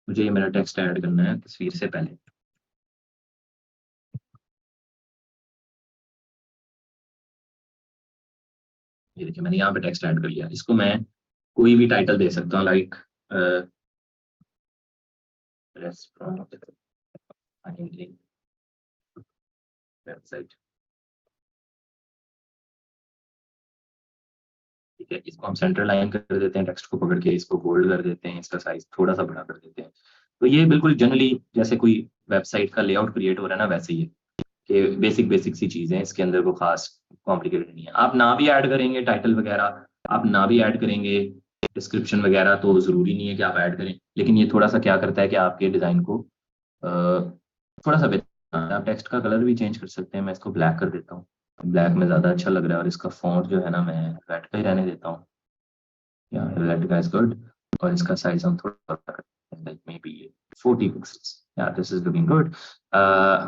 मुझे ये मेरा टेक्स्ट ऐड करना है तस्वीर से पहले। ये देखिए मैंने यहाँ पे टेक्स्ट ऐड कर लिया। इसको मैं कोई भी टाइटल दे सकता हूँ, लाइक वेबसाइट। ठीक है, इसको हम सेंटर लाइन कर देते हैं, टेक्स्ट को पकड़ के इसको बोल्ड कर देते हैं, इसका साइज थोड़ा सा बड़ा कर देते हैं। तो ये बिल्कुल जनरली जैसे कोई वेबसाइट का लेआउट क्रिएट हो रहा है ना, वैसे ही है कि बेसिक बेसिक सी चीजें हैं, इसके अंदर को खास कॉम्प्लिकेटेड नहीं है। आप ना भी ऐड करेंगे टाइटल वगैरह, आप ना भी ऐड करेंगे डिस्क्रिप्शन वगैरह, तो जरूरी नहीं है कि आप ऐड करें। लेकिन ये थोड़ा सा क्या करता है कि आपके डिजाइन को थोड़ा सा बेहतर, आप टेक्स्ट का कलर भी चेंज कर सकते हैं। मैं इसको ब्लैक कर देता हूँ, ब्लैक में ज्यादा अच्छा लग रहा है। और इसका फॉन्ट जो है ना, मैं रेड का ही रहने देता हूँ, या रेड का इज गुड। और इसका साइज हम थोड़ा लाइक मे बी 40 पिक्सेल्स, या दिस इज लुकिंग गुड।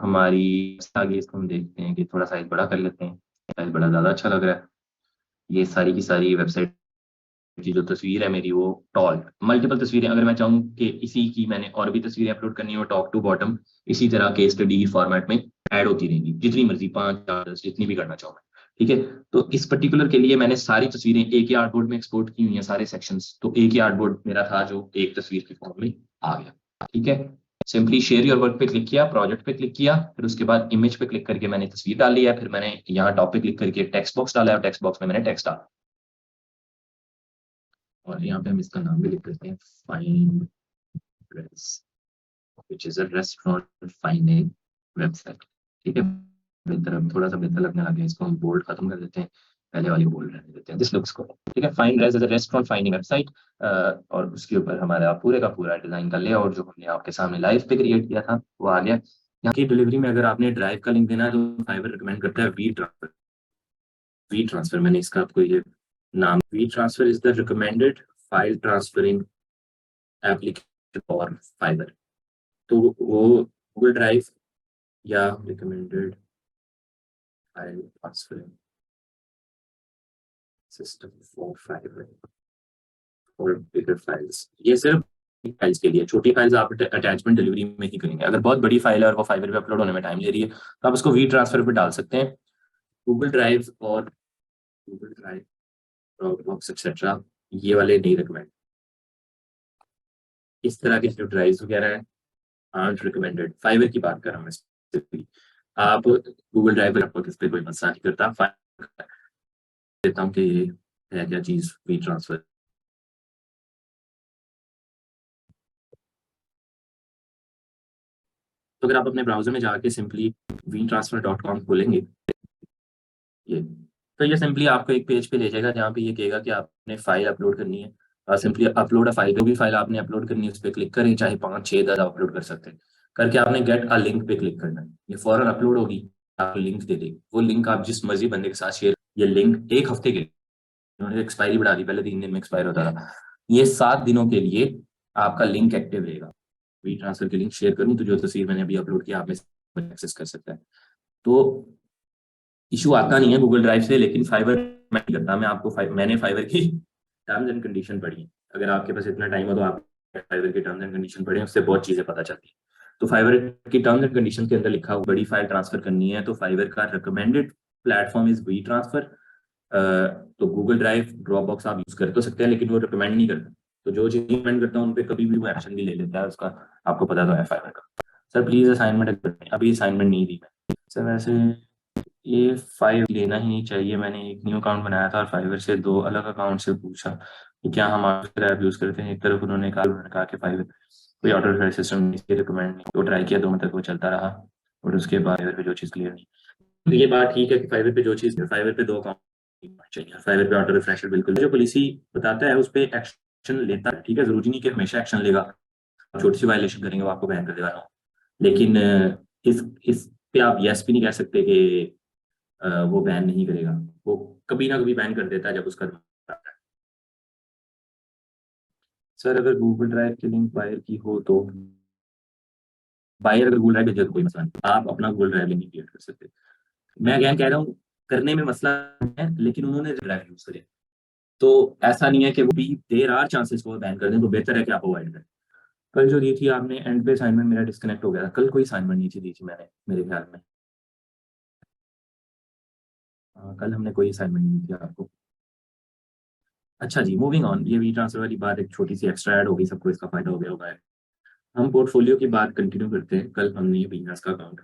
हमारी आगे इसको हम देखते हैं कि थोड़ा साइज बड़ा कर लेते हैं, साइज बड़ा ज्यादा अच्छा लग रहा है। ये सारी की सारी वेबसाइट की जो तस्वीर है मेरी, वो टॉल मल्टीपल तस्वीरें, अगर मैं चाहूँ कि इसी की मैंने और भी तस्वीरें अपलोड करनी हो टॉप टू बॉटम, इसी तरह के स्टडी फॉर्मेट में ऐड होती रहेंगी, जितनी मर्जी 5 4 10 जितनी भी करना चाहूँ मैं। ठीक है, तो इस पर्टिकुलर के लिए मैंने सारी तस्वीरें एक ही आर्टबोर्ड में एक्सपोर्ट की हुई हैं, सारे सेक्शंस। तो एक ही आर्टबोर्ड मेरा था जो एक तस्वीर के फॉर्म में आ गया। ठीक है, सिंपली शेयर योर वर्क पे क्लिक किया, प्रोजेक्ट पे क्लिक किया, फिर उसके बाद इमेज पे क्लिक करके मैंने तस्वीर डाल लिया। फिर मैंने यहाँ टॉप पे क्लिक करके टेक्स्ट बॉक्स डाला, और टेक्स्ट बॉक्स में मैंने टेक्स्ट डाला। और यहाँ पे हम इसका नाम भी लिख देते हैं, fine dress, which is a restaurant finding website. ठीक है, बेहतर, थोड़ा सा बेहतर लगने लगे, इसको हम बोल्ड खत्म कर देते हैं, पहले वाली बोल्ड रहने देते हैं, दिस लुक्स गुड। ठीक है, fine dress is a restaurant finding website. और उसके ऊपर हमारा पूरे का पूरा डिजाइन का लेआउट जो हमने आपके सामने लाइव पे क्रिएट किया था वो आ गया। यहाँ की डिलीवरी में अगर आपने ड्राइव का लिंक देना है तो फाइवर रिकमेंड करता है वी ट्रांसफर। वी ट्रांसफर, मैंने इसका आपको ये नाम, WeTransfer is the recommended file transferring application for Fiverr. तो वो गूगल ड्राइव या recommended file transferring system for Fiverr और बिगर फाइल्स, ये सिर्फ फाइल्स के लिए। छोटी फाइल्स आप अटैचमेंट डिलीवरी में ही करेंगे। अगर बहुत बड़ी फाइल है और वो फाइवर पे अपलोड होने में टाइम ले रही है, तो आप उसको वी ट्रांसफर पे डाल सकते हैं। गूगल ड्राइव और गूगल ड्राइव, ड्रॉपबॉक्स एक्सेट्रा, ये वाले नहीं रिकमेंड। इस तरह के जो ड्राइव्स वगैरह हैं आर्ट रिकमेंडेड। फाइवर की बात कर रहा हूँ मैं specifically। आप गूगल ड्राइव पर आपको किस पे कोई मसला नहीं करता। फाइवर देता हूँ कि ये है क्या चीज, वी ट्रांसफर। तो अगर आप अपने ब्राउजर में जाके सिंपली vtransfer.com खोलेंगे, ये, तो ये सिंपली आपको एक पेज पे ले जाएगा जहाँ पे ये कहेगा कि आपने फाइल अपलोड करनी है। सिंपली अपलोड अ फाइल, जो भी फाइल आपने अपलोड करनी है उस पर क्लिक करें, चाहे 5 6 10 अपलोड कर सकते हैं। करके आपने गेट अ लिंक पे क्लिक करना है, ये फौरन अपलोड होगी, आपको लिंक दे देगी। वो लिंक आप जिस मर्जी बंदे के साथ शेयर, ये लिंक 1 हफ्ते के लिए, उन्होंने एक्सपायरी बढ़ा दी, पहले 3 दिन में एक्सपायर होता था, ये 7 दिनों के लिए आपका लिंक एक्टिव रहेगा। वी ट्रांसफर के लिंक शेयर करूँ तो जो तस्वीर मैंने अभी अपलोड किया आप में से एक्सेस कर सकता है। तो इशू आता नहीं है गूगल ड्राइव से, लेकिन फाइबर मैं नहीं करता। मैं आपको मैंने फाइबर की टर्म्स एंड कंडीशन पढ़ी है। अगर आपके पास इतना टाइम हो तो आप फाइबर की टर्म्स एंड कंडीशन पढ़ें, उससे बहुत चीजें पता चलती है। तो फाइबर की टर्म्स एंड कंडीशन के अंदर लिखा हुआ, बड़ी फाइल ट्रांसफर करनी है तो फाइबर का recommended platform is WeTransfer. तो गूगल ड्राइव, ड्रॉप बॉक्स आप यूज कर तो सकते हैं, लेकिन वो रिकमेंड नहीं करता। तो जो चीज रिकमेंड करता है उन पर कभी भी वो एक्शन भी ले लेता है, उसका आपको पता तो है फाइबर का। सर प्लीज असाइनमेंट, अभी असाइनमेंट नहीं दी मैं सर। वैसे ये 5 लेना ही नहीं चाहिए। मैंने एक न्यू अकाउंट बनाया था और फाइवर से 2 अलग अकाउंट से पूछा कि क्या हम आपके ऐप यूज करते हैं। एक तरफ उन्होंने कहा कि फाइवर कोई ऑटो रिपेयर सिस्टम नहीं, रिकमेंड नहीं। तो ट्राई किया, 2 मिनट तक वो चलता रहा, और उसके बाद फाइवर पे जो चीज़ क्लियर नहीं। तो ये बात ठीक है कि फाइवर पे जो चीज़, फाइवर पे 2 अकाउंट चाहिए, फाइवर पे ऑटो रिफ्रेशर बिल्कुल जो पॉलिसी बताता है उस पर एक्शन लेता है। ठीक है, जरूरी नहीं कि हमेशा एक्शन लेगा, छोटी सी वायलेशन करेंगे वो आपको बैन कर देगा ना। लेकिन इस पे आप यस भी नहीं कह सकते कि वो बैन नहीं करेगा। वो कभी ना कभी बैन कर देता है जब उसका आता है। सर अगर गूगल ड्राइव की लिंक बायर की हो तो, बायर अगर गूगल ड्राइव भेजे तो कोई मसला नहीं, आप अपना गूगल ड्राइव लिंक क्रिएट कर सकते हैं। मैं अगेन कह रहा हूँ, करने में मसला है, लेकिन उन्होंने ड्राइव यूज करे, तो ऐसा नहीं है कि वो भी देर आर चांसेस को बैन कर दें, तो बेहतर है कि आप अवॉइड करें। कल जो दी थी आपने एंड पे असाइनमेंट, मेरा डिस्कनेक्ट हो गया था। कल कोई असाइनमेंट नहीं थी दी थी मैंने, मेरे ख्याल में। कल हमने कोई असाइनमेंट नहीं दी थी आपको। अच्छा जी, मूविंग ऑन। ये वी ट्रांसफर वाली बात एक छोटी सी एक्स्ट्रा ऐड हो गई, सबको इसका फायदा हो गया होगा। हम पोर्टफोलियो की बात कंटिन्यू करते हैं। कल हमने बिजनेस का अकाउंट,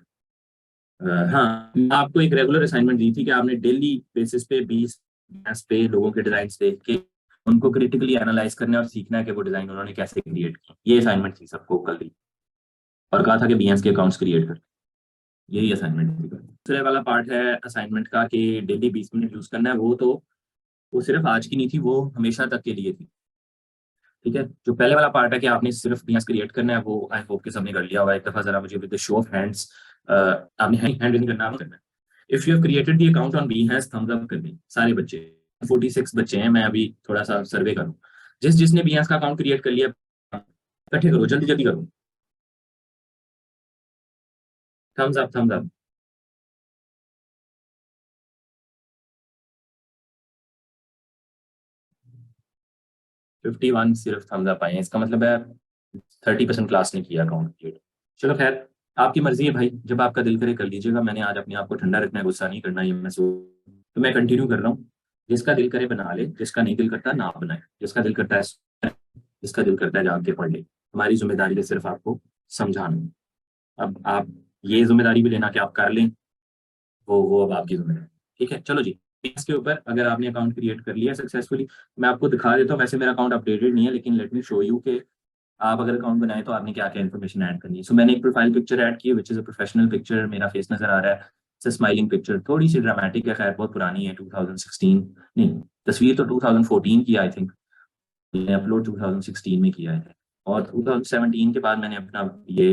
हाँ, आपको एक रेगुलर असाइनमेंट दी थी कि आपने डेली बेसिस पे 20 बिजनेस पे लोगों के डिजाइन देख के उनको क्रिटिकली एनालाइज करना है और सीखना है कि वो डिजाइन उन्होंने कैसे क्रिएट की। ये असाइनमेंट थी सबको कल दी, और कहा था कि बीएस के अकाउंट्स क्रिएट कर। यही असाइनमेंट थी। दूसरे वाला पार्ट है असाइनमेंट का कि डेली 20 मिनट यूज करना है। वो सिर्फ आज की नहीं थी, वो हमेशा तक के लिए थी। ठीक है, जो पहले वाला पार्ट है कि आपने सिर्फ बीएस क्रिएट करना है, वो आई होप कि सबने कर लिया होगा। एक दफा जरा मुझे with the show of hands, आपने हैंड इन करना है। If you have created the account on Behance, thumbs up कर दी सारे बच्चे। 46 बच्चे हैं, मैं अभी थोड़ा सा सर्वे करूँ। जिसने बीहैंस का अकाउंट क्रिएट कर लिया, इकट्ठे करो, जल्दी जल्दी करो। Thums up, Thums up. 51 सिर्फ थम्स अप आए हैं, इसका मतलब है 30% क्लास ने किया अकाउंट क्रिएट। चलो खैर, आपकी मर्जी है भाई, जब आपका दिल करे कर लीजिएगा। मैंने आज अपने आप को ठंडा रखना है, गुस्सा नहीं करना, ये मैं तो मैं कंटिन्यू कर रहा हूँ। जिसका दिल करे बना ले, जिसका नहीं दिल करता ना बनाए। जिसका दिल करता है, जिसका दिल करता है जाग के पढ़ ले। हमारी जिम्मेदारी है सिर्फ आपको समझाना। अब आप ये जिम्मेदारी भी लेना कि आप कर लें, वो अब आपकी जिम्मेदारी। ठीक है, चलो जी। इसके ऊपर अगर आपने अकाउंट क्रिएट कर लिया सक्सेसफुली, मैं आपको दिखा देता हूँ। वैसे मेरा अकाउंट अपडेटेड नहीं है, लेकिन लेट मी शो यू कि आप अगर अकाउंट बनाए तो आपने क्या क्या इन्फॉर्मेशन ऐड करनी है। सो मैंने एक प्रोफाइल पिक्चर ऐड की है, विच इज अ प्रोफेशनल पिक्चर। मेरा फेस नजर आ रहा है, स्माइलिंग पिक्चर, थोड़ी सी ड्रामेटिक है, खैर बहुत पुरानी है, 2016। नहीं, तस्वीर तो 2014 की आई थिंक, मैंने अपलोड 2016 में किया है। और 2017 के बाद मैंने अपना ये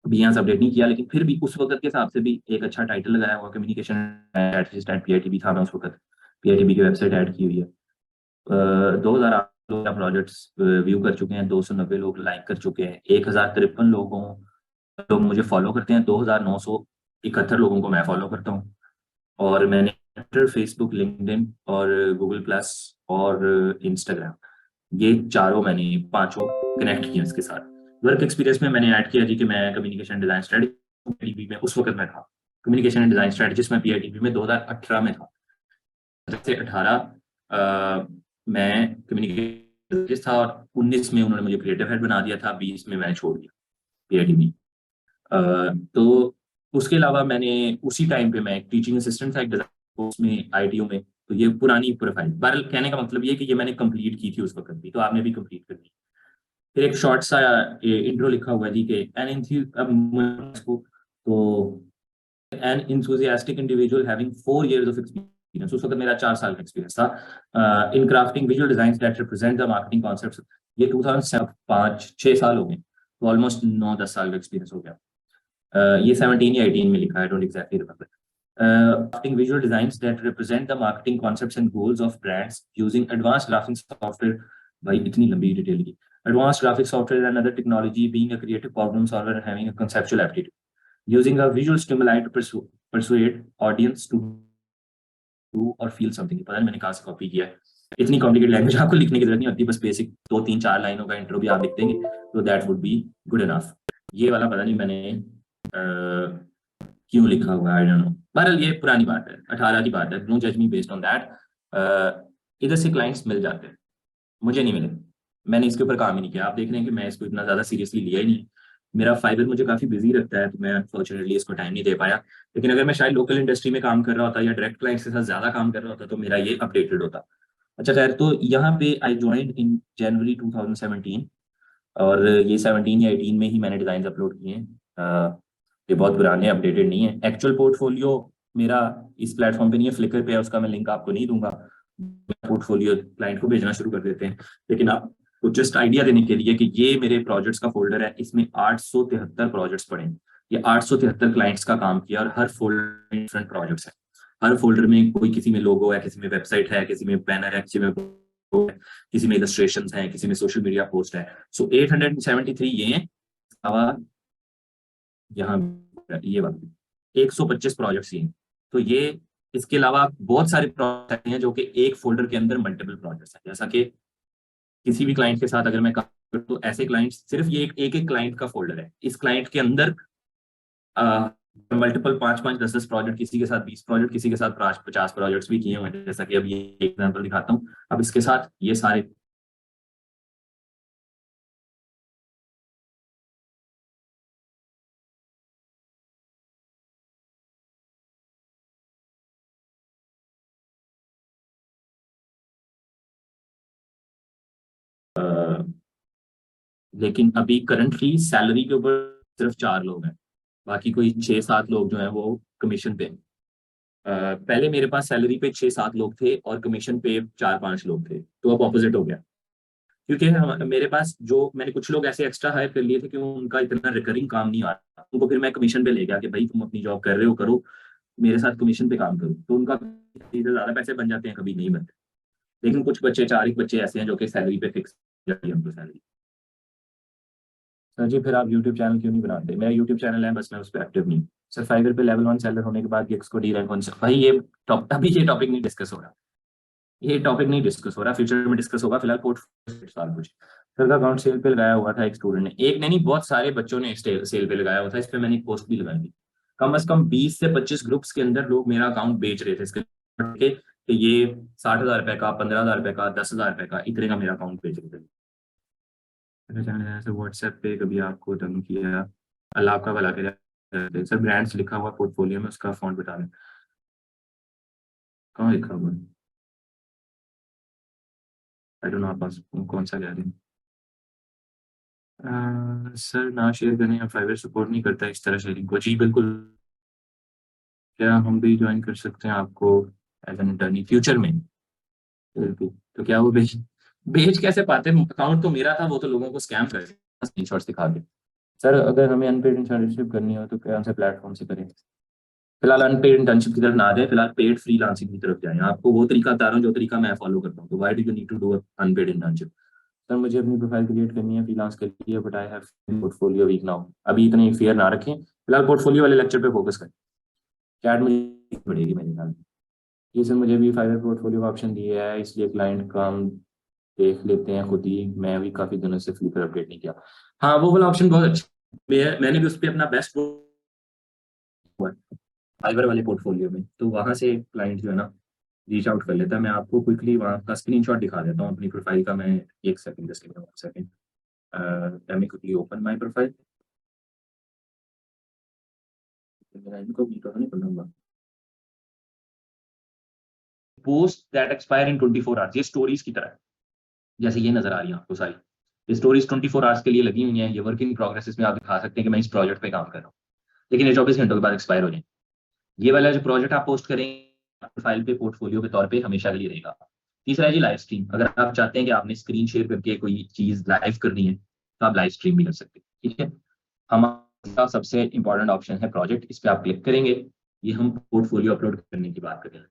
बीएस अपडेट नहीं किया, लेकिन फिर भी उस वक्त के हिसाब से भी एक अच्छा टाइटल लगाया हुआ, कम्युनिकेशन एटलिस्ट एट पीआईटीबी था मैं उस वक्त। पीआईटीबी की वेबसाइट ऐड की हुई है। 2008 लोग प्रोजेक्ट्स व्यू कर चुके हैं, 290 लोग लाइक कर चुके हैं, 1053 लोग मुझे फॉलो करते हैं, 2971 लोगों को मैं फॉलो करता हूँ। और मैंने ट्विटर, फेसबुक, लिंक्डइन और गूगल प्लस और इंस्टाग्राम, ये चारों मैंने पांचों कनेक्ट किए इसके साथ। वर्क एक्सपीरियंस में मैंने ऐड किया जी कि मैं कम्युनिकेशन डिजाइन स्ट्रेटजी में उस वक्त में था। कम्युनिकेशन एंड डिजाइन स्ट्रेटजिस्ट में पीआईटीबी में 2018 में था। से 18 मैं कम्युनिकेशन था, और 19 में उन्होंने मुझे क्रिएटिव हेड बना दिया था, 20 में मैंने छोड़ दिया पीआईटीबी। तो उसके अलावा मैंने उसी टाइम पे मैं एक टीचिंग असिस्टेंट था एक डिजाइन कोर्स में, आईटीयू में। तो ये पुरानी प्रोफाइल, बहरहाल कहने का मतलब ये कि ये मैंने कंप्लीट की थी उस वक्त भी, तो आपने भी कंप्लीट करनी। फिर एक शॉर्ट सा इंट्रो लिखा हुआ है जी के तो an enthusiastic individual having 4 years of experience. उस वक्त मेरा 4 साल का एक्सपीरियंस था in crafting visual design that represent the marketing concepts. ये 2005-6 साल हो गए, तो ऑलमोस्ट 9-10 साल का एक्सपीरियंस हो गया। ये 17 या 18 में लिखा है, don't exactly remember. Crafting visual designs that represent the marketing concepts and goals of brands using advanced graphic software। भाई इतनी लंबी डिटेल की। Advanced graphic software and other technology, being a creative problem solver and having a conceptual aptitude, using a visual stimuli to persuade audience to do or feel something। पता नहीं मैंने कहाँ से copy किया है। इतनी कॉम्प्लिकेटेड लैंग्वेज आपको लिखने की जरूरत नहीं होती, बस बेसिक 2-3-4 लाइनों का इंट्रो भी आप लिख देंगे तो that would be good enough. ये वाला पता नहीं मैंने क्यों लिखा हुआ है, आई डोंट नो। बहरहाल ये पुरानी बात है, 18 की बात है, डोंट जज मी बेस्ड ऑन दैट। इधर से क्लाइंट्स मिल जाते हैं, मुझे नहीं मिले। मैंने इसके ऊपर काम ही नहीं किया। आप देख रहे हैं कि मैं इसको इतना ज्यादा सीरियसली लिया ही नहीं। मेरा फाइबर मुझे काफी बिजी रखता है, तो मैं अनफॉर्चुनेटली इसको टाइम नहीं दे पाया। लेकिन अगर मैं शायद लोकल इंडस्ट्री में काम कर रहा होता या डायरेक्ट क्लाइंट्स के साथ ज्यादा काम कर रहा होता तो मेरा ये अपडेटेड होता। अच्छा खैर, तो यहाँ पे आई ज्वाइंड इन जनवरी 2017, और ये 17 या 18 में ही मैंने डिजाइन अपलोड किए हैं। ये बहुत पुराने, अपडेटेड नहीं है। एक्चुअल पोर्टफोलियो मेरा इस प्लेटफॉर्म पे नहीं है, फ्लिकर पे है, उसका मैं लिंक आपको नहीं दूंगा। पोर्टफोलियो क्लाइंट को भेजना शुरू कर देते हैं। लेकिन आपको जस्ट आइडिया देने के लिए कि ये मेरे प्रोजेक्ट्स का फोल्डर है, इसमें 873 प्रोजेक्ट्स पड़े हैं। ये 873 क्लाइंट्स का काम किया, और हर फोल्डर में डिफरेंट प्रोजेक्ट्स है। हर फोल्डर में कोई, किसी में लोगो है, किसी में वेबसाइट है, किसी में बैनर है, किसी में इलस्ट्रेशन है, किसी में सोशल मीडिया पोस्ट है। सो 873 ये हैं। यहाँ ये वाला 125 प्रोजेक्ट्स ही हैं। तो ये, इसके अलावा बहुत सारे प्रोजेक्ट हैं जो कि एक फोल्डर के अंदर मल्टीपल प्रोजेक्ट्स हैं। जैसा कि किसी भी क्लाइंट के साथ अगर मैं काम तो ऐसे क्लाइंट सिर्फ ये एक क्लाइंट का फोल्डर है, इस क्लाइंट के अंदर मल्टीपल 5-5 10-10 प्रोजेक्ट, किसी के साथ 20 प्रोजेक्ट, किसी के साथ 50 प्रोजेक्ट्स भी किए हुए हैं, जैसा कि अब ये एग्जांपल दिखाता हूँ। अब इसके साथ ये सारे लेकिन अभी करंटली सैलरी के ऊपर सिर्फ 4 लोग हैं, बाकी कोई 6-7 लोग जो हैं वो कमीशन पे हैं। पहले मेरे पास सैलरी पे 6-7 लोग थे और कमीशन पे 4-5 लोग थे, तो अब ऑपोजिट हो गया। क्योंकि मेरे पास जो मैंने कुछ लोग ऐसे एक्स्ट्रा हायर कर लिए थे कि उनका इतना रिकरिंग काम नहीं आ रहा, उनको फिर मैं कमीशन पे ले गया कि भाई तुम अपनी जॉब कर रहे हो, करो, मेरे साथ कमीशन पे काम करो, तो उनका सीधे ज्यादा पैसे बन जाते हैं, कभी नहीं बनते। लेकिन कुछ बच्चे, 4 एक बच्चे ऐसे हैं जो कि सैलरी पे फिक्स जाती है उनको सैलरी। सर जी फिर आप यूट्यूब चैनल क्यों नहीं बनाते? मेरा यूट्यूब चैनल है, बस मैं उस पर एक्टिव नहीं हूँ। सर फाइवर पे लेवल 1 सेलर होने के बाद ये को डी रैंक कौन सा? भाई ये अभी ये टॉपिक नहीं डिस्कस हो रहा, ये टॉपिक नहीं डिस्कस हो रहा, फ्यूचर में डिस्कस होगा। फिलहाल पोर्टफोलियो साल कुछ सर का अकाउंट सेल पे लगाया हुआ था एक स्टूडेंट ने, एक ने नहीं बहुत सारे बच्चों ने सेल पे लगाया हुआ था, इस पे मैंने एक पोस्ट भी लगाई थी। कम से कम 20 से 25 ग्रुप्स के अंदर लोग मेरा अकाउंट बेच रहे थे इसके कि ये 60,000 रुपए का, 15,000 रुपए का, 10,000 रुपए का, इतने का मेरा अकाउंट बेच रहे थे। व्हाट्सएप पे कभी आपको तंग किया? अल्लाह आपका भला करे। सर ब्रांड्स लिखा हुआ पोर्टफोलियो में, उसका फॉन्ट बता दें। कहाँ लिखा हुआ है? आई डोंट नो आप कौन सा कह रहे हैं। सर ना शेयर करें या फाइवर सपोर्ट नहीं करता इस तरह शेयरिंग को? जी बिल्कुल। क्या हम भी ज्वाइन कर सकते हैं आपको एज एन इंटर्नी फ्यूचर में? बिल्कुल। तो क्या वो बेच बेच कैसे पाते? अकाउंट तो मेरा था, वो तो लोगों को स्कैम कर स्क्रीनशॉट्स दिखा के। सर अगर हमें अनपेड इंटर्नशिप करनी हो तो कौन से प्लेटफॉर्म से करें? फिलहाल अनपेड इंटर्नशिप की तरफ ना जाए, फिलहाल पेड फ्रीलांसिंग की तरफ जाएं। आपको वो तरीका बता रहा हूँ जो तरीका मैं फॉलो करता हूँ। तो why do you need to do unpaid internship? Sir मुझे अपनी प्रोफाइल क्रिएट करनी है फ्रीलांस के लिए, but I have portfolio weak now. अभी इतनी फेयर ना रखें, फिलहाल पोर्टफोलियो वाले लेक्चर पे फोकस करें। चैट मुझे पड़ेगी मेरे ख्याल में। ये सर मुझे भी फाइवर पोर्टफोलियो का ऑप्शन दिया है, इसलिए क्लाइंट का हम देख लेते हैं खुद ही। मैं भी काफी दिनों से फ्लिपर अपडेट नहीं किया। हाँ वो वाला ऑप्शन बहुत अच्छा मैंने भी उस पर अपना बेस्ट हुआ है फाइवर वाले पोर्टफोलियो में, तो वहां से क्लाइंट जो है ना रीच आउट कर लेता है। मैं आपको क्विकली वहाँ का स्क्रीनशॉट दिखा देता हूँ अपनी प्रोफाइल का। मैं एक second, just one second, let me quickly open my profile. मेरा इनको भी तो नहीं पढ़ूंगा। Post that expire in 24 hours, ये स्टोरीज की तरह है। जैसे ये नजर आ रही है आपको सारी, ये स्टोरीज 24 आवर्स के लिए लगी हुई हैं। ये वर्क इन प्रोग्रेस, इसमें आप दिखा सकते हैं कि मैं इस प्रोजेक्ट पे काम कर रहा हूँ, लेकिन ये 24 घंटों के बाद एक्सपायर हो जाए। ये वाला जो प्रोजेक्ट आप पोस्ट करेंगे प्रोफाइल पे पोर्टफोलियो के तौर पे हमेशा के लिए रहेगा। तीसरा है जी लाइव स्ट्रीम। अगर आप चाहते हैं कि आपने स्क्रीन शेयर करके कोई चीज लाइव करनी है तो आप लाइव स्ट्रीम भी कर सकते हैं। ठीक है, हमारा सबसे इंपॉर्टेंट ऑप्शन है प्रोजेक्ट, इस पे आप क्लिक करेंगे। ये हम पोर्टफोलियो अपलोड करने की बात करेंगे।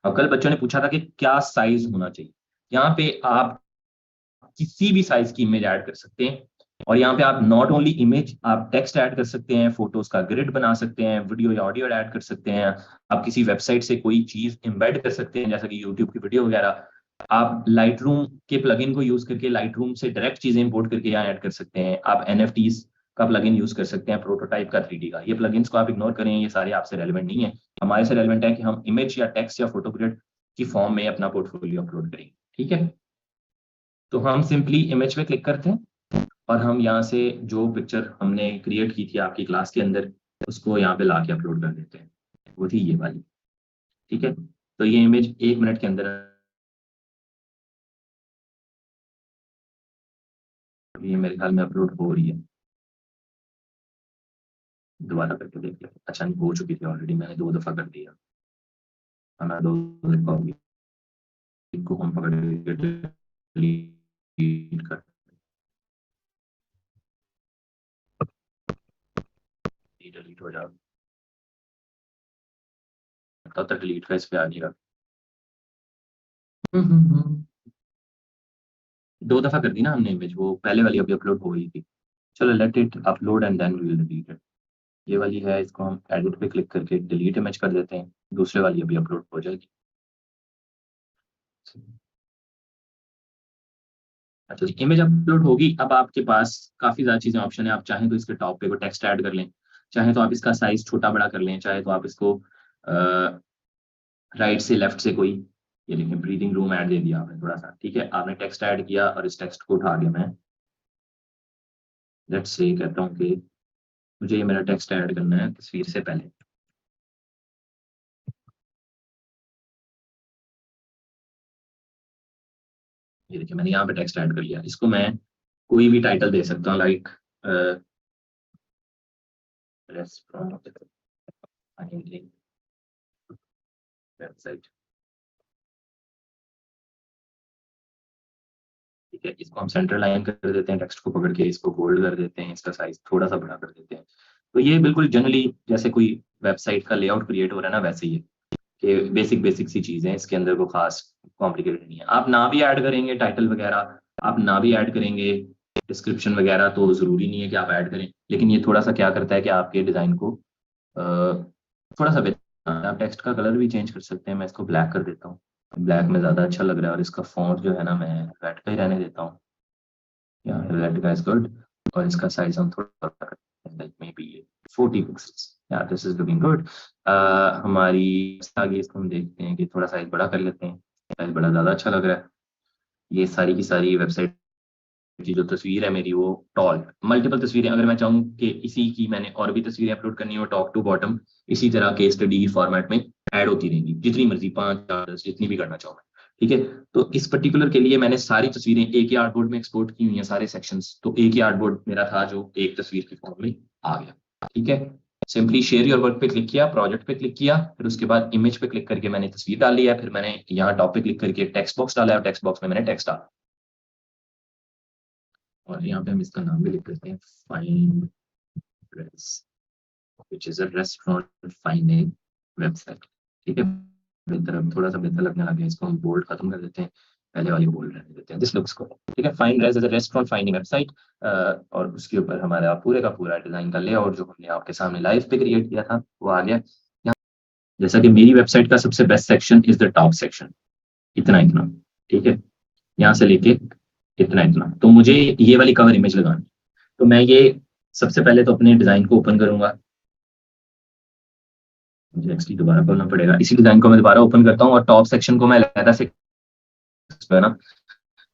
अब कल बच्चों ने पूछा था कि क्या साइज होना चाहिए। यहाँ पे आप किसी भी साइज की इमेज ऐड कर सकते हैं, और यहाँ पे आप नॉट ओनली इमेज, आप टेक्स्ट ऐड कर सकते हैं, फोटोज का ग्रिड बना सकते हैं, वीडियो या ऑडियो ऐड कर सकते हैं। आप किसी वेबसाइट से कोई चीज एम्बेड कर सकते हैं, जैसा कि यूट्यूब की वीडियो वगैरह। आप लाइट रूम के प्लगइन को यूज करके लाइट रूम से डायरेक्ट चीजें इंपोर्ट करके यहाँ ऐड कर सकते हैं। आप एनएफटीज का प्लगइन यूज कर सकते हैं, प्रोटोटाइप का 3D का। ये प्लगइन्स को आप इग्नोर करें, ये सारे आपसे रेलिवेंट नहीं है। हमारे से रेलिवेंट है कि हम इमेज या टेक्स्ट या फोटो ग्रिड की फॉर्म में अपना पोर्टफोलियो अपलोड करेंगे। ठीक है, तो हम सिंपली इमेज पे क्लिक करते हैं और हम यहाँ से जो पिक्चर हमने क्रिएट की थी आपकी क्लास के अंदर, उसको यहाँ पे ला के अपलोड कर देते हैं। वो थी ये वाली। ठीक है, तो ये इमेज 1 मिनट के अंदर ये मेरे ख्याल में अपलोड हो रही है। दोबारा करके देख लिया, अच्छा नहीं हो चुकी थी ऑलरेडी, मैंने 2 दफा कर दिया। हाँ, मैं 2 दफा होगी। इनको हम पकड़ के डिलीट कर डिलीट हो जाओ, तब तक डिलीट का इस पे आ जाएगा। 2 दफा कर दी ना हमने इमेज, वो पहले वाली अभी अपलोड हो गई थी। चलो let it upload and then we will delete it. ये वाली है, इसको हम एडिट पे क्लिक करके डिलीट इमेज कर देते हैं। दूसरे वाली अभी अपलोड हो जाएगी। अच्छा जी, इमेज अपलोड होगी। अब आपके पास काफी ज्यादा चीजें ऑप्शन है। आप चाहें तो इसके टॉप पे कोई टेक्स्ट ऐड कर लें, चाहे तो आप इसका साइज छोटा बड़ा कर लें, चाहे तो आप इसको राइट से लेफ्ट से कोई, ये देखिए ब्रीदिंग रूम ऐड दे दिया आपने थोड़ा सा, ठीक है, आपने टेक्स्ट ऐड किया और इस टेक्स्ट को उठा के मैं लेट्स से कहता हूँ कि मुझे ये मेरा टेक्स्ट ऐड करना है तस्वीर से पहले। ये देखिए मैंने यहाँ पे टेक्स्ट ऐड कर लिया, इसको मैं कोई भी टाइटल दे सकता हूँ, लाइक वेबसाइट, ठीक है। इसको हम सेंटर लाइन कर देते हैं, टेक्स्ट को पकड़ के इसको बोल्ड कर देते हैं, इसका साइज थोड़ा सा बड़ा कर देते हैं। तो ये बिल्कुल जनरली जैसे कोई वेबसाइट का लेआउट क्रिएट हो रहा है ना, वैसे ही है कि बेसिक बेसिक सी चीजें हैं, इसके अंदर को खास कॉम्प्लिकेटेड नहीं है। आप ना भी ऐड करेंगे टाइटल वगैरह, आप ना भी ऐड करेंगे डिस्क्रिप्शन वगैरह, तो जरूरी नहीं है कि आप ऐड करें, लेकिन ये थोड़ा सा क्या करता है कि आपके डिजाइन को थोड़ा सा बेहतर, आप टेक्स्ट का कलर भी चेंज कर सकते हैं। मैं इसको ब्लैक कर देता हूँ, ब्लैक में ज्यादा अच्छा लग रहा है, और इसका फॉन्ट जो है ना मैं रेड का ही रहने देता हूँ, या रेड का इज गुड। और इसका साइज हम थोड़ा लाइक मे बी 40 पिक्सेल्स, या दिस इज लुकिंग गुड। हमारी आगे इसको हम देखते हैं कि थोड़ा साइज बड़ा कर लेते हैं, साइज बड़ा ज्यादा अच्छा लग रहा है। ये सारी की सारी वेबसाइट की जो तस्वीर है मेरी, वो टॉल मल्टीपल तस्वीरें, अगर मैं चाहूँ कि इसी की मैंने और भी तस्वीरें अपलोड करनी हो टॉप टू बॉटम, इसी तरह के स्टडी फॉर्मेट में ऐड होती रहेंगी, जितनी मर्जी 5 4 10 जितनी भी करना चाहूँ मैं, ठीक है। तो इस पर्टिकुलर के लिए मैंने सारी तस्वीरें एक ही आर्टबोर्ड में एक्सपोर्ट की हुई हैं, सारे सेक्शंस, तो एक ही आर्टबोर्ड मेरा था जो एक तस्वीर के फॉर्म में आ गया, ठीक है। सिंपली शेयर योर वर्क पे क्लिक किया, प्रोजेक्ट पे क्लिक किया, फिर उसके बाद इमेज पे क्लिक करके मैंने तस्वीर डाल लिया, फिर मैंने यहाँ टॉप पे क्लिक करके टेक्स्ट बॉक्स डाला, और टेक्स्ट बॉक्स में मैंने टेक्स्ट डाला, और यहाँ पे हम इसका नाम भी लिख देते हैं, fine dress, which is a restaurant finding website, ठीक है। बेहतर, अब थोड़ा सा बेहतर लगने लगे, इसको हम बोल्ड खत्म कर देते हैं, पहले वाली बोल्ड रहने देते हैं, दिस लुक्स गुड, ठीक है। Fine dress is a restaurant finding website, और उसके ऊपर हमारा पूरे का पूरा डिजाइन का लेआउट जो हमने आपके सामने लाइव पे क्रिएट किया था वो आ गया यहाँ। जैसा कि मेरी वेबसाइट का सबसे best section is the top section, इतना इतना, ठीक है, यहाँ से लेके इतना इतना। तो मुझे ये वाली कवर इमेज लगानी, तो मैं ये सबसे पहले तो अपने डिजाइन को ओपन करूंगा, मुझे एक्चुअली दोबारा खोलना पड़ेगा, इसी डिजाइन को मैं दोबारा ओपन करता हूँ, और टॉप सेक्शन को मैं अलग से है ना,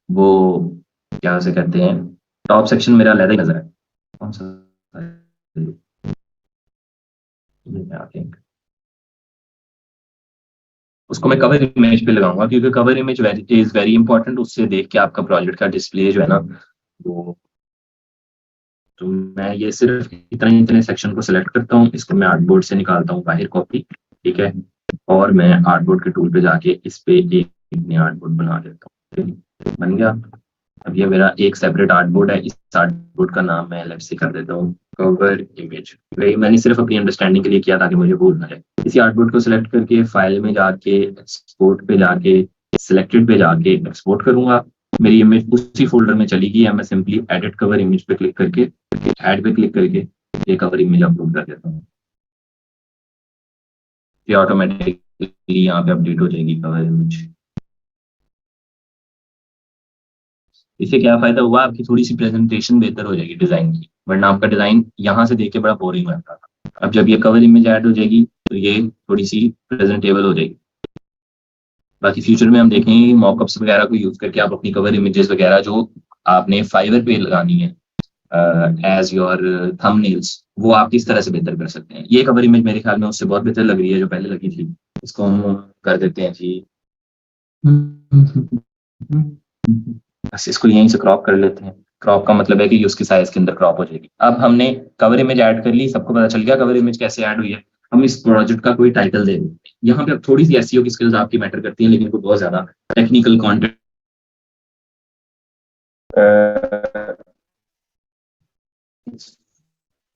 वो क्या उसे कहते हैं, टॉप सेक्शन मेरा अलग ही नजर है, कौन सा, आई थिंक उसको मैं कवर इमेज पे लगाऊंगा, क्योंकि cover image is very important, उससे देख के आपका प्रोजेक्ट का डिस्प्ले जो है ना वो। तो मैं ये सिर्फ इतने इतने सेक्शन को सिलेक्ट करता हूँ, इसको मैं आर्टबोर्ड से निकालता हूँ बाहर कॉपी, ठीक है, और मैं आर्टबोर्ड के टूल पे जाके इस पे एक नया आर्टबोर्ड बना देता हूँ, बन गया। अब ये मेरा एक सेपरेट आर्टबोर्ड है, इस आर्टबोर्ड का नाम मैं लेफ्ट से कर देता हूँ कवर इमेज, मैंने सिर्फ अपनी अंडरस्टैंडिंग के लिए किया ताकि मुझे भूल ना जाए। इसी आर्टबोर्ड को सिलेक्ट करके फाइल में जाके एक्सपोर्ट पे जाके सिलेक्टेड पे जाके एक्सपोर्ट करूंगा, मेरी इमेज उसी फोल्डर में चली गई है। मैं सिंपली एडिट कवर इमेज पे क्लिक करके ऐड पे क्लिक करके ये कवर इमेज अपलोड कर देता हूँ, ये ऑटोमेटिकली यहाँ पे अपडेट हो जाएगी कवर इमेज। इससे क्या फायदा हुआ, आपकी थोड़ी सी प्रेजेंटेशन बेहतर हो जाएगी डिजाइन की, वरना आपका डिजाइन यहाँ से देख के बड़ा बोरिंग लगता था। अब जब ये कवर इमेज ऐड हो जाएगी तो ये थोड़ी सी प्रेजेंटेबल हो जाएगी। बाकी फ्यूचर में हम देखेंगे मॉकअप्स वगैरह को यूज करके आप अपनी कवर इमेजेस वगैरह जो आपने फाइवर पे लगानी है एज योर थंबनेल्स, वो आप किस तरह से बेहतर कर सकते हैं। ये कवर इमेज मेरे ख्याल में उससे बहुत बेहतर लग रही है जो पहले लगी थी, इसको हम कर देते हैं जी, बस इसको यहीं से क्रॉप कर लेते हैं। क्रॉप का मतलब है कि उसके साइज के अंदर क्रॉप हो जाएगी। अब हमने कवर इमेज ऐड कर ली, सबको पता चल गया कवर इमेज कैसे ऐड हुई है। हम इस प्रोजेक्ट का कोई टाइटल दे दें, यहाँ पे अब थोड़ी सी एसईओ की स्किल्स आपकी मैटर करती हैं, लेकिन कोई बहुत ज्यादा टेक्निकल कंटेंट,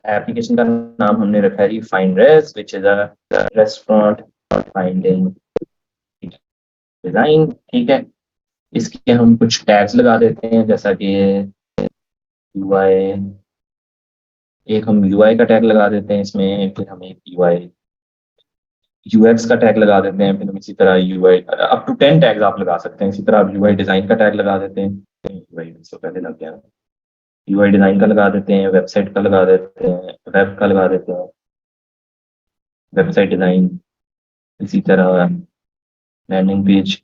एप्लीकेशन का नाम हमने रखा है find res, which is a restaurant finding design, ठीक है। इसके हम कुछ टैग्स लगा देते हैं, जैसा कि यूआई, एक हम यूआई का टैग लगा देते हैं इसमें, फिर हम एक यूआई यूएक्स का टैग लगा देते हैं, फिर हम इसी तरह यूआई अप टू 10 टैग्स आप लगा सकते हैं। इसी तरह आप यूआई डिजाइन का टैग लगा देते हैं, यूआई तो पहले लग गया, यूआई डिजाइन का लगा देते हैं, वेबसाइट का लगा देते हैं, वेब का लगा देते हैं, वेबसाइट डिजाइन, इसी तरह लैंडिंग पेज।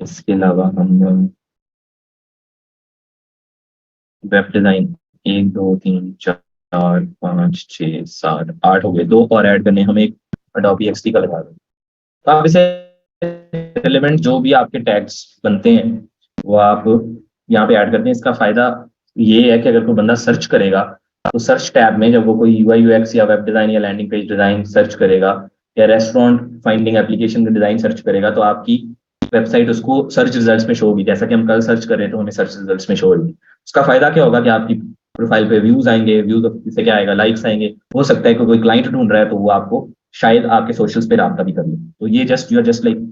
इसके अलावा हम वेब डिजाइन 1 2 3 4 5 6 7 8 हो गए, 2 और ऐड करने, हम एक अडोबी एक्सडी का लगा दें। तो आप इसे रिलेवेंट जो भी आपके टैग्स बनते हैं वो आप यहाँ पे ऐड करते हैं। इसका फायदा ये है कि अगर कोई बंदा सर्च करेगा तो सर्च टैब में जब वो कोई यूआई यूएक्स या वेब डिजाइन या लैंडिंग पेज डिजाइन सर्च करेगा या रेस्टोरेंट फाइंडिंग एप्लीकेशन का डिजाइन सर्च करेगा तो आपकी वेबसाइट उसको सर्च रिजल्ट्स में शो होगी। जैसा कि हम कल सर्च कर रहे हैं तो हमें सर्च रिजल्ट्स में शो होगी। उसका फायदा क्या होगा कि आपकी प्रोफाइल पे व्यूज आएंगे, व्यूज से क्या आएगा, लाइक्स आएंगे। हो सकता है कि कोई क्लाइंट ढूंढ रहा है तो वो आपको शायद आपके सोशल्स पे राब्ता भी कर ले। तो ये just you are just like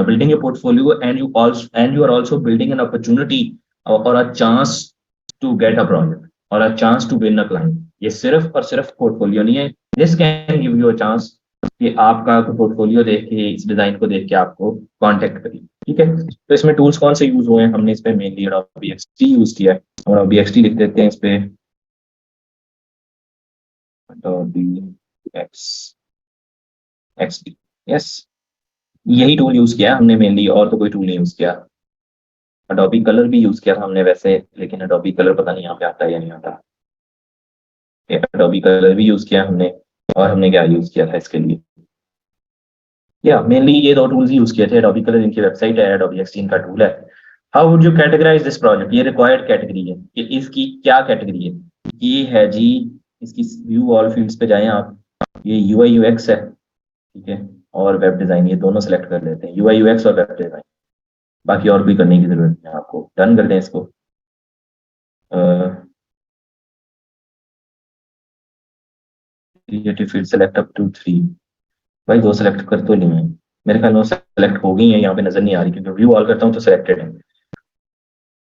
building a portfolio, and you are also building an opportunity or a chance to get a project or a chance to win a client। ये सिर्फ और सिर्फ पोर्टफोलियो नहीं है, this can give you a chance कि आपका portfolio देख के, इस डिजाइन को देख के आपको कांटेक्ट करिए। ठीक है, तो इसमें टूल्स कौन से यूज हुए हैं, हमने इस पे मेनली अडोबी एक्सडी यूज किया है। और अडोबी एक्सडी लिख देते हैं इस पे, अडोबी एक्सडी, यस, यही टूल यूज किया हमने मेनली, और तो कोई टूल नहीं यूज किया। अडोबी कलर भी यूज किया था हमने वैसे, लेकिन अडोबी कलर पता नहीं यहाँ पे आता है या नहीं आता। अडोबी कलर भी यूज किया हमने, और हमने क्या यूज किया था इसके लिए, या मेनली ये 2 टूल्स यूज किए थे। अडोबी कलर इनकी वेबसाइट है, अडोबी एक्सडी का टूल है। How would you categorize this project, ये रिक्वायर्ड कैटेगरी है कि इसकी क्या कैटेगरी है। ये है जी, इसकी व्यू ऑल फील्ड्स पे जाएं आप, ये यूआई यूएक्स है, ठीक है, और वेब डिजाइन, ये दोनों सेलेक्ट कर लेते हैं, यूआई यूएक्स और वेब डिजाइन। बाकी और भी करने की जरूरत नहीं है आपको, डन कर दें इसको। Creative field select up to 3, भाई 2 सेलेक्ट कर तो नहीं है, मेरे ख्याल में सेलेक्ट हो गई है, यहाँ पे नजर नहीं आ रही क्योंकि व्यू ऑल करता हूँ तो सेलेक्टेड है।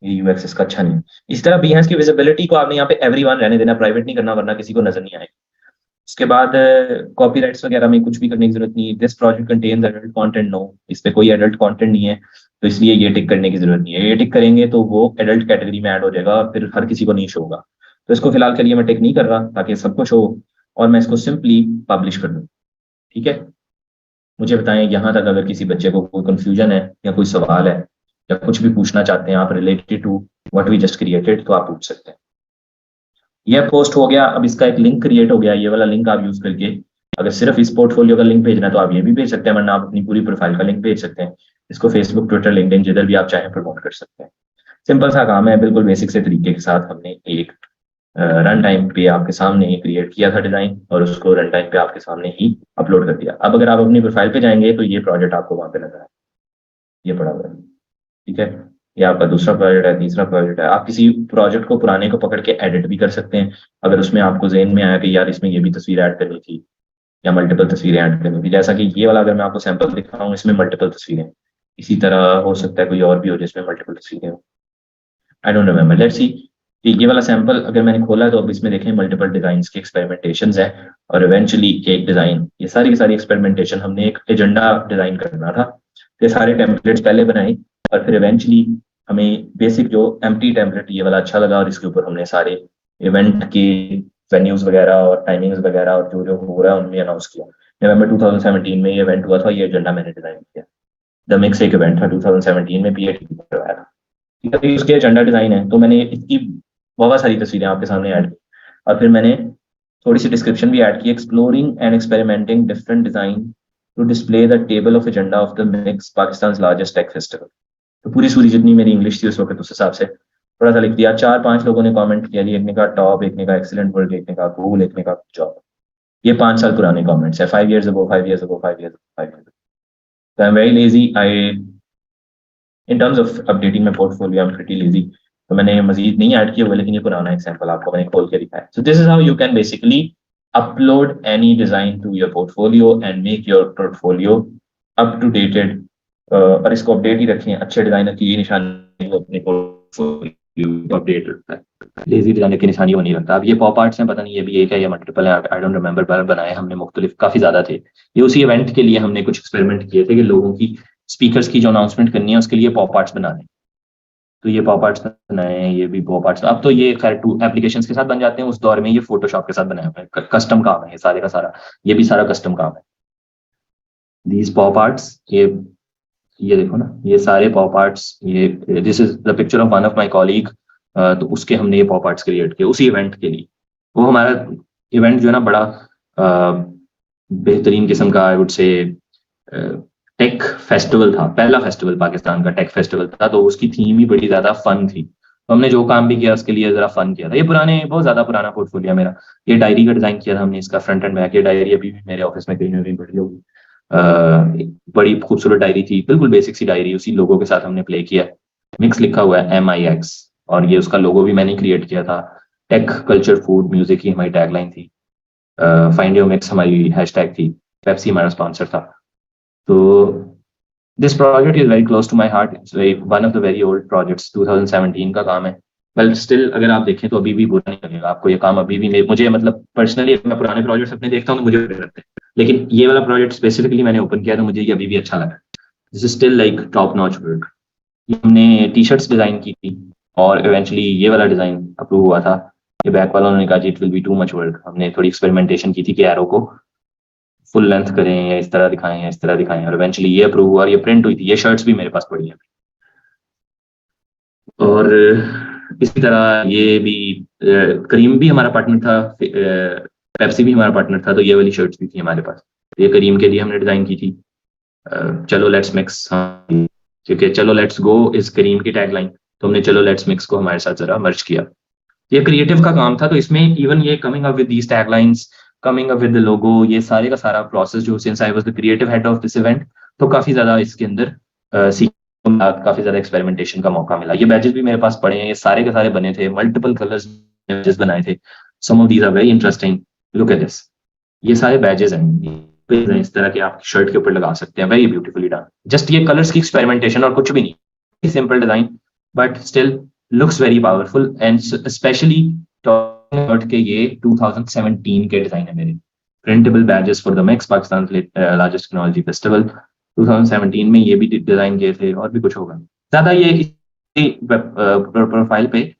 ये यूएक्स इसका अच्छा नहीं है। इस तरह Behance की विजिबिलिटी को आपने यहाँ पे एवरीवन रहने देना, प्राइवेट नहीं करना वरना किसी को नजर नहीं आएगी। उसके बाद कॉपीराइट्स वगैरह में कुछ भी करने की जरूरत नहीं है। This project contains adult content, no, इस पे कोई एडल्ट कंटेंट नहीं है तो इसलिए ये टिक करने की जरूरत नहीं है। ये टिक करेंगे तो वो एडल्ट कैटेगरी में ऐड हो जाएगा और फिर हर किसी को नहीं शो होगा। तो इसको फिलहाल के लिए मैं टिक नहीं कर रहा ताकि सबको शो हो, और मैं इसको सिंपली पब्लिश कर दूँ। ठीक है, मुझे बताएं यहाँ तक अगर किसी बच्चे को कोई कंफ्यूजन है या कोई सवाल है या कुछ भी पूछना चाहते हैं आप related to what we just created, तो आप पूछ सकते हैं। यह पोस्ट हो गया, अब इसका एक लिंक क्रिएट हो गया, ये वाला लिंक आप यूज करके अगर सिर्फ इस पोर्टफोलियो का लिंक भेजना है तो आप ये भी भेज सकते हैं, वरना आप अपनी पूरी प्रोफाइल का लिंक भेज सकते हैं। इसको फेसबुक, ट्विटर, लिंक्डइन जिधर भी आप चाहें प्रमोट कर सकते हैं। सिंपल सा काम है, बिल्कुल बेसिक से तरीके के साथ हमने एक रन टाइम पे आपके सामने ही क्रिएट किया था डिजाइन, और उसको रन टाइम पे आपके सामने ही अपलोड कर दिया। अब अगर आप अपनी प्रोफाइल पे जाएंगे तो ये प्रोजेक्ट आपको वहां पे नजर आए, ये पड़ा हुआ है। ठीक है, ये आपका दूसरा प्रोजेक्ट है, तीसरा प्रोजेक्ट है। आप किसी प्रोजेक्ट को पुराने को पकड़ के एडिट भी कर सकते हैं अगर उसमें आपको ज़हन में आया कि यार इसमें ये भी तस्वीर ऐड करनी थी या मल्टीपल तस्वीरें ऐड करनी थी। जैसा कि ये वाला अगर मैं आपको सैंपल दिखा हूँ, इसमें मल्टीपल तस्वीरें, इसी तरह हो सकता है कोई और भी हो जिसमें मल्टीपल तस्वीरें हो, I don't remember. Let's see, ये वाला सैंपल अगर मैंने खोला है तो अब इसमें देखें मल्टीपल डिजाइन के एक्सपेरिमेंटेशन है, और इवेंचुअली एक डिजाइन, ये सारी की सारी एक्सपेरिमेंटेशन हमने एक एजेंडा डिजाइन करना था। ये सारे टेम्पलेट्स पहले बनाए और फिर इवेंचुअली हमें बेसिक जो एम्प्टी टेम्पलेट ये वाला अच्छा लगा, और इसके ऊपर हमने सारे इवेंट के वेन्यूज वगैरह और टाइमिंग्स वगैरह और जो जो हो रहा है उनमें अनाउंस किया। नवंबर 2017 में ये इवेंट हुआ था, ये एजेंडा मैंने डिजाइन किया। द मिक्स एक इवेंट था 2017 में, PAT करवाया था। ठीक है, उसके एजेंडा डिजाइन है, तो मैंने इसकी बहुत सारी तस्वीरें आपके सामने ऐड की, और फिर मैंने थोड़ी सी डिस्क्रिप्शन भी ऐड की, exploring and experimenting different design to display the table of agenda of the mix Pakistan largest tech festival. तो पूरी सूरी जितनी मेरी इंग्लिश थी उस वक्त उस हिसाब से थोड़ा सा लिख दिया। 4-5 लोगों ने कमेंट किया, एक ने कहा टॉप, एक ने कहा एक्सीलेंट वर्क, एक ने कहा कूल, एक ने कहा जॉब। ये 5 साल पुराने कमेंट्स है, 5 years ago, 5 years ago, 5 years ago, 5 years ago. So I'm very lazy. In terms of updating my portfolio, I'm pretty lazy. तो मैंने मजीद नहीं ऐड किया हुआ, लेकिन ये पुराना एग्जांपल आपको मैंने खोल के दिखाया। So this is how you can basically upload any design to your portfolio and make your portfolio up to dated। और इसको अपडेट ही रखें, अच्छे डिजाइनर की ये निशानी वो अपने पोर्टफोलियो अपडेट रखता है, लेजी डिजाइनर की निशानी वो नहीं रखता। अब ये पॉप आर्ट्स हैं, पता नहीं ये भी एक है या मल्टीपल है, आई डोंट रिमेंबर, पर बनाए हमने मुख्तलिफ काफी ज्यादा थे। ये उसी इवेंट के लिए हमने कुछ एक्सपेरिमेंट किए थे कि लोगों की स्पीकर्स की जो अनाउंसमेंट करनी है उसके लिए पॉप आर्ट्स बना दें। तो ये पॉप आर्ट्स बनाए हैं, ये भी पॉप आर्ट्स। अब तो ये खैर टू एप्लीकेशंस के साथ बन जाते हैं, उस दौर में ये फोटोशॉप के साथ बनाए हुए हैं, कस्टम काम है ये सारे का सारा, ये भी सारा कस्टम काम है। दीज पॉप आर्ट्स, ये देखो ना, ये सारे पॉप आर्ट्स, ये this is the picture of one of my colleague, तो उसके हमने ये पॉप आर्ट्स क्रिएट किए उसी इवेंट के लिए। वो हमारा इवेंट जो है ना बड़ा बेहतरीन किस्म का, I would say tech festival था, पहला फेस्टिवल पाकिस्तान का टेक फेस्टिवल था, तो उसकी थीम ही बड़ी ज्यादा फन थी। तो हमने जो काम भी किया उसके लिए जरा फन किया था। ये बहुत ज्यादा पुराना पोर्टफोलियो मेरा, ये डायरी का डिजाइन किया था हमने, इसका फ्रंट एंड बैक। ये डायरी अभी भी मेरे ऑफिस में कहीं ना कहीं पड़ी होगी। बड़ी खूबसूरत डायरी थी, बिल्कुल बेसिक सी डायरी, उसी लोगो के साथ हमने प्ले किया। मिक्स लिखा हुआ है MIX, और ये उसका लोगो भी मैंने क्रिएट किया था। टेक कल्चर फूड म्यूजिक ही हमारी टैगलाइन थी। फाइंड योर मिक्स हमारी हैशटैग थी। पेप्सी हमारा स्पॉन्सर था। तो this project is very close to my heart, it's one of the very old projects, 2017 का काम है। वेल स्टिल अगर आप देखें तो अभी भी बुरा नहीं लगेगा आपको, ये काम अभी भी मुझे मतलब पर्सनली, मैं पुराने प्रोजेक्ट्स अपने देखता हूँ तो मुझे बुरे लगते हैं, लेकिन ये वाला प्रोजेक्ट स्पेसिफिकली मैंने ओपन किया तो मुझे ये अभी भी अच्छा लगा। This is still like top notch work. हमने टी शर्ट्स डिजाइन की थी, और इवेंचुअली ये वाला डिजाइन अप्रूव हुआ था। ये बैक वाला उन्होंने कहा जी it will be too much work. हमने थोड़ी एक्सपेरिमेंटेशन की थी कि एरो को फुल लेंथ करें या इस तरह दिखाएं या इस तरह दिखाएं, और इवेंचुअली ये अप्रूव हुआ और ये प्रिंट हुई थी। ये शर्ट्स भी मेरे पास पड़ी है। और इसी तरह ये भी करीम भी हमारा पार्टनर था, पेप्सी भी हमारा पार्टनर था, तो ये वाली शर्ट्स भी थी हमारे पास। ये करीम के लिए हमने डिजाइन की थी। चलो लेट्स मिक्स, क्योंकि चलो लेट्स गो इज करीम की टैगलाइन, तो हमने चलो लेट्स मिक्स को हमारे साथ जरा मर्ज किया। ये क्रिएटिव का काम था, तो इसमें इवन ये coming up with these taglines, coming up with the logo, ये सारे का सारा प्रोसेस जो, since I was the creative head of this event, तो काफी ज्यादा इसके अंदर काफी ज्यादा एक्सपेरिमेंटेशन का मौका मिला। ये बैजेस भी मेरे पास पड़े हैं, ये सारे के सारे बने थे, मल्टीपल कलर्स बैजेस बनाए थे। Some of these are very interesting, look at this. ये सारे बैजेस हैं, इस तरह के आप शर्ट के ऊपर लगा सकते हैं, वेरी ब्यूटीफुली डन। जस्ट ये कलर्स की एक्सपेरिमेंटेशन और कुछ भी नहीं, simple design but still looks very powerful. And specially के ये 2017 के डिजाइन है मेरे, printable badges for the mix, Pakistan largest technology festival 2017 में ये भी डिजाइन किए थे, और भी कुछ होगा ज्यादा। ये प्रोफाइल पे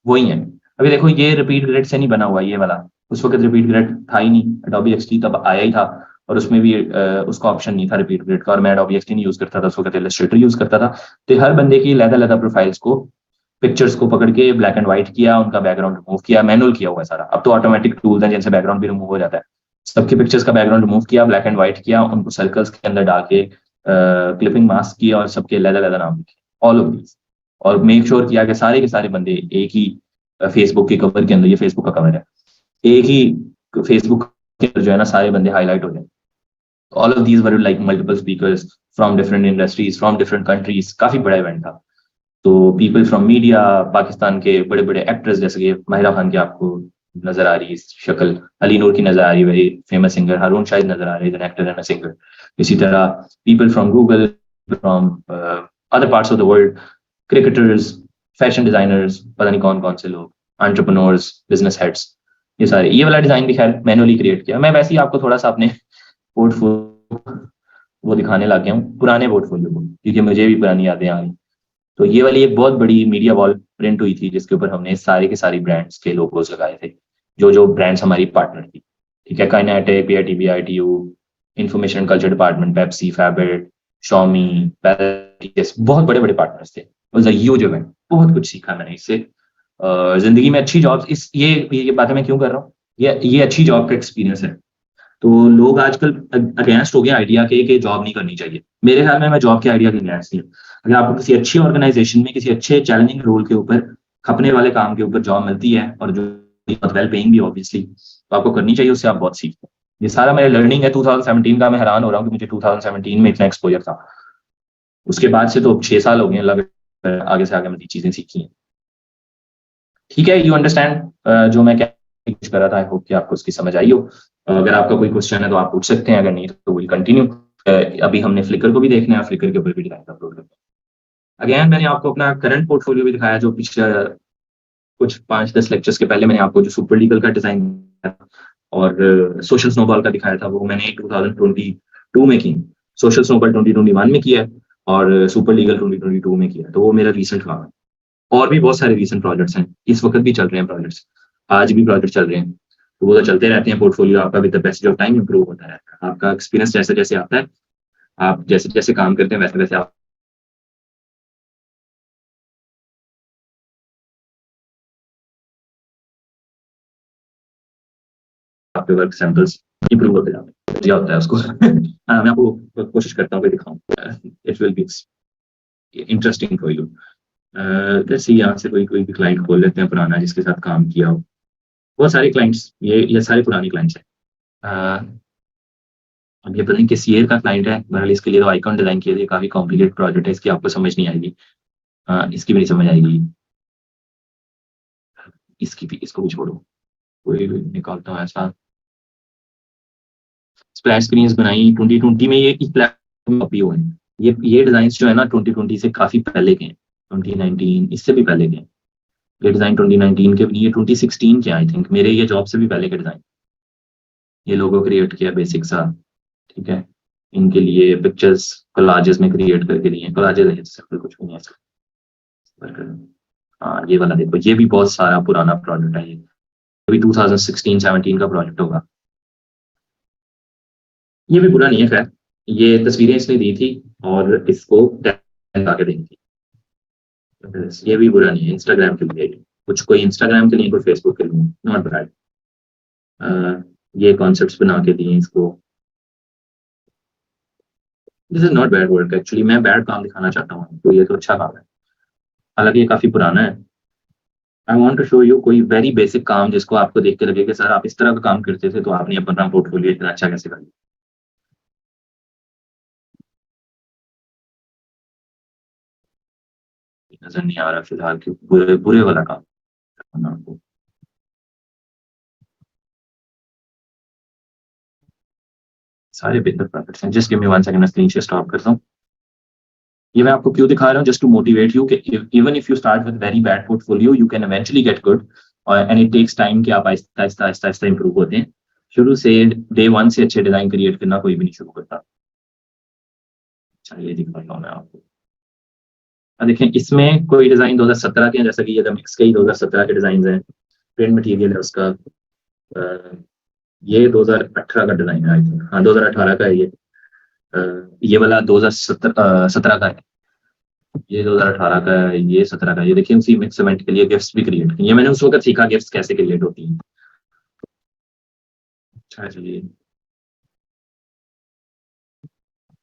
वही है। अभी देखो ये रिपीट ग्रिड से नहीं बना हुआ ये वाला, उस वक्त रिपीट ग्रिड था ही नहीं, Adobe XD तब आया ही था, और उसमें भी उसका ऑप्शन नहीं था रिपीट ग्रिड का, और मैं Adobe XD नहीं यूज करता था, उस वक्त इलस्ट्रेटर यूज करता था। तो हर बंदे की लहदा प्रोफाइल्स को, पिक्चर्स को पकड़ के ब्लैक एंड व्हाइट किया, उनका बैकग्राउंड रिमूव किया, मैनुअल किया हुआ है सारा। अब तो ऑटोमेटिक टूल्स हैं जिनसे बैकग्राउंड भी रिमूव हो जाता है। सबके पिक्चर्स का बैकग्राउंड रिमूव किया, ब्लैक एंड व्हाइट किया, उनको सर्कल्स के अंदर डाल के क्लिपिंग मास्क किया, और सबके लहदा नाम लिखे, ऑल ऑफ दीज। और मेक श्योर किया कि सारे के सारे बंदे एक ही फेसबुक के कवर के अंदर, ये फेसबुक का कवर है, एक ही फेसबुक के अंदर जो है ना सारे बंदे हाईलाइट हो जाए। All of these were like multiple speakers from different industries, from different countries, काफी बड़ा इवेंट था। तो पीपल फ्रॉम मीडिया, पाकिस्तान के बड़े बड़े एक्टर्स जैसे कि माहिरा खान की आपको नजर आ रही शक्ल, अली नूर की नजर आ रही, वेरी फेमस सिंगर, हारून शाहिद नजर आ रही, an actor and a singer. इसी तरह people from Google, from other parts of the world, cricketers, fashion designers, पता नहीं कौन कौन से लोग, एंटरप्रेन्योर्स, बिजनेस हेड्स, ये सारे। ये वाला डिजाइन भी खैर मैनुअली क्रिएट किया मैं, वैसे ही आपको थोड़ा सा अपने पोर्टफोलियो वो दिखाने लग गया हूँ, पुराने पोर्टफोलियो को, क्योंकि मुझे भी पुरानी यादें आ रही। तो ये वाली एक बहुत बड़ी मीडिया वॉल प्रिंट हुई थी, जिसके ऊपर हमने सारे के सारी ब्रांड्स के लोगोस लगाए थे, जो ब्रांड्स हमारी पार्टनर थी। ठीक है, Kinetic, PITB, ITU, information culture department, Pepsi, फैबेट, शॉमी, बहुत बड़े बड़े पार्टनर्स थे। ह्यूज इवेंट, बहुत कुछ सीखा मैंने इससे। जिंदगी में अच्छी जॉब्स, ये बातें मैं क्यों कर रहा हूँ, ये अच्छी जॉब का एक्सपीरियंस है। तो लोग आजकल अगेंस्ट हो गए आइडिया के जॉब नहीं करनी चाहिए। मेरे ख्याल में मैं जॉब के आइडिया के अगेंस्ट नहीं हूँ। अगर आपको किसी अच्छी ऑर्गेनाइजेशन में किसी अच्छे चैलेंजिंग रोल के ऊपर, खपने वाले काम के ऊपर जॉब मिलती है, और जो बहुत वेल पेइंग भी ऑब्वियसली, तो आपको करनी चाहिए, उससे आप बहुत सीखते हैं। ये सारा मेरा लर्निंग है 2017 का। मैं हैरान हो रहा हूँ कि मुझे 2017 में इतना एक्सपोजर था। उसके बाद से तो 6 साल हो गए, लगभग आगे से आगे मजीद चीजें सीखी हैं। ठीक है, यू अंडरस्टैंड जो मैं क्या कर रहा था। आई होप कि आपको उसकी समझ आई हो। अगर आपका कोई क्वेश्चन है तो आप पूछ सकते हैं, अगर नहीं तो विल कंटिन्यू। अभी हमने फ्लिकर को भी देखना है, फ्लिकर के ऊपर भी डिजाइन अपलोड करना है। अगेन मैंने आपको अपना करंट पोर्टफोलियो भी दिखाया, जो पिछले कुछ 5-10 लेक्चर्स के पहले मैंने आपको जो सुपर लीगल का डिजाइन और सोशल स्नोबॉल का दिखाया था, वो मैंने 2022 में की। सोशल स्नोबॉल 2021 में किया है, और सुपर लीगल 2022 में किया है। तो वो मेरा रिसेंट काम है। और भी बहुत सारे रीसेंट प्रोजेक्ट्स हैं, इस वक्त भी चल रहे हैं प्रोजेक्ट्स, आज भी प्रोजेक्ट चल रहे हैं, तो वो तो चलते रहते हैं। पोर्टफोलियो आपका with the passage of time improve होता रहता है, आपका एक्सपीरियंस जैसे जैसे आता है, आप जैसे जैसे काम करते हैं वैसे वैसे आपके वर्क सैंपल्स इंप्रूव होते जाते हैं, दिया होता है उसको। हाँ, मैं आपको कोशिश करता हूँ कि दिखाऊं, it will be interesting for you. Let's see, यहाँ से कोई कोई भी क्लाइंट खोल लेते हैं पुराना जिसके साथ काम किया हो। बहुत सारे क्लाइंट्स, ये सारे पुराने क्लाइंट्स हैं। अब ये पता नहीं किस ईयर का क्लाइंट है, बहरहाल इसके लिए तो आइकॉन डिजाइन किया, काफी कॉम्प्लिकेटेड प्रोजेक्ट है, इसकी आपको समझ नहीं आएगी, इसकी भी नहीं समझ आएगी, इसकी भी, इसको भी छोड़ो, कोई भी निकालता हूँ ऐसा। स्प्लैश स्क्रीन्स बनाई 2020 में, ये इस प्लेटफॉर्म कॉपी हुए हैं। ये डिजाइन जो है ना 2020 से काफी पहले के हैं, 2019 इससे भी पहले के हैं। ये डिजाइन 2019 के भी नहीं, ये 2016 के आई थिंक, मेरे ये जॉब से भी पहले के डिजाइन। ये लोगो क्रिएट किया बेसिक सा, ठीक है, इनके लिए पिक्चर्स कोलाजेस में क्रिएट करके दिए, कोलाजेस है सिंपल, कुछ भी नहीं है। हाँ, ये वाला देखो, ये भी बहुत सारा पुराना प्रोजेक्ट है, ये भी 2016-17 का प्रोजेक्ट होगा। ये भी बुरा नहीं है, खैर ये तस्वीरें इसने दी थी और इसको टैग आके दी थी, ये भी बुरा नहीं है। इंस्टाग्राम के लिए, कुछ कोई इंस्टाग्राम के लिए, कोई फेसबुक के लिए, नॉट बैड। ये कॉन्सेप्ट्स बना के दिए इसको, this is not bad work actually. मैं बैड काम दिखाना चाहता हूँ तो ये तो अच्छा काम है, हालांकि ये काफी पुराना है। I want to show you कोई वेरी बेसिक काम जिसको आपको देख के लगे कि सर आप इस तरह का काम करते थे तो आपने अपना पोर्टफोलियो इतना अच्छा कैसे कर लिया। नजर नहीं आ रहा फिलहाल कि बुरे बुरे वाला काम करना आपको। सारे बेहतर प्रोजेक्ट्स हैं, जस्ट गिव मी 1 सेकंड, मैं स्क्रीन शेयर स्टॉप करता हूँ। ये मैं आपको क्यों दिखा रहा हूँ, जस्ट टू मोटिवेट यू कि even if you start with very bad portfolio you can eventually get good, और एंड इट टेक्स टाइम कि आप आहिस्ता आहिस्ता आहिस्ता आहिस्ता इंप्रूव होते हैं। शुरू से डे 1 से अच्छे डिजाइन क्रिएट करना कोई भी नहीं शुरू करता। चलिए दिखाता हूँ मैं आपको। देखें, इसमें कोई डिजाइन 2017 के हैं, जैसा कि ये मिक्स के ही 2017 के डिजाइन हैं, प्रिंट मटेरियल है उसका। ये 2018 का डिजाइन है आई थिंक, हाँ 2018 का है ये। ये वाला 2017 का है, ये 2018 का है, ये 17 का है। ये देखिए उसी मिक्स इवेंट के लिए गिफ्ट्स भी क्रिएट किए, ये मैंने उस वक्त सीखा गिफ्ट्स कैसे क्रिएट होती हैं। अच्छा चलिए,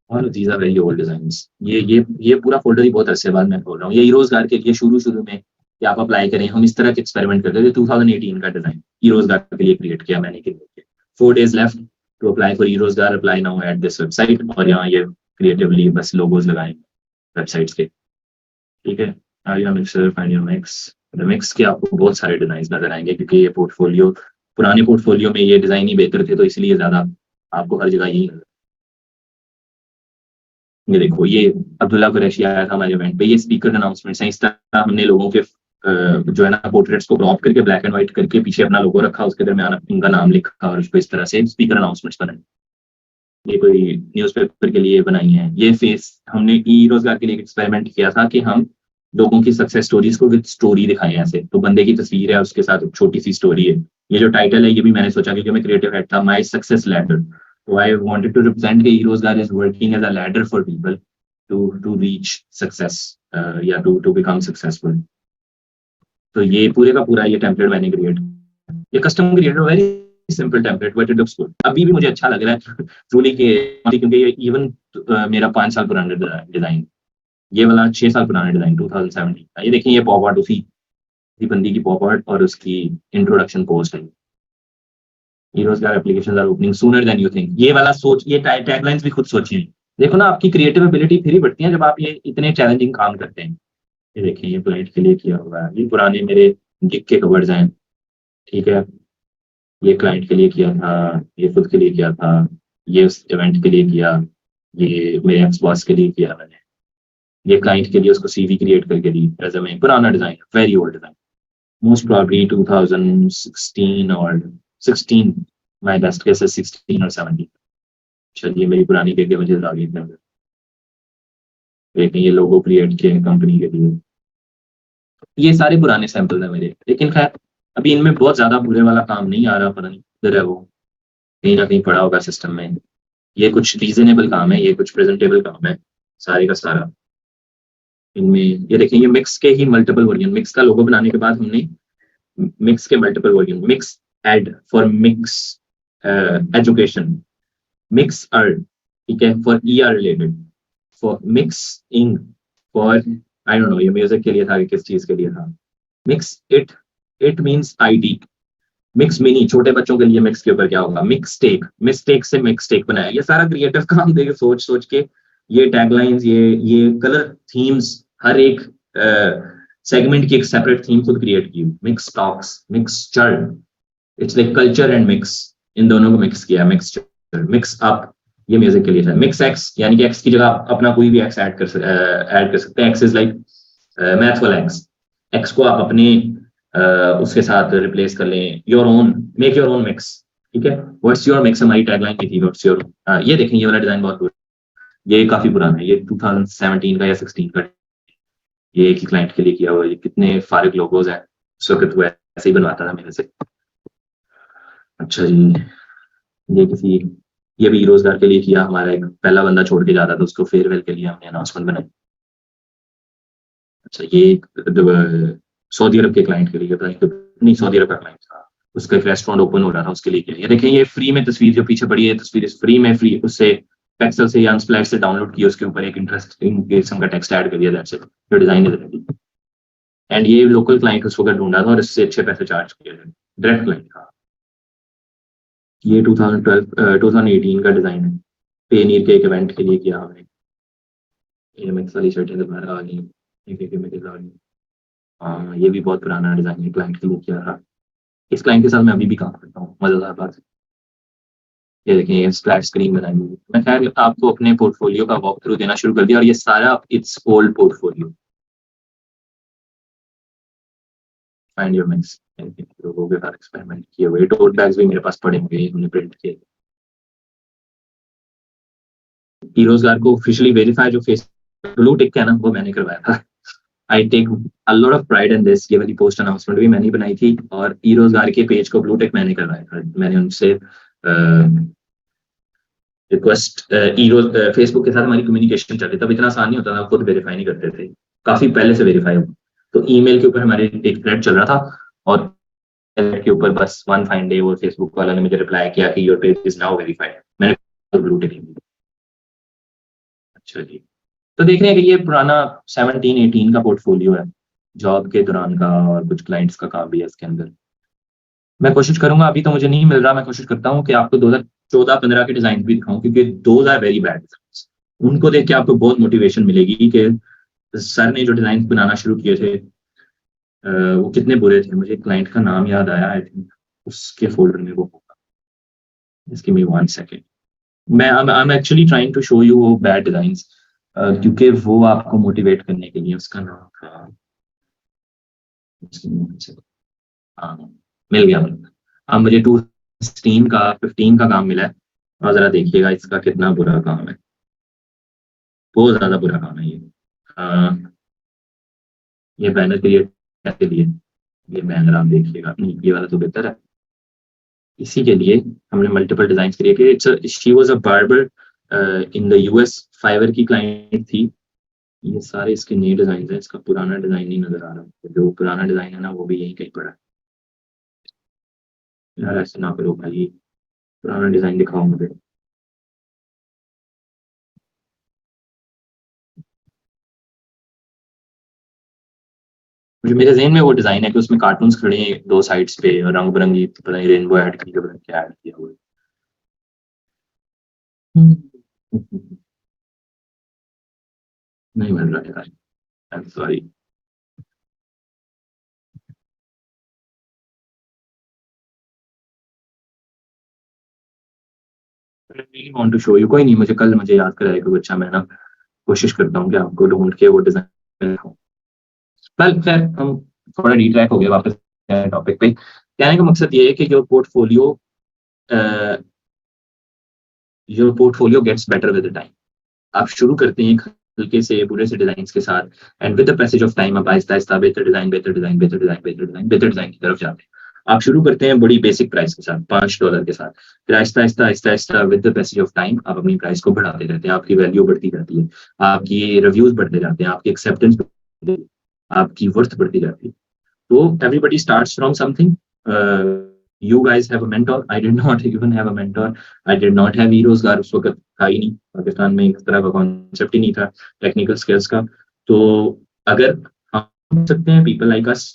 और these are very old designs. ये पूरा फोल्डर ही बहुत अरसे बाद मैं खोल रहा हूँ। ये रोजगार के लिए शुरू शुरू में कि आप अप्लाई करें, हम इस तरह के एक्सपेरिमेंट करते थे। 2018 का डिजाइन ई रोजगार के लिए क्रिएट किया मैंने, 4 days left to apply for e Rozgar, apply now at this website, और यहाँ ये क्रिएटिवली बस लोगोज लगाए वेबसाइट्स के, ठीक है। Arya mixer, find your mix, mix के आपको बहुत सारे डिजाइन नजर आएंगे, क्योंकि ये पोर्टफोलियो, पुराने पोर्टफोलियो में ये डिजाइन ही बेहतर थे, तो इसलिए ज्यादा आपको हर जगह यही। ये देखो, ये अब्दुल्ला कुरैशी आया था हमारे इवेंट पे, ये स्पीकर अनाउंसमेंट्स हैं। इस तरह हमने लोगों के जो है ना पोर्ट्रेट्स को क्रॉप करके ब्लैक एंड व्हाइट करके पीछे अपना लोगो रखा, उसके दरमियान उनका नाम लिखा और उसको इस तरह से स्पीकर अनाउंसमेंट्स बनाए। ये कोई न्यूज़पेपर के लिए बनाई है। ये फेस हमने ई रोजगार के लिए एक्सपेरिमेंट किया था कि हम लोगों की सक्सेस स्टोरीज को विद स्टोरी दिखाएं ऐसे, तो बंदे की तस्वीर है उसके साथ एक छोटी सी स्टोरी है। ये जो टाइटल है ये भी मैंने सोचा, क्योंकि मैं क्रिएटिव हेड था, माई सक्सेस लैडर, तो आई वांटेड टू रिप्रेजेंट कि e Rozgaar is working as a ladder for people to reach success, या टू बिकम सक्सेसफुल। तो ये पूरे का पूरा ये टेम्पलेट मैंने क्रिएट, ये custom created, very simple template but it looks good. अभी भी मुझे अच्छा लग रहा है ट्रूली के, क्योंकि ये इवन मेरा 5 साल पुराना डिजाइन, ये वाला 6 साल पुराना डिजाइन 2017 का। ये देखिए, ये पॉप आर्ट उसी बंदी की पॉप आर्ट और उसकी इंट्रोडक्शन पोस्ट है। Rozgaar applications are opening sooner than you think, ये वाला सोच, ये टैगलाइंस भी खुद सोचिए। देखो ना, आपकी क्रिएटिव एबिलिटी फिर ही बढ़ती है जब आप ये इतने चैलेंजिंग काम करते हैं। ये देखिए, ये क्लाइंट के लिए किया हुआ है, ये पुराने मेरे गिग के कवर्स हैं, ठीक है। ये क्लाइंट के लिए किया था, ये खुद के लिए किया था, ये उस इवेंट के लिए किया, ये मेरे एक्स बॉस के लिए किया मैंने, ये क्लाइंट के लिए उसको सीवी क्रिएट करके दी, रेज़्यूमे, पुराना design, very old design, most probably 2016 और 16, माय बेस्ट केस है 16 और 17। चलिए, मेरी पुरानी के मुझे आ गई, लेकिन ये लोगो क्रिएट किए कंपनी के लिए। ये सारे पुराने सैंपल है मेरे, लेकिन खैर अभी इनमें बहुत ज्यादा बुरे वाला काम नहीं आ रहा, पता नहीं किधर है वो, कहीं ना कहीं पड़ा होगा सिस्टम में। ये कुछ रीजनेबल काम है, ये कुछ प्रेजेंटेबल काम है सारे का सारा। इनमें ये देखें, ये मिक्स के ही मल्टीपल वर्जन, मिक्स का लोगो बनाने के बाद हमने मिक्स के multiple version, mix ed for mix education, mix अर्ड, ठीक है, for ER related, for mix in, for I don't know ये म्यूजिक के लिए था कि किस चीज के लिए था। Mix it means IT, mix mini छोटे बच्चों के लिए, मिक्स के ऊपर क्या होगा, मिक्स टेक, मिस्टेक से मिक्स टेक बनाया। ये सारा क्रिएटिव काम देके सोच सोच के ये टैगलाइंस, ये कलर थीम्स, हर एक सेगमेंट की एक सेपरेट थीम खुद क्रिएट की। Mix talks, mix churn, it's like culture and mix, इन दोनों को मिक्स किया। मिक्स चर्न, मिक्स अप, ये म्यूजिक के लिए था। मिक्स एक्स, यानी कि एक्स की जगह आप अपना कोई भी एक्स ऐड कर सकते हैं। एक्स इज लाइक मैथ वाला एक्स, एक्स को आप अपने उसके साथ रिप्लेस कर लें, your own, make your own mix, ठीक है। व्हाट्स योर मिक्स हमारी टैगलाइन की थी, व्हाट्स योर। ये देखें, ये वाला डिजाइन बहुत बुरा, ये काफी पुराना है, ये 2017 का या 16 का, ये एक ही क्लाइंट के लिए किया हुआ है। ये कितने फारिग लोगोज हैं, उस वक्त वो ऐसे ही बनवाता था मेरे से। अच्छा जी, ये भी रोजगार के लिए किया, हमारा एक पहला बंदा छोड़ के जाता था, उसको फेयरवेल के लिए हमने अनाउंसमेंट बनाई। अच्छा, ये सऊदी अरब के क्लाइंट के लिए, नहीं सऊदी अरब का क्लाइंट था, उसका एक रेस्टोरेंट ओपन हो रहा था, उसके लिए किया। ये देखें, ये फ्री में तस्वीर जो पीछे पड़ी है, तस्वीर फ्री में, फ्री उससे पेक्सल से या अनस्प्लैश से डाउनलोड किया, उसके ऊपर एक इंटरेस्टिंग किस्म का टेक्स्ट ऐड कर दिया, दैट्स इट, जो डिजाइन इज रेडी। एंड ये लोकल क्लाइंट उस वक्त ढूंढा था और इससे अच्छे पैसे चार्ज किए, डायरेक्ट क्लाइंट था। ये 2018 का डिजाइन है, पेनीर के एक इवेंट के लिए किया हमने। ये मिक्स वाली शर्टें दोबारा आ गई, हाँ ये भी बहुत पुराना डिजाइन है, क्लाइंट के लिए किया था। इस क्लाइंट के साथ मैं अभी भी काम करता हूँ, मजेदार बात है। ये देखें, ये स्प्लैश स्क्रीन बनाई हुई है। मैं खैर आपको अपने पोर्टफोलियो का वॉक थ्रू देना शुरू कर दिया, और ये सारा it's old portfolio. Find your mix, लोगों के साथ एक्सपेरिमेंट किए हुए टोट बैग्स भी मेरे पास पड़े हुए, हमने प्रिंट किए। रोजगार को ऑफिशियली वेरीफाई जो फेस ब्लू टिक है ना, वो मैंने करवाया था। I take a lot of pride in this. ये वाली पोस्ट अनाउंसमेंट भी मैंने बनाई थी, और ई रोजगार के पेज को ब्लू टिक मैंने करवाया था। मैंने उनसे रिक्वेस्ट, फेसबुक के साथ हमारी कम्युनिकेशन चल रही, तब इतना आसान नहीं होता था, खुद वेरीफाई नहीं करते थे, काफी पहले से वेरीफाई हुआ। तो ईमेल के ऊपर हमारे एक थ्रेड चल रहा था, और के ऊपर बस वन फाइन डे वो फेसबुक वाला ने मुझे रिप्लाई किया कि your page is now verified. मैंने ब्लू टिक। अच्छा जी, तो देख रहे हैं कि ये पुराना 17-18 का पोर्टफोलियो है, जॉब के दौरान का, और कुछ क्लाइंट्स का काम भी है इसके अंदर। मैं कोशिश करूंगा, अभी तो मुझे नहीं मिल रहा, मैं कोशिश करता हूँ कि आपको 2014-15 के डिजाइन भी दिखाऊं, क्योंकि दोज आर वेरी बैड। उनको देख के आपको बहुत मोटिवेशन मिलेगी कि सर ने जो डिजाइन बनाना शुरू किए थे वो कितने बुरे थे। मुझे क्लाइंट का नाम याद आया, आई थिंक उसके फोल्डर में वो होगा, इसकी मी 1 सेकेंड। मैं I am actually trying to show you वो बैड डिजाइंस, क्योंकि वो आपको मोटिवेट करने के लिए। उसका नाम था, हाँ मिल गया मुझे। अब मुझे 2015 का काम मिला है, और जरा देखिएगा इसका कितना बुरा काम है, बहुत ज्यादा बुरा काम है ये। ये बैनर क्रिएट कैसे लिए, ये बैनर आप देखिएगा, नहीं ये वाला तो बेहतर है। इसी के लिए हमने मल्टीपल डिजाइन क्रिएट किए। She was a barber in the US, Fiverr की क्लाइंट थी। ये सारे इसके नए डिजाइन हैं, इसका पुराना डिजाइन नहीं नजर आ रहा, जो पुराना डिजाइन है ना वो भी यही कहीं पड़ा है। यार ऐसे ना करो भाई, पुराना डिजाइन दिखाओ मुझे। मुझे मेरे ज़हन में वो डिजाइन है कि उसमें कार्टून्स खड़े हैं दो साइड्स पे, और रंग बिरंगी पता नहीं रेनबो ऐड की, पता नहीं क्या ऐड किया हुआ है। नहीं मिल रहा है यार, I am sorry. Really want to show you, कोई नहीं, मुझे कल मुझे याद कराएगा कुछ अच्छा, मैं ना कोशिश करता हूँ कि आपको ढूंढ के वो डिजाइन दिखाऊं। कल खैर हम थोड़ा रिट्रैक हो गए वापस टॉपिक पे। कहने का मकसद ये है कि your portfolio gets better with the time. आप शुरू करते हैं हल्के से पूरे से डिजाइन के साथ, and with the passage of time आप आहिस्ता आहिस्ता बेहतर डिजाइन की तरफ जाते हैं। आप शुरू करते हैं बड़ी बेसिक प्राइस के साथ, $5 के साथ, फिर Aahista Aahista with the passage of time आप अपनी प्राइस को बढ़ाते रहते हैं, आपकी वैल्यू बढ़ती जाती है, आपकी रिव्यूज बढ़ते जाते हैं, आपकी एक्सेप्टेंस, आपकी वर्थ बढ़ती जाती है। तो everybody starts from something. You guys have a mentor. I did not even have a mentor. I did not have e-रोजगार उस वक्त था ही नहीं, पाकिस्तान में इस तरह का कॉन्सेप्ट ही नहीं था टेक्निकल स्किल्स का। तो अगर हम सकते हैं पीपल लाइक अस,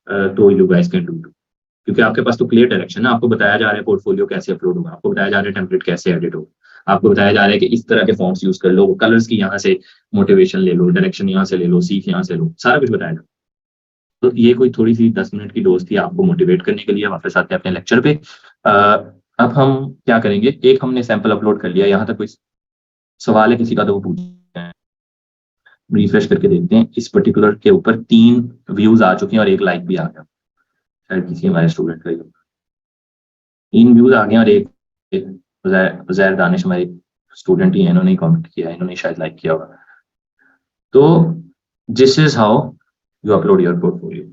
तो यू गाइस कैन डू, क्योंकि आपके पास तो क्लियर डायरेक्शन है, आपको बताया जा रहा है पोर्टफोलियो कैसे अपलोड होगा, आपको बताया जा रहा है टेम्पलेट कैसे एडिट होगा, आपको बताया जा रहा है कि इस तरह के फॉन्ट्स यूज कर लो, कलर्स की यहाँ से मोटिवेशन ले लो, डायरेक्शन यहाँ से ले लो, सीख यहाँ से लो, सारा कुछ बताया जाता है। तो ये कोई थोड़ी सी 10 मिनट की डोज थी आपको मोटिवेट करने के लिए। वापस आते हैं अपने लेक्चर पे। अब हम क्या करेंगे, एक हमने सैंपल अपलोड कर लिया, यहाँ तक कोई सवाल है किसी का तो वो पूछते हैं, रिफ्रेश करके देखते हैं। इस पर्टिकुलर के ऊपर 3 व्यूज आ चुके हैं और 1 लाइक भी आ गया, शायद किसी हमारे स्टूडेंट का। 3 व्यूज आ गए और एक उज़ैर दानिश हमारे स्टूडेंट ही है, इन्होंने कमेंट किया, इन्होंने शायद लाइक किया होगा। तो this is how you upload your portfolio.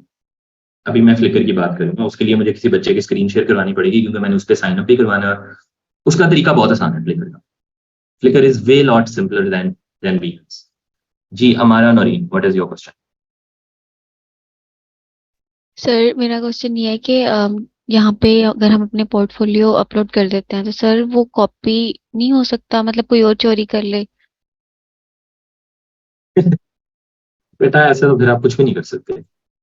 अभी मैं फ्लिकर की बात करूंगा, उसके लिए मुझे किसी बच्चे की स्क्रीन शेयर करवानी पड़ेगी, क्योंकि मैंने उस पर साइन अप भी करवाना है। उसका तरीका बहुत आसान है फ्लिकर का। Flickr is way lot simpler than Behance। जी हमारा Naureen, what is your question? Sir मेरा क्वेश्चन ये है कि यहाँ पे अगर हम अपने पोर्टफोलियो अपलोड कर देते हैं तो सर वो कॉपी नहीं हो सकता, मतलब कोई और चोरी कर ले? बेटा ऐसे तो फिर आप कुछ भी नहीं कर सकते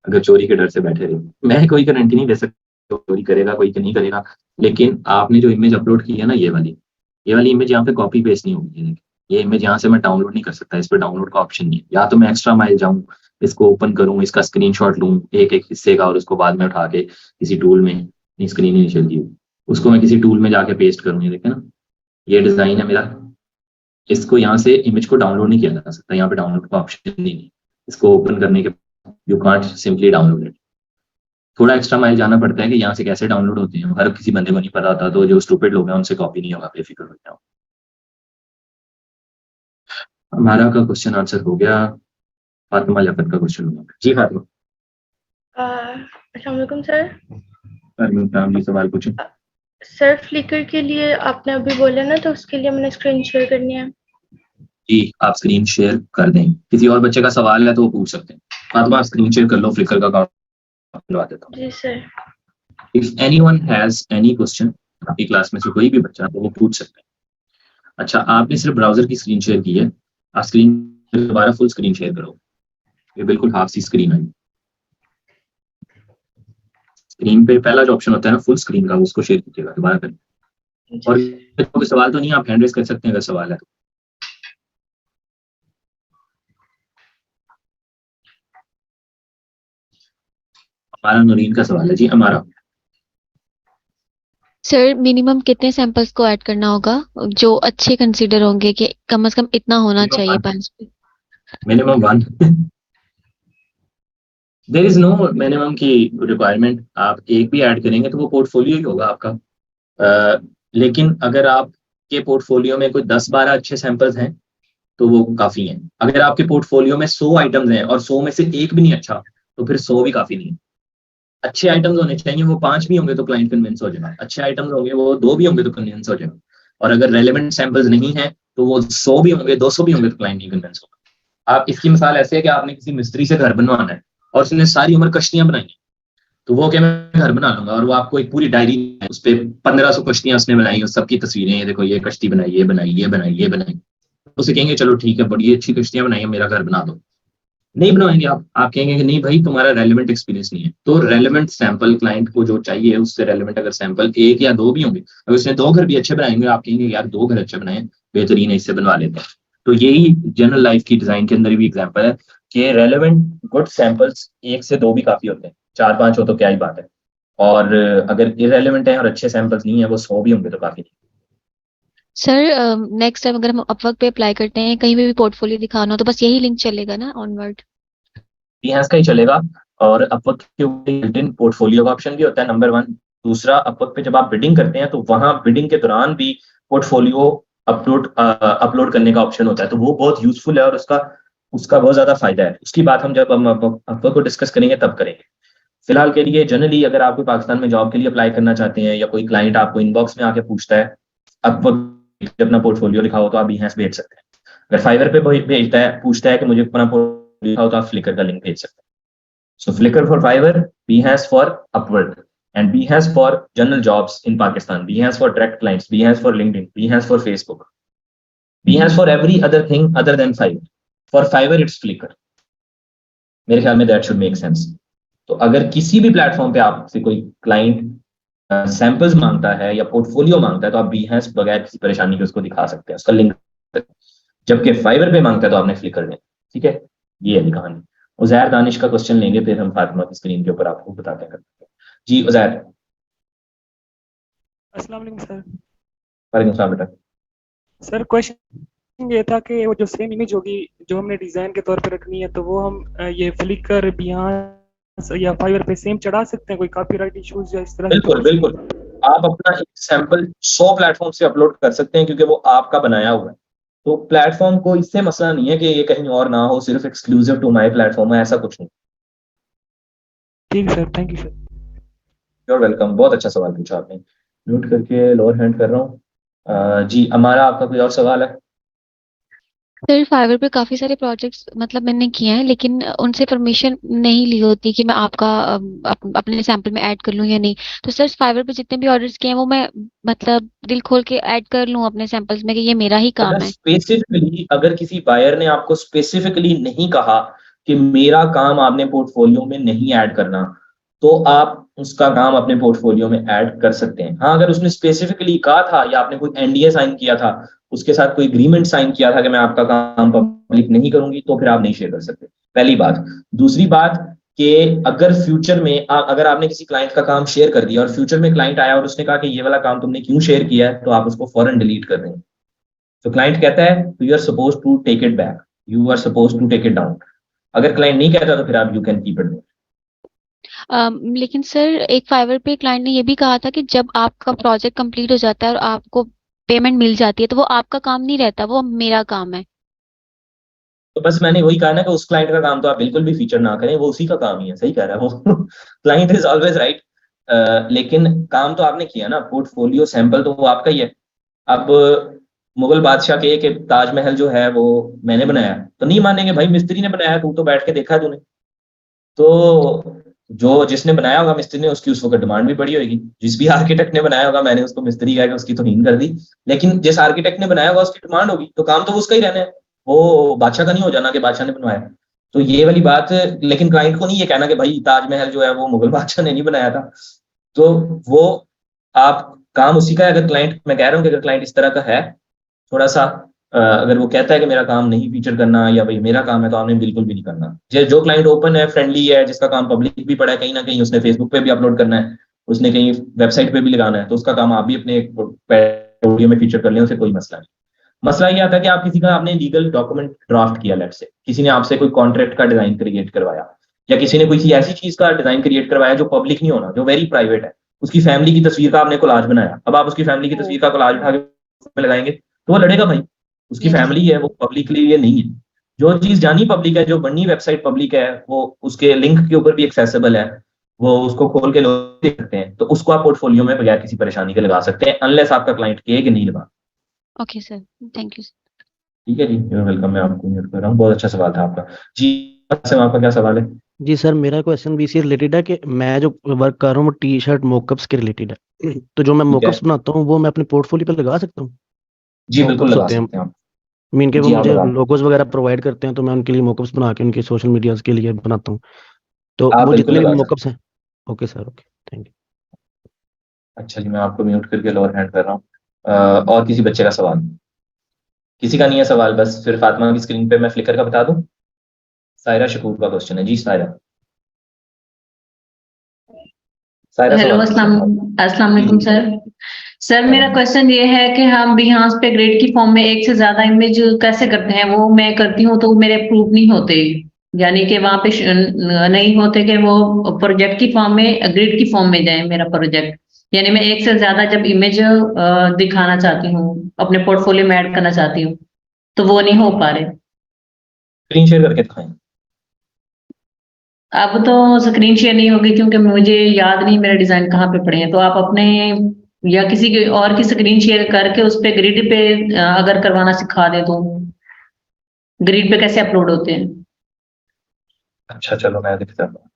अगर चोरी के डर से बैठे रहे। मैं कोई गारंटी नहीं दे सकता चोरी करेगा कोई कि नहीं करेगा, लेकिन आपने जो इमेज अपलोड की है ना, ये वाली इमेज यहाँ पे कॉपी पेस्ट नहीं होगी। ये इमेज यहाँ से मैं डाउनलोड नहीं कर सकता, इस पर डाउनलोड का ऑप्शन नहीं है। या तो मैं एक्स्ट्रा माइल जाऊँ, इसको ओपन करूँ, इसका स्क्रीनशॉट लूँ एक एक हिस्से का, और उसको बाद में उठा के किसी टूल में, नहीं स्क्रीन ही नहीं चलती, उसको मैं किसी टूल में जाके पेस्ट करूँ। ये देखें ना, ये डिजाइन है मेरा, इसको यहाँ से इमेज को डाउनलोड नहीं किया जा सकता, यहाँ पे डाउनलोड का ऑप्शन नहीं है। इसको ओपन करने के you can't simply download it. थोड़ा एक्स्ट्रा माइल जाना पड़ता है कि यहाँ से कैसे डाउनलोड होते हैं, हर किसी बंदे को नहीं पता होता, तो जो स्टूपिड लोग हैं उनसे कॉपी नहीं होगा, बेफिक्र हो जाओ। हमारा का क्वेश्चन आंसर हो गया, फातिमा लियाकत का क्वेश्चन हो गया। जी फातिमा। अस्सलाम वालेकुम सर। जी सवाल पूछें। सर फ्लिकर के लिए आपने अभी बोला ना, तो उसके लिए मैंने स्क्रीन शेयर करनी है। जी आप स्क्रीन शेयर कर दें, किसी और बच्चे का सवाल है तो वो पूछ सकते हैं। फातिमा आप स्क्रीन शेयर कर लो, फ्लिकर का अकाउंट खुलवा देता हूँ। जी sir. If anyone has any question, आपकी क्लास में से कोई भी बच्चा तो वो पूछ सकते हैं। अच्छा आपने सिर्फ ब्राउजर की स्क्रीन शेयर की है, आप स्क्रीन दोबारा फुल स्क्रीन शेयर करो, ये बिल्कुल हाफ सी स्क्रीन है। स्क्रीन पे पहला जो ऑप्शन होता है ना फुल स्क्रीन का, उसको शेयर कीजिएगा दोबारा करें। और कोई सवाल तो नहीं, आप हैंड रेज कर सकते हैं अगर सवाल है तो। हमारा नूरीन का सवाल है। जी हमारा सर मिनिमम कितने सैंपल्स को ऐड करना होगा जो अच्छे कंसीडर होंगे कि कम से कम इतना होना चाहिए 5 पे? Minimum 1। There is no minimum की रिक्वायरमेंट, आप एक भी ऐड करेंगे तो वो पोर्टफोलियो ही होगा आपका। लेकिन अगर आपके पोर्टफोलियो में कोई 10-12 अच्छे सैंपल्स हैं तो वो काफी हैं। अगर आपके पोर्टफोलियो में 100 आइटम्स हैं और 100 में से एक भी नहीं अच्छा, तो फिर 100 भी काफी नहीं है। अच्छे आइटम्स होने चाहिए, वो 5 भी होंगे तो क्लाइंट कन्विंस हो जाएगा, अच्छे आइटम्स होंगे वो 2 भी होंगे तो कन्विंस हो जाएगा, और अगर रेलेवेंट सैंपल्स नहीं है तो वो 100 भी होंगे 200 भी होंगे तो क्लाइंट नहीं कन्विंस होगा। आप इसकी मिसाल ऐसे है कि आपने किसी मिस्त्री से घर बनवाना है और उसने सारी उम्र कश्तियां बनाई हैं, तो वो क्या मैं घर बना लूंगा, और वो आपको एक पूरी डायरी उस पर 1500 कश्तियां उसने बनाई, उस सबकी तस्वीरें, ये देखो ये कश्ती बनाई, ये बनाई, ये बनाई, ये बनाई, उसे कहेंगे चलो ठीक है बड़ी अच्छी कश्तियां बनाई है, मेरा घर बना दो। नहीं बनवाएंगे आप कहेंगे कि नहीं भाई तुम्हारा रेलेवेंट एक्सपीरियंस नहीं है। तो रेलेवेंट सैंपल क्लाइंट को जो चाहिए उससे रेलेवेंट अगर सैंपल 1 या 2 भी होंगे, अगर उसने 2 घर भी अच्छे बनाएंगे, आप कहेंगे यार 2 घर अच्छे बनाए, बेहतरीन है, इससे बनवा लेते हैं। तो यही जनरल लाइफ की डिजाइन के अंदर भी एग्जाम्पल है कि रेलेवेंट गुड सैंपल्स 1 से 2 भी काफी होते हैं, 4-5 हो तो क्या ही बात है। और अगर इरेलेवेंट है और अच्छे सैंपल्स नहीं है, वो 100 भी होंगे तो काफी नहीं। सर नेक्स्ट टाइम अगर हम अपवर्क पे अप्लाई करते हैं, कहीं पे भी पोर्टफोलियो दिखाना हो तो बस यही लिंक चलेगा ना ऑनवर्ड? Behance का ही चलेगा, और अपवर्क के ऊपर पोर्टफोलियो का ऑप्शन भी होता है नंबर 1। दूसरा, अपवर्क पे जब आप बिडिंग करते हैं तो वहां बिडिंग के दौरान भी पोर्टफोलियो अपलोड करने का ऑप्शन होता है, तो वो बहुत यूजफुल है और उसका बहुत ज्यादा फायदा है। उसकी बात हम जब हम अपवर्क को डिस्कस करेंगे तब करेंगे। फिलहाल के लिए जनरली अगर आप पाकिस्तान में जॉब के लिए अप्लाई करना चाहते हैं या कोई क्लाइंट आपको इनबॉक्स में आके पूछता है अपवर्क अपना पोर्टफोलियो लिखाओ, तो आप Behance भेज सकते हैं। अगर फाइवर पे भेजता है, पूछता है कि मुझे अपना पोर्टफोलियो लिखाओ, तो आप फ्लिकर का लिंक भेज सकते हैं। So Flickr for Fiverr, Behance for Upwork, and Behance for general jobs in Pakistan, Behance for direct clients, Behance for LinkedIn, Behance for Facebook, Behance for every other thing other than Fiverr. For Fiverr it's Flickr. मेरे ख्याल में that should make sense. तो अगर किसी भी platform पे आपसे कोई क्लाइंट सैंपल्स मांगता है या पोर्टफोलियो मांगता है, तो आप Behance बगैर किसी परेशानी के उसको दिखा सकते हैं, उसका लिंक। जबकि Fiverr पे मांगता है तो आपने Flickr देना। ठीक है, ये है कहानी। उज़ैर दानिश का क्वेश्चन लेंगे, फिर हम फातिमा की स्क्रीन के ऊपर आपको बताते हैं। जी उज़ैर। अस्सलाम वालेकुम सर। वालेकुम सलाम बेटा। सर क्वेश्चन ये था कि वो जो सेम इमेज होगी जो हमने डिजाइन के तौर पे रखनी है, तो वो हम ये फ्लिकर, Behance या फाइवर पे सेम चढ़ा सकते हैं? कोई कॉपीराइट इश्यूज या इस तरह? बिल्कुल बिल्कुल, आप अपना एक सैंपल 100 प्लेटफॉर्म से अपलोड कर सकते हैं, क्योंकि वो आपका बनाया हुआ है। तो प्लेटफॉर्म को इससे मसला नहीं है कि ये कहीं और ना हो, सिर्फ एक्सक्लूसिव टू माय प्लेटफॉर्म है, ऐसा कुछ नहीं। ठीक sir, thank you sir. You're welcome, बहुत अच्छा सवाल पूछा आपने। नोट करके लोअर हैंड कर रहा हूँ। जी अमारा, आपका कोई और सवाल है? सर फाइवर पे काफी सारे प्रोजेक्ट्स मतलब मैंने किए हैं, लेकिन उनसे परमिशन नहीं ली होती कि मैं आपका अपने सैंपल में ऐड कर लूं या नहीं। तो सर फाइवर पे जितने भी ऑर्डर्स किए हैं वो मैं मतलब दिल खोल के ऐड कर लूं अपने सैंपल्स में कि ये मेरा ही काम अगर है? स्पेसिफिकली, अगर किसी बायर ने आपको स्पेसिफिकली नहीं कहा कि मेरा काम आपने पोर्टफोलियो में नहीं ऐड करना, तो आप उसका काम अपने पोर्टफोलियो में ऐड कर सकते हैं। हाँ, अगर उसने स्पेसिफिकली कहा था या आपने कोई एनडीए साइन किया था, उसके साथ कोई एग्रीमेंट साइन किया था कि मैं आपका काम पब्लिक नहीं करूंगी, तो फिर आप नहीं शेयर कर सकते, पहली बात। दूसरी बात कि अगर फ्यूचर में अगर आपने किसी क्लाइंट का काम शेयर कर दिया और फ्यूचर में क्लाइंट आया और उसने कहा कि ये वाला काम तुमने क्यों शेयर किया है, तो आप उसको फौरन डिलीट कर देंगे। तो क्लाइंट कहता है you are suppose to take it back, you are suppose to take it down. अगर क्लाइंट नहीं कहता तो फिर आप you can keep it there. लेकिन सर एक फाइवर पे क्लाइंट ने ये भी कहा था कि जब आपका प्रोजेक्ट कंप्लीट हो जाता है और आपको पेमेंट मिल जाती है तो वो आपका काम नहीं रहता, वो मेरा काम है। तो बस मैंने वही कहा ना कि उस क्लाइंट का काम तो आप बिल्कुल भी फीचर ना करें, वो उसी का काम ही है। सही कह रहा है वो। क्लाइंट इज ऑलवेज राइट, लेकिन काम तो आपने किया ना, पोर्टफोलियो सैंपल तो वो आपका ही है। अब मुगल बादशाह के ताजमहल जो है वो मैंने बनाया, तो नहीं मानेंगे भाई मिस्त्री ने बनाया, तू तो बैठ के देखा है तूने। तो जो जिसने बनाया होगा मिस्त्री ने, उसकी उस वक्त डिमांड भी बड़ी होगी। जिस भी आर्किटेक्ट ने बनाया होगा, मैंने उसको मिस्त्री कहा कि उसकी तौहीन कर दी, लेकिन जिस आर्किटेक्ट ने बनाया होगा उसकी डिमांड होगी, तो काम तो उसका ही रहना है, वो बादशाह का नहीं हो जाना कि बादशाह ने बनवाया। तो ये वाली बात, लेकिन क्लाइंट को नहीं ये कहना कि भाई ताजमहल जो है वो मुगल बादशाह ने नहीं बनाया था। तो वो आप काम उसी का है। अगर क्लाइंट, मैं कह रहा हूँ कि अगर क्लाइंट इस तरह का है थोड़ा सा, अगर वो कहता है कि मेरा काम नहीं फीचर करना या भाई मेरा काम है, तो आपने बिल्कुल भी नहीं करना। जो क्लाइंट ओपन है, फ्रेंडली है, जिसका काम पब्लिक भी पड़ा है, कहीं ना कहीं उसने फेसबुक पे भी अपलोड करना है, उसने कहीं वेबसाइट पे भी लगाना है, तो उसका काम आप भी अपने पोर्टफोलियो में फीचर कर लें, उसे कोई मसला नहीं। मसला ये आता है कि आप किसी का आपने लीगल डॉक्यूमेंट ड्राफ्ट किया, लेट से किसी ने आपसे कोई कॉन्ट्रैक्ट का डिजाइन क्रिएट करवाया, या किसी ने कोई ऐसी चीज का डिजाइन क्रिएट करवाया जो पब्लिक नहीं होना, जो वेरी प्राइवेट है। उसकी फैमिली की तस्वीर का आपने कोलाज बनाया, अब आप उसकी फैमिली की तस्वीर का कोलाज उठा के लगाएंगे तो वो लड़ेगा भाई, उसकी फैमिली है, वो पब्लिकली ये नहीं है। जो चीज जानी पब्लिक है, जो बननी वेबसाइट पब्लिक है, वो उसके लिंक के ऊपर भी एक्सेसिबल है, वो उसको खोल के लोग देख सकते हैं, तो उसको आप पोर्टफोलियो में बगैर किसी परेशानी के लगा सकते हैं, अनलेस आपका क्लाइंट कहे कि नहीं लगा। Okay sir, thank you. ठीक है जी, यूर वेलकम। मैं आपको म्यूट कर रहा हूँ। बहुत अच्छा सवाल था आपका जी। आपका क्या सवाल है? जी सर, मेरा क्वेश्चन भी इसी रिलेटेड है कि मैं जो वर्क कर रहा हूँ वो टी शर्ट मोकअप्स के रिलेटेड है, तो जो मैं मोकअप्स बनाता हूँ वो मैं अपने पोर्टफोलियो पे लगा सकता हूँ? जी बिल्कुल लगा सकते हैं आप। मीन के वो जी, मुझे आप लोगोज वगैरह प्रोवाइड करते हैं, तो मैं उनके लिए मोकअप्स बना के उनके सोशल मीडिया के लिए बनाता हूँ, तो आप वो बिल्कुल जितने भी लगा मोकअप्स हैं। Okay sir, okay, thank you. अच्छा जी, मैं आपको म्यूट करके लोअर हैंड कर रहा हूँ। और किसी बच्चे का सवाल? किसी का नहीं है सवाल, बस फिर फातिमा की स्क्रीन पे मैं फ्लिकर का बता दूं। सायरा शकूर का क्वेश्चन है जी। सायरा हेलो, अस्सलाम वालेकुम सर मेरा क्वेश्चन ये है कि हम Behance पे ग्रेड की फॉर्म में एक से ज्यादा इमेज कैसे करते हैं? वो मैं करती हूँ तो मेरे अप्रूव नहीं होते, यानी कि वहां पे नहीं होते कि वो प्रोजेक्ट की फॉर्म में, ग्रिड की फॉर्म में जाए मेरा प्रोजेक्ट। यानी मैं एक से ज्यादा जब इमेज दिखाना चाहती हूँ, अपने पोर्टफोलियो में ऐड करना चाहती हूँ, तो वो नहीं हो पा रहे। स्क्रीन शेयर करके दिखाएं। अब तो स्क्रीन शेयर नहीं होगी क्योंकि मुझे याद नहीं मेरे डिजाइन कहाँ पे पड़े हैं, तो आप अपने या किसी के और की स्क्रीन शेयर करके उस पे ग्रिड पे अगर करवाना सिखा दे तो ग्रिड पे कैसे अपलोड होते हैं। अच्छा चलो मैं दिखता हूँ।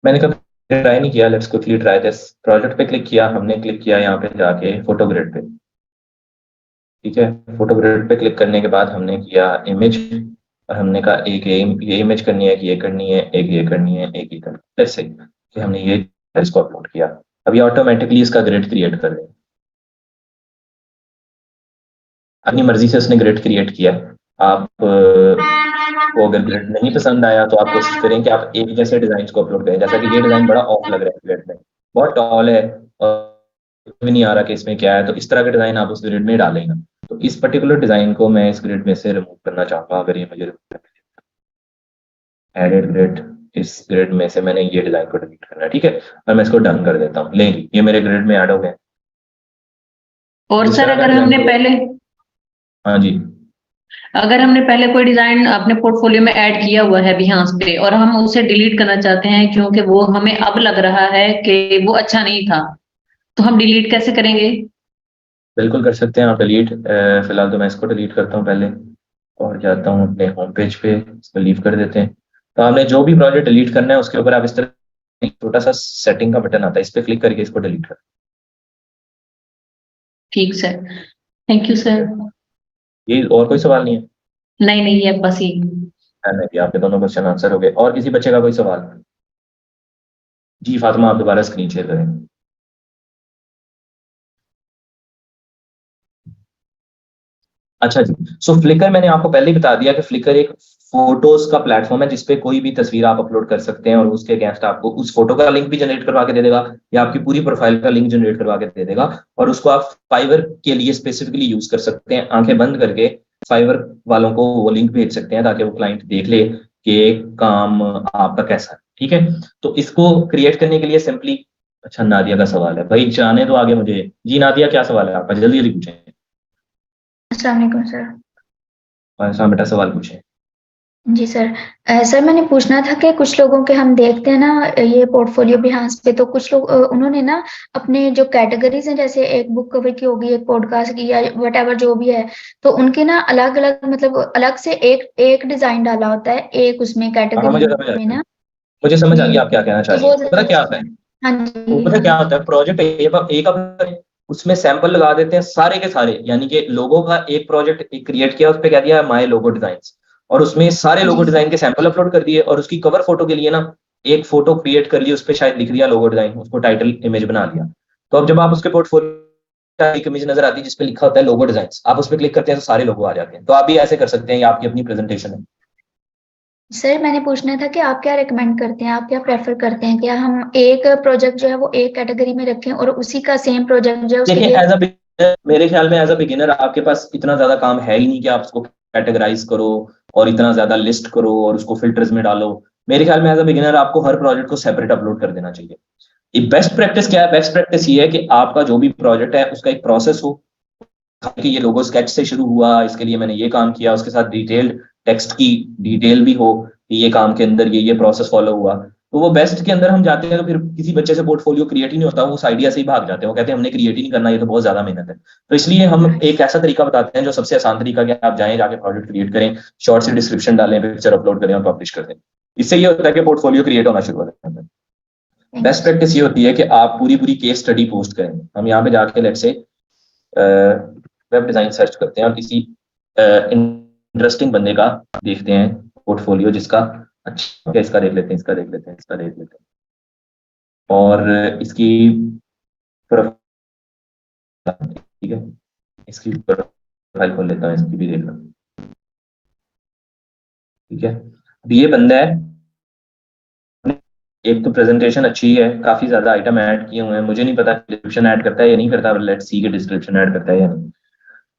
मैंने कभी ट्राई नहीं किया, let's quickly try this. Project पे क्लिक किया, हमने क्लिक किया यहाँ पे जाके फोटो ग्रिड पे, ठीक है। फोटो ग्रिड पे क्लिक करने के बाद हमने किया इमेज, और हमने कहा एक ये इमेज करनी है, कि ये करनी है, एक ये करनी है, एक ये करनी है, ऐसे कि हमने ये इसको अपलोड किया। अभी ऑटोमेटिकली इसका ग्रिड क्रिएट कर दें, अपनी मर्जी से उसने ग्रिड क्रिएट किया। आप को अगर ग्रिड नहीं पसंद आया तो आप कोशिश करें कि आप एक जैसे डिजाइन को अपलोड करें। जैसा कि ये डिजाइन बड़ा ऑफ लग रहा है ग्रिड में, बहुत टॉल है और भी नहीं आ रहा कि इसमें क्या है, तो इस तरह के डिजाइन आप उस ग्रिड में डालें ना। तो इस पर्टिकुलर डिजाइन को मैं इस ग्रिड में से रिमूव करना चाहूंगा। अगर ये मुझे एडेड ग्रिड, इस ग्रिड में से मैंने ये डिजाइन को डिलीट करना है, ठीक है। और मैं इसको डन कर देता हूँ, लेंगे ये मेरे ग्रिड में ऐड हो गए। और सर अगर हमने पहले, हाँ जी, अगर हमने पहले कोई डिजाइन अपने पोर्टफोलियो में ऐड किया हुआ है बिहांस पे और हम उसे डिलीट करना चाहते हैं क्योंकि वो हमें अब लग रहा है कि वो अच्छा नहीं था, तो हम डिलीट कैसे करेंगे? बिल्कुल कर सकते हैं आप डिलीट। फिलहाल तो मैं इसको डिलीट करता हूँ पहले, और जाता हूँ अपने होम पेज पे, इसको लीव कर देते हैं। तो आपने जो भी प्रोजेक्ट डिलीट करना है उसके ऊपर आप इस तरह एक छोटा सा सेटिंग का बटन आता है, इस पर क्लिक करके इसको डिलीट कर। ठीक सर, थैंक यू सर। ये और कोई सवाल नहीं है? नहीं नहीं, ये बस ही। नहीं, आपके दोनों क्वेश्चन आंसर हो गए। और किसी बच्चे का कोई सवाल? जी फातिमा, आप दोबारा स्क्रीन शेयर करें। अच्छा जी, सो फ्लिकर मैंने आपको पहले ही बता दिया कि फ्लिकर एक फोटोज का प्लेटफॉर्म है जिसपे कोई भी तस्वीर आप अपलोड कर सकते हैं, और उसके अगेंस्ट आपको उस फोटो का लिंक भी जनरेट करवा के दे देगा, या आपकी पूरी प्रोफाइल का लिंक जनरेट करवा के दे देगा। और उसको आप फाइवर के लिए स्पेसिफिकली यूज कर सकते हैं। आंखें बंद करके फाइवर वालों को वो लिंक भेज सकते हैं ताकि वो क्लाइंट देख ले कि काम आपका कैसा है, ठीक है। तो इसको क्रिएट करने के लिए सिंपली, अच्छा नादिया का सवाल है भाई, जाने दो आगे मुझे। जी नादिया, क्या सवाल है आपका? जल्दी जल्दी पूछें। अस्सलाम वालेकुम सर। अच्छा बेटा, सवाल पूछें। जी सर, सर मैंने पूछना था कि कुछ लोगों के हम देखते हैं ना ये पोर्टफोलियो बिहांस पे, तो कुछ लोग उन्होंने ना अपने जो कैटेगरीज हैं, जैसे एक बुक कवर की होगी, एक पॉडकास्ट की, या वट जो भी है, तो उनके ना अलग अलग मतलब अलग से एक डिजाइन डाला होता है एक उसमें कैटेगरी में ना। मुझे समझ आ गया आप क्या कहना चाह रही हैं। पता क्या होता है, हाँ वो पता क्या होता है, प्रोजेक्ट एक उसमें सैंपल लगा देते हैं सारे के सारे, यानी कि लोगों का एक प्रोजेक्ट क्रिएट किया, उस पर कह दिया माय लोगो डिजाइंस, और उसमें सारे लोगो डिजाइन के सैंपल अपलोड कर दिए, और उसकी कवर फोटो के लिए ना एक फोटो क्रिएट कर ली, उस पर शायद लिख दिया लोगो डिजाइन, उसको टाइटल इमेज बना लिया। तो अब जब आप उसके पोर्टफोलियो एक इमेज नजर आती है जिसपे लिखा होता है लोगो डिजाइंस, आप उस पर क्लिक करते हैं तो सारे लोगो आ जाते हैं। तो आप भी ऐसे कर सकते हैं, ये आपकी अपनी प्रेजेंटेशन है। सर मैंने पूछना था कि आप क्या रेकमेंड करते हैं, आप क्या प्रेफर करते हैं, क्या हम एक प्रोजेक्ट जो है वो एक कैटेगरी में रखें और उसी का सेम प्रोजेक्ट जो है उसके देखिए, लिए एज अ मेरे ख्याल में एज अ बिगिनर आपके पास इतना ज्यादा काम है ही नहीं कि आप उसको कैटेगराइज करो और इतना ज्यादा लिस्ट करो और उसको फिल्टर्स में डालो। मेरे ख्याल में एज अ बिगिनर आपको हर प्रोजेक्ट को सेपरेट अपलोड कर देना चाहिए। बेस्ट प्रैक्टिस क्या है? बेस्ट प्रैक्टिस ये है कि आपका जो भी प्रोजेक्ट है उसका एक प्रोसेस हो कि ये लोगो स्केच से शुरू हुआ, इसके लिए मैंने ये काम किया, उसके साथ डिटेल्ड टेक्स्ट की डिटेल भी हो कि ये काम के अंदर ये प्रोसेस फॉलो हुआ। तो वो बेस्ट के अंदर हम जाते हैं तो फिर किसी बच्चे से पोर्टफोलियो क्रिएट ही नहीं होता, वो उस आइडिया से ही भाग जाते हैं, वो कहते हैं हमने क्रिएट ही नहीं करना, ये तो बहुत ज्यादा मेहनत है। तो इसलिए हम एक ऐसा तरीका बताते हैं जो सबसे आसान तरीका है, आप जाएं जाके प्रोजेक्ट क्रिएट करें, शॉर्ट सी डिस्क्रिप्शन डालें, पिक्चर अपलोड करें और पब्लिश कर दें। इससे ये होता है कि पोर्टफोलियो क्रिएट होना शुरू हो जाता है। बेस्ट प्रैक्टिस ये होती है कि आप पूरी केस स्टडी पोस्ट करें। हम यहाँ पे जाके let's say web design search करते हैं और किसी इंटरेस्टिंग बंदे का देखते हैं पोर्टफोलियो जिसका अच्छा, इसका देख लेते हैं, इसका देख लेते हैं, इसका देख लेते हैं, और इसकी ठीक है, इसकी प्रोफाइल खोल लेता हूँ, इसकी भी देख लो, ठीक है। अब ये बंदा है, एक तो प्रेजेंटेशन अच्छी है, काफी ज्यादा आइटम ऐड किए हुए हैं, मुझे नहीं पता डिस्क्रिप्शन ऐड करता है या नहीं करता, लेट्स सी के डिस्क्रिप्शन ऐड करता है या नहीं।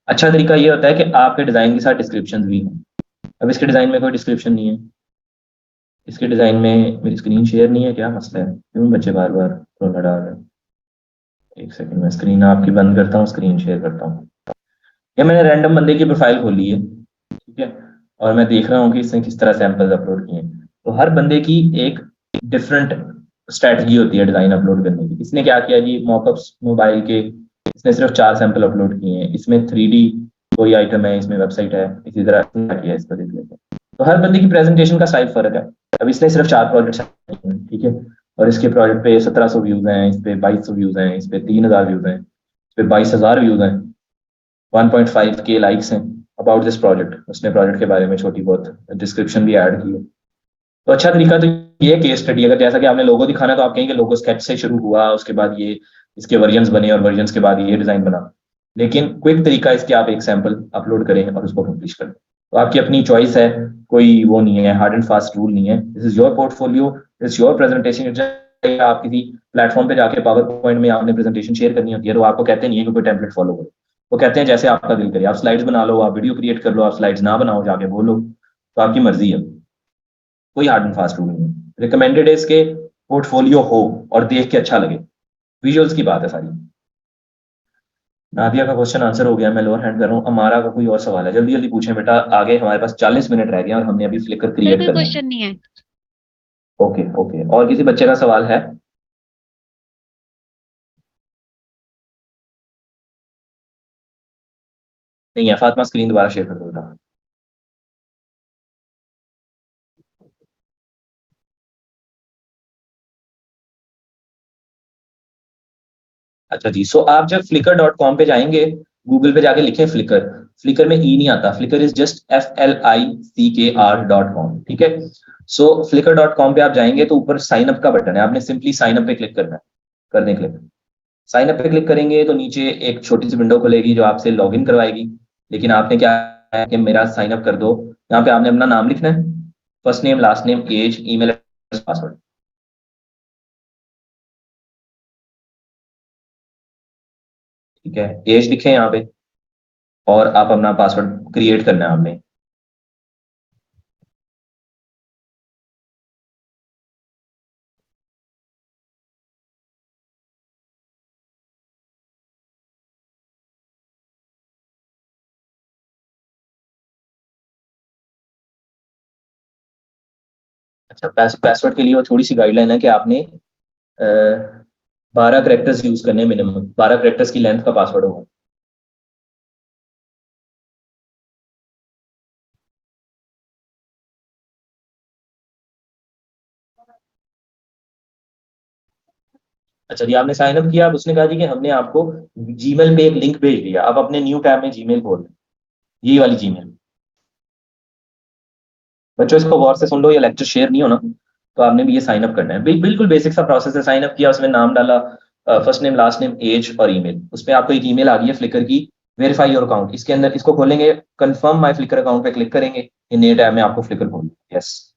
अच्छा तरीका ये होता है कि आपके डिजाइन के साथ डिस्क्रिप्शन भी हैं। अब इसके डिजाइन में कोई डिस्क्रिप्शन नहीं है, इसके डिजाइन में मेरी स्क्रीन शेयर नहीं है, क्या मसला है, क्यों बच्चे बार बार रोना डाल रहे हैं? एक सेकंड मैं स्क्रीन आपकी बंद करता हूँ, स्क्रीन शेयर करता हूँ। या मैंने रैंडम बंदे की प्रोफाइल खोली है, ठीक है, और मैं देख रहा हूँ कि इसने किस तरह सैंपल्स अपलोड किए हैं। तो हर बंदे की एक डिफरेंट स्ट्रैटेजी होती है डिजाइन अपलोड करने की। इसने क्या किया जी, मॉकअप्स मोबाइल के इसने सिर्फ 4 सैंपल अपलोड किए हैं। इसमें 3D कोई आइटम है, इसमें वेबसाइट है, इसी तरह क्या किया इसको देख लेते हैं। तो हर बंदे की प्रेजेंटेशन का स्टाइल फर्क है। अब इसने सिर्फ 4 प्रोजेक्ट्स, ठीक है, और इसके प्रोजेक्ट पे 1700 व्यूज हैं, इस पे 2200 व्यूज हैं, इस पे 3000 व्यूज हैं, इस पे 22000 व्यूज हैं, 1.5K लाइक्स हैं अबाउट दिस प्रोजेक्ट। उसने प्रोजेक्ट के बारे में छोटी बहुत डिस्क्रिप्शन भी ऐड की है। तो अच्छा तरीका तो ये केस स्टडी, अगर जैसा कि आपने लोगो दिखाना तो आप कहेंगे लोगो स्केच से शुरू हुआ, उसके बाद ये इसके वर्जन्स बने और वर्जन्स के बाद ये डिजाइन बना। लेकिन क्विक तरीका इसके आप एक सैंपल अपलोड करें और उसको पब्लिश करें। तो आपकी अपनी चॉइस है, कोई वो नहीं है, हार्ड एंड फास्ट रूल नहीं है। This is your portfolio, this is your presentation. आप किसी प्लेटफॉर्म पे जाके पावर पॉइंट में आपने प्रेजेंटेशन शेयर करनी होती है तो आपको कहते नहीं है कि कोई टेम्पलेट फॉलो करो, वो कहते हैं जैसे आपका दिल करे। आप स्लाइड्स बना लो, आप वीडियो क्रिएट कर लो, आप स्लाइड्स ना बनाओ जाके बोलो, तो आपकी मर्जी है, कोई हार्ड एंड फास्ट रूल नहीं है। रिकमेंडेड है इसके पोर्टफोलियो हो और देख के अच्छा लगे, विजुअल्स की बात है सारी। नादिया का क्वेश्चन आंसर हो गया, मैं लोअर हैंड कर रहा हूँ। अमारा का कोई और सवाल है, जल्दी जल्दी पूछें बेटा, आगे हमारे पास 40 मिनट रह गए और हमने अभी फ्लिकर क्रिएट करना है। क्वेश्चन नहीं है। ओके ओके, और किसी बच्चे का सवाल है? नहीं है, फातिमा स्क्रीन दोबारा शेयर कर दो बेटा। अच्छा जी, सो आप जब flickr.com पे जाएंगे, गूगल पे जाके लिखें फ्लिकर, फ्लिकर में ई नहीं आता, फ्लिकर इज जस्ट FLICKR.com, ठीक है। सो flickr.com पे आप जाएंगे तो ऊपर साइन अप का बटन है, आपने सिंपली साइन अप पे क्लिक करना है। कर दें क्लिक, साइन अप पे क्लिक करेंगे तो नीचे एक छोटी सी विंडो खुलेगी जो आपसे लॉगिन करवाएगी। लेकिन आपने क्या है कि मेरा साइन अप कर दो, यहाँ पे आपने अपना नाम लिखना है, first name, last name, age, email address, password, ठीक है। एज लिखें यहाँ पे और आप अपना पासवर्ड क्रिएट करना है आपने। अच्छा, पासवर्ड के लिए वो थोड़ी सी गाइडलाइन है कि आपने 12 करेक्टर्स यूज करने मिनिमम, 12 करेक्टर्स की लेंथ का पासवर्ड होगा। अच्छा जी, आपने साइन अप किया, अब उसने कहा जी कि हमने आपको जीमेल पे एक लिंक भेज दिया, अब अपने न्यू टैब में जीमेल खोल, ये वाली जीमेल। बच्चों इसको गौर से सुन लो, ये लेक्चर शेयर नहीं होना। तो आपने भी ये साइन अप करना है, बिल्कुल बेसिक सा प्रोसेस है। साइन अप किया, उसमें नाम डाला, first name, last name, age और ईमेल। उसमें आपको एक ईमेल आ गई है फ्लिकर की, वेरीफाई योर अकाउंट। इसके अंदर इसको खोलेंगे, कंफर्म माय फ्लिकर अकाउंट पे क्लिक करेंगे, ये नए टैब में आपको फ्लिकर खोल, यस,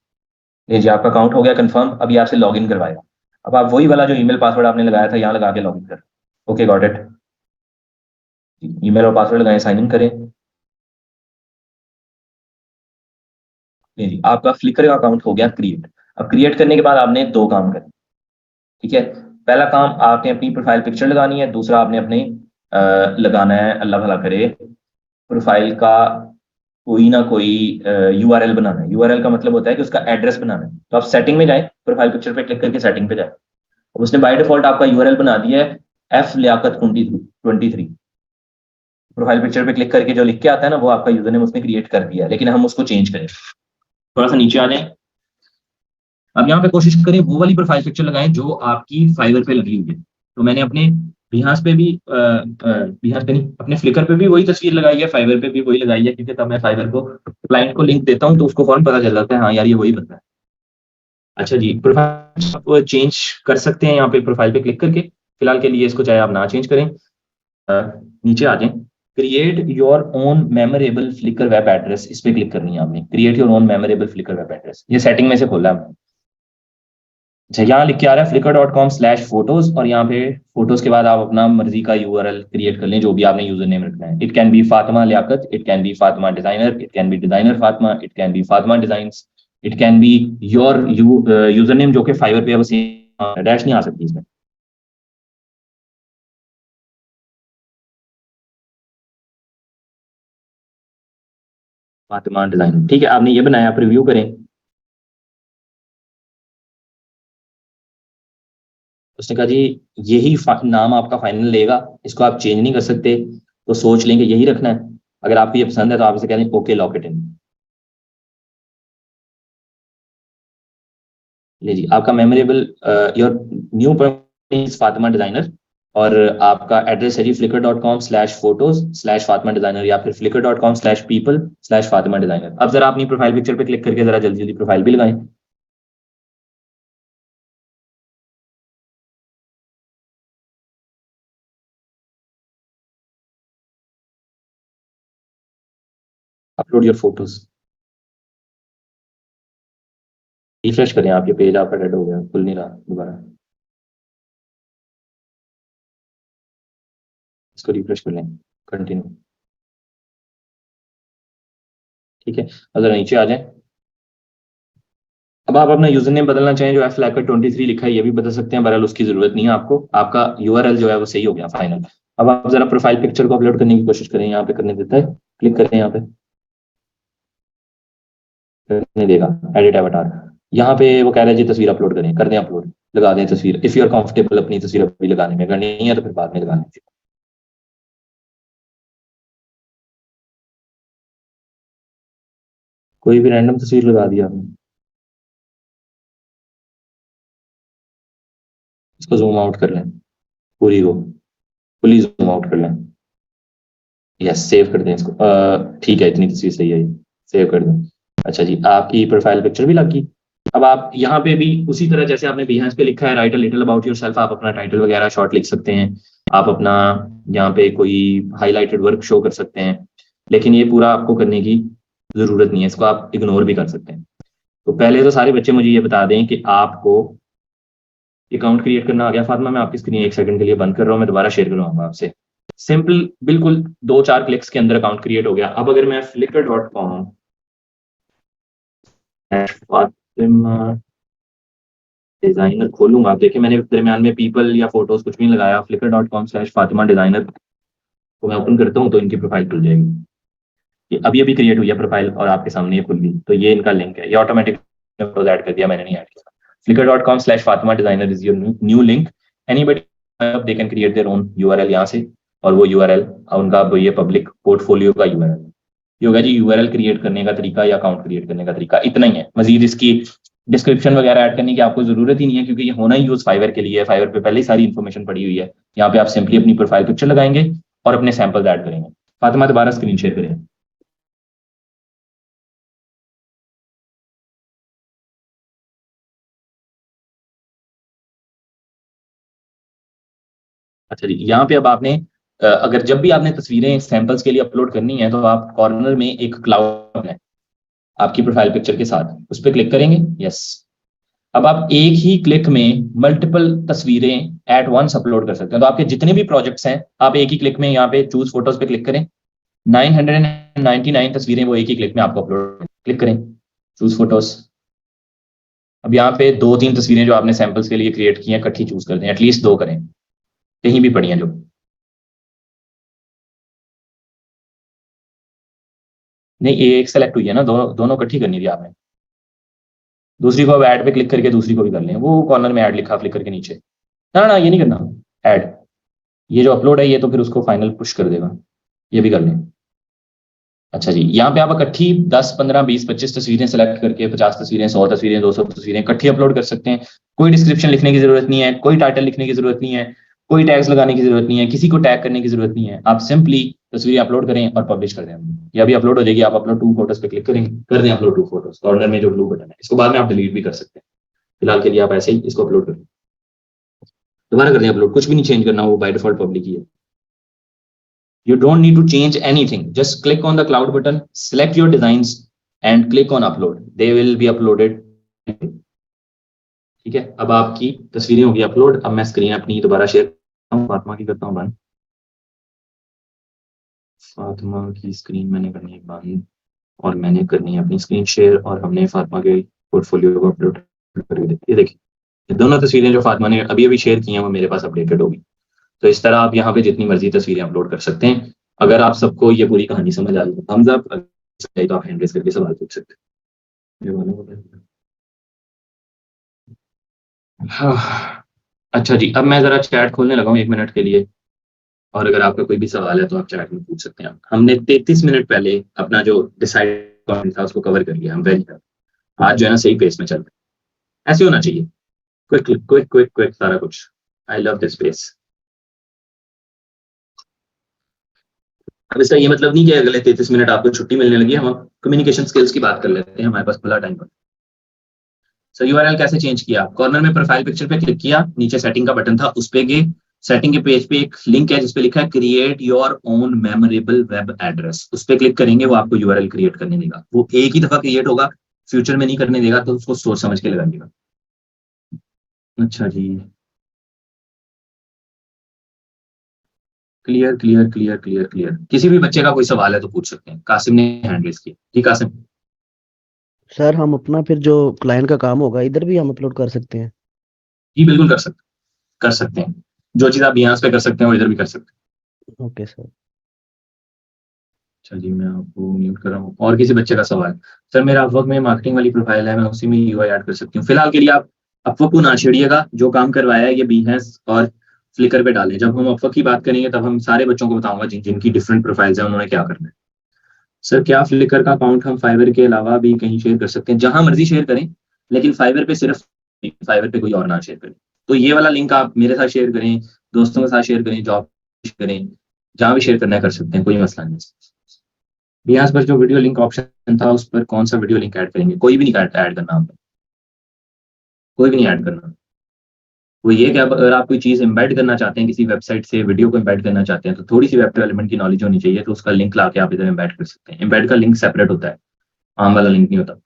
ये जी आपका अकाउंट हो गया कंफर्म। अभी आपसे लॉग इन करवाएगा, अब आप वही वाला जो ईमेल पासवर्ड आपने लगाया था यहाँ लगा के लॉग इन कर। ओके गॉट इट, ईमेल और पासवर्ड लगाएं, साइन इन करें। जी आपका फ्लिकर का अकाउंट हो गया क्रिएट। अब क्रिएट करने के बाद आपने 2 काम करने, ठीक है। पहला काम, आपने अपनी प्रोफाइल पिक्चर लगानी है। दूसरा आपने अपने लगाना है, अल्लाह भला करे, प्रोफाइल का कोई ना कोई URL बनाना है। URL का मतलब होता है कि उसका एड्रेस बनाना है। तो आप सेटिंग में जाए, प्रोफाइल पिक्चर पे क्लिक करके सेटिंग पे जाए। अब उसने बाय डिफॉल्ट आपका URL बना दिया है FLiaqat23। प्रोफाइल पिक्चर पे क्लिक करके जो लिख के आता है ना, वो आपका यूजर नेम उसने क्रिएट कर दिया है, लेकिन हम उसको चेंज करें। थोड़ा सा नीचे आ जाए, अब यहाँ पे कोशिश करें वो वाली प्रोफाइल पिक्चर लगाएं जो आपकी फाइवर पे लगी हुई है। तो मैंने अपने बिहास पे भी बिहास पे नहीं, अपने फ्लिकर पे भी वही तस्वीर लगाई है, फाइवर पे भी वही लगाई है, क्योंकि तब मैं फाइवर को क्लाइंट को लिंक देता हूँ तो उसको फौरन पता चल जाता है हाँ यार ये वही बंदा है। अच्छा जी, प्रोफाइल आप चेंज कर सकते हैं यहाँ पे प्रोफाइल पे क्लिक करके। फिलहाल के लिए इसको चाहे आप ना चेंज करें, नीचे आ जाएं, create your own memorable Flickr web address, इस पे क्लिक करनी है आपने। Create your own memorable Flickr web address, ये सेटिंग में से खोला है। अच्छा, यहाँ लिख के आ रहा है flickr.com/photos और यहाँ पे फोटोज के बाद आप अपना मर्जी का URL क्रिएट कर लें, जो भी आपने यूजर नेम रखना है। It can be Fatima Liaquat, it can be Fatima designer, it can be designer Fatima, it can be Fatima designs, it can be your user name जो कि फाइवर पे है, बस डैश नहीं आ सकती इसमें। फातिमा डिजाइन, ठीक है, आपने ये बनाया, आप रिव्यू करें। उसने कहा जी यही नाम आपका फाइनल लेगा, इसको आप चेंज नहीं कर सकते, तो सोच लेंगे यही रखना है। अगर आपको ये पसंद है तो आप इसे कह दें ओके लॉक इट इन। ले जी, आपका memorable your new is Fatima designer, और आपका एड्रेस है जी flickr.com/photos/फातिमा डिजाइनर या फिर flickr.com/people/फातिमा डिजाइनर। अब जरा अपनी प्रोफाइल पिक्चर पे क्लिक करके जरा जल्दी जल्दी प्रोफाइल भी लगाएं। अपलोड योर फोटोज, रिफ्रेश करें, आपके पेज आपका डेड हो गया, खुल नहीं रहा दोबारा, इसको रिफ्रेश कर लें, कंटिन्यू, ठीक है। अगर नीचे आ जाए, अब आप अपना यूजर नेम बदलना चाहें, जो flacker23 लिखा है ये भी बदल सकते हैं, बहरहाल उसकी जरूरत नहीं है आपको, आपका यूआरएल जो है वो सही हो गया फाइनल। अब आप जरा प्रोफाइल पिक्चर को अपलोड करने की कोशिश करें, यहाँ पे करने देता है, क्लिक करें, यहाँ पे करने देगा एडिट एवटार, यहाँ पे वो कह रहा है जी तस्वीर अपलोड करें, कर दें अपलोड, लगा दें तस्वीर, इफ यू आर कंफर्टेबल अपनी तस्वीर अभी लगाने में, अगर नहीं है तो फिर बाद में लगा लें। कोई भी रैंडम तस्वीर लगा दी आपने, इसको जूम आउट कर लें, पूरी को फुली जूम आउट कर लें, यस सेव कर दें इसको, ठीक है, इतनी तस्वीर सही है, सेव कर दें। अच्छा जी, आपकी प्रोफाइल पिक्चर भी लग गई। अब आप यहाँ पे भी उसी तरह जैसे आपने Behance पे लिखा है right a little about yourself, आप अपना टाइटल वगैरह शॉर्ट लिख सकते हैं, आप अपना यहाँ पे कोई हाईलाइटेड वर्क शो कर सकते हैं, लेकिन ये पूरा आपको करने की जरूरत नहीं है, इसको आप इग्नोर भी कर सकते हैं। तो पहले तो सारे बच्चे मुझे ये बता दें कि आपको अकाउंट क्रिएट करना आ गया। फातिमा, मैं आपकी स्क्रीन 1 सेकंड के लिए बंद कर रहा हूँ, मैं दोबारा शेयर करवाऊंगा आपसे। सिंपल, बिल्कुल 2-4 क्लिक्स के अंदर अकाउंट क्रिएट हो गया। अब अगर मैं flickr.com डिजाइनर खोलूंगा, आप देखिए मैंने दरमियान में पीपल या फोटोज कुछ भी लगाया, flickr.com/फातिमा डिजाइनर को मैं ओपन करता हूँ तो इनकी प्रोफाइल खुल जाएगी। ये अभी क्रिएट हुई है प्रोफाइल और आपके सामने ये खुल गई, तो ये इनका लिंक है, ये ऑटोमेटिक ऐड कर दिया, मैंने नहीं ऐड किया। flickr.com/फातिमा designer is your new link, anybody they can create their own URL यहाँ से, और वो यूआरएल उनका ये पब्लिक पोर्टफोलियो का यूआरएल। ये होगा जी यूआरएल क्रिएट करने का तरीका या अकाउंट क्रिएट करने का तरीका, इतना ही है। मजीद इसकी डिस्क्रिप्शन वगैरह ऐड करने की आपको जरूरत ही नहीं है, क्योंकि ये होना ही यूज फाइवर के लिए है, फाइवर पे पहले ही सारी इन्फॉर्मेशन पड़ी हुई है। यहाँ पे आप सिंपली अपनी प्रोफाइल पिक्चर लगाएंगे और अपने सैंपल्स ऐड करेंगे। फातिमा दोबारा स्क्रीन शेयर करें। अच्छा जी, यहाँ पे अब आपने अगर जब भी आपने तस्वीरें सैंपल्स के लिए अपलोड करनी है तो आप कॉर्नर में एक क्लाउड है आपकी प्रोफाइल पिक्चर के साथ, उस पर क्लिक करेंगे, यस। अब आप एक ही क्लिक में मल्टीपल तस्वीरें एट वंस अपलोड कर सकते हैं। तो आपके जितने भी प्रोजेक्ट्स हैं आप एक ही क्लिक में यहाँ पे चूज फोटोज पे क्लिक करें, 999 तस्वीरें वो एक ही क्लिक में आपको अपलोड, क्लिक करें चूज फोटोज। अब यहाँ पे 2-3 तस्वीरें जो आपने सैंपल्स के लिए क्रिएट की हैं इकट्ठी चूज कर दें, एटलीस्ट 2 करें, कहीं भी पड़ी हैं जो। नहीं, ये एक सेलेक्ट हुई है ना, दोनों इकट्ठी करनी थी आपने। दूसरी को अब ऐड पे क्लिक करके दूसरी को भी कर लें, वो कॉर्नर में ऐड लिखा फ्लिकर के नीचे, ना ये नहीं करना, ऐड, ये जो अपलोड है ये तो फिर उसको फाइनल पुश कर देगा, ये भी कर लें। अच्छा जी, यहाँ पे आप इकट्ठी 10, 15, 20, 25 तस्वीरें सेलेक्ट करके 50 तस्वीरें, 100 तस्वीरें, 200 तस्वीरें इकट्ठी अपलोड कर सकते हैं। कोई डिस्क्रिप्शन लिखने की जरूरत नहीं है, कोई टाइटल लिखने की जरूरत नहीं है, कोई टैग्स लगाने की जरूरत नहीं है, किसी को टैग करने की जरूरत नहीं है। आप सिंपली तस्वीरें अपलोड करें और पब्लिश कर दें। ये अभी अपलोड हो जाएगी, आप अपलोड 2 फोटोज पे क्लिक करेंगे, कर दें अपलोड 2 फोटोज, कॉर्नर में जो ब्लू बटन है, इसको बाद में आप डिलीट भी कर सकते हैं। फिलहाल के लिए आप ऐसे ही इसको अपलोड करें, दोबारा कर दें अपलोड, कुछ भी नहीं चेंज करना, वो बाय डिफॉल्ट पब्लिक ही है। You don't need to change anything. Just click on the cloud button, select your designs and click on upload. They will be uploaded. ठीक है, अब आपकी तस्वीरें होगी अपलोड। अब मैं स्क्रीन अपनी दोबारा शेयर करता हूँ, फातिमा की करता हूँ बंद। फातिमा की स्क्रीन मैंने करनी है बंद और मैंने करनी है अपनी स्क्रीन शेयर, और हमने फातिमा के पोर्टफोलियो को अपलोड करके देखिए। ये देखिए दोनों तस्वीरें जो फातिमा ने अभी शेयर की हैं वो मेरे पास अपडेटेड होगी। तो इस तरह आप यहाँ पे जितनी मर्जी तस्वीरें अपलोड कर सकते हैं। अगर आप सबको ये पूरी कहानी समझ आ रही है, thumbs up, चाहिए तो आप हैंड रेज करके सवाल पूछ सकते हैं। ये वाला हो गया। हाँ, अच्छा जी, अब मैं जरा चैट खोलने लगा हूँ 1 मिनट के लिए, और अगर आपका कोई भी सवाल है तो आप चैट में पूछ सकते हैं। हमने 33 मिनट पहले अपना जो डिसाइड पॉइंट था उसको कवर कर लिया, हम वेरी आज जो है ना सही पेस में चल रहे हैं। ऐसे होना चाहिए, क्विक क्विक क्विक क्विक सारा कुछ। I love this pace. अब इसका ये मतलब नहीं कि अगले 33 मिनट आपको छुट्टी मिलने लगी। हम कम्युनिकेशन स्किल्स की बात कर लेते हैं, हमारे पास खुला टाइम पर। सर यूआरएल कैसे चेंज किया? कॉर्नर में प्रोफाइल पिक्चर पे क्लिक किया, नीचे सेटिंग का बटन था, उस पे गए। सेटिंग के पेज पे एक लिंक है जिसपे लिखा है create your own memorable web address. उस पे क्लिक करेंगे, वो आपको यूआरएल क्रिएट करने देगा। वो एक ही दफा क्रिएट होगा, फ्यूचर में नहीं करने देगा, तो उसको सोच समझ के लगाइएगा। अच्छा जी, clear clear clear clear clear. किसी भी बच्चे का कोई सवाल है तो पूछ सकते हैं। कासिम ने हैंड रेज किया। जी कासिम। सर हम अपना फिर जो क्लाइंट का काम होगा इधर भी हम अपलोड कर सकते हैं? जी बिल्कुल कर सकते हैं। जो चीज आप यहाँ पे कर सकते हैं वो इधर भी कर सकते हैं। Okay sir. अच्छा जी, मैं आपको म्यूट कर रहा हूँ। और किसी बच्चे का सवाल? सर मेरा अपवर्क में मार्केटिंग वाली प्रोफाइल है, मैं उसी में यूआई ऐड कर सकती हूँ। फिलहाल के लिए आप अपवर्क को ना छेड़िएगा। जो काम करवाया है ये बीहैंस और फ्लिकर पे डालें। जब हम अपवर्क की बात करेंगे तब हम सारे बच्चों को बताऊंगा जिनकी डिफरेंट प्रोफाइल्स है उन्होंने क्या करना है। सर क्या फ्लिकर का अकाउंट हम फाइवर के अलावा भी कहीं शेयर कर सकते हैं? जहां मर्जी शेयर करें, लेकिन फाइवर पे सिर्फ, फाइवर पे कोई और ना शेयर करें। तो ये वाला लिंक आप मेरे साथ शेयर करें, दोस्तों के साथ शेयर करें, जॉब करें, जहां भी शेयर करना है कर सकते हैं, कोई मसला नहीं। बिहास पर जो वीडियो लिंक ऑप्शन था उस पर कौन सा वीडियो लिंक ऐड करेंगे? कोई भी नहीं ऐड करना आपको, कोई भी नहीं ऐड करना। वो ये कि अगर आप कोई चीज एम्बेड करना चाहते हैं किसी वेबसाइट से, वीडियो को एम्बेड करना चाहते हैं, तो थोड़ी सी वेब डेवलपमेंट की नॉलेज होनी चाहिए। तो उसका लिंक लाके आप इधर एम्बेड कर सकते हैं। एम्बेड का लिंक सेपरेट होता है, आम वाला लिंक नहीं होता।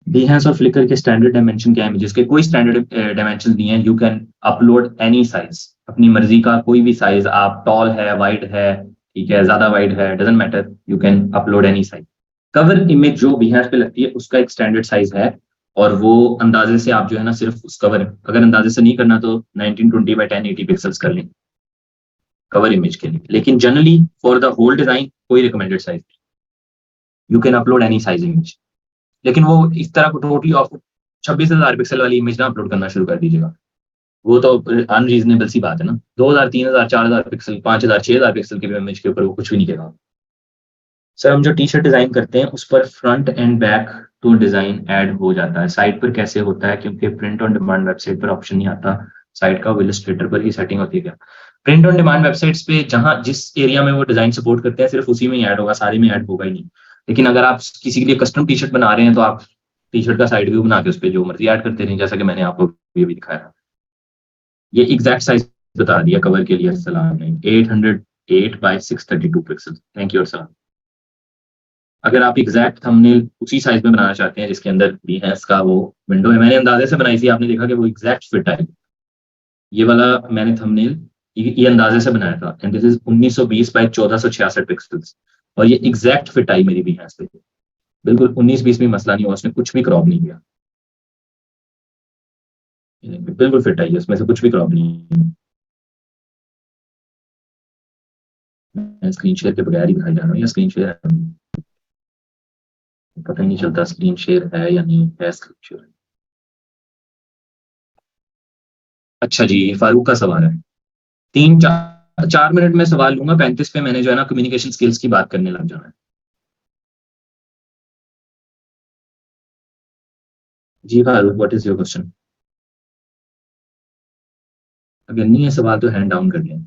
Behance और फ्लिकर के स्टैंडर्ड डायमेंशन क्या है? इमेजेस के कोई स्टैंडर्ड डायमेंशन नहीं है। You can upload any size, अपनी मर्जी का कोई भी साइज। आप टॉल है, वाइड है, ठीक है, ज्यादा वाइड है, doesn't matter, you can upload any size. Cover image जो Behance पे लगती है उसका एक स्टैंडर्ड साइज है, और वो अंदाजे से आप जो है ना सिर्फ उस कवर, अगर अंदाजे से नहीं करना तो 1920 बाई 1080 पिक्सल्स कर लें कवर इमेज के लिए। लेकिन generally for the whole design कोई रिकमेंडेड साइज नहीं, you can upload any size image. लेकिन वो इस तरह को टोटली ऑफ 26,000 पिक्सल वाली इमेज ना अपलोड करना शुरू कर दीजिएगा। वो तो अनरीजनेबल सी बात है ना। 2,000 3,000 4,000 पिक्सल 5,000 6,000 पिक्सल के इमेज के ऊपर वो कुछ भी नहीं करेगा। सर हम जो टी शर्ट डिजाइन करते हैं उस पर फ्रंट एंड बैक तो डिजाइन ऐड हो जाता है, साइट पर कैसे होता है? क्योंकि प्रिंट ऑन डिमांड वेबसाइट पर ऑप्शन नहीं आता, साइट का इलस्ट्रेटर पर ही सेटिंग होती है क्या? प्रिंट ऑन डिमांड वेबसाइट्स पे जहां जिस एरिया में वो डिजाइन सपोर्ट करते हैं सिर्फ उसी में ही ऐड होगा, सारे में ऐड होगा ही नहीं। लेकिन अगर आप किसी के लिए कस्टम टी शर्ट बना रहे हैं तो आप टी शर्ट का साइड व्यू बना के उस पर जो मर्जी ऐड करते रहें, जैसा कि मैंने आपको ये भी दिखाया। ये एग्जैक्ट साइज बता दिया कवर के लिए सलाम ने, 808 बाय 632 पिक्सल। थैंक यू सलाम। अगर आप एग्जैक्ट थंबनेल उसी साइज में बनाना चाहते हैं जिसके अंदर Behance का वो विंडो है, मैंने अंदाजे से बनाई थी, आपने देखा कि वो एग्जैक्ट फिट है। ये वाला मैंने थंबनेल ये अंदाजे से बनाया था, and this is 1920 by 1466 pixels, और ये एग्जैक्ट फिट आई मेरी Behance पे। बिल्कुल 19-20 में मसला नहीं हुआ, उसने कुछ भी क्रॉप नहीं किया, बिल्कुल फिट आई है, उसमें से कुछ भी क्रॉप नहीं। मैं स्क्रीन शेयर के बगैर ही दिखाई जा रहा हूँ, या स्क्रीन शेयर है? पता ही नहीं चलता स्क्रीन शेयर है या नहीं है। स्क्रीन शेयर, अच्छा जी, फारूक का सवाल है। 3-4 मिनट में सवाल लूंगा, 35 पे मैंने जो है ना कम्युनिकेशन स्किल्स की बात करने लग जाना है। जी Farooq, what is your question? अगर नहीं है सवाल तो हैंड डाउन कर लें।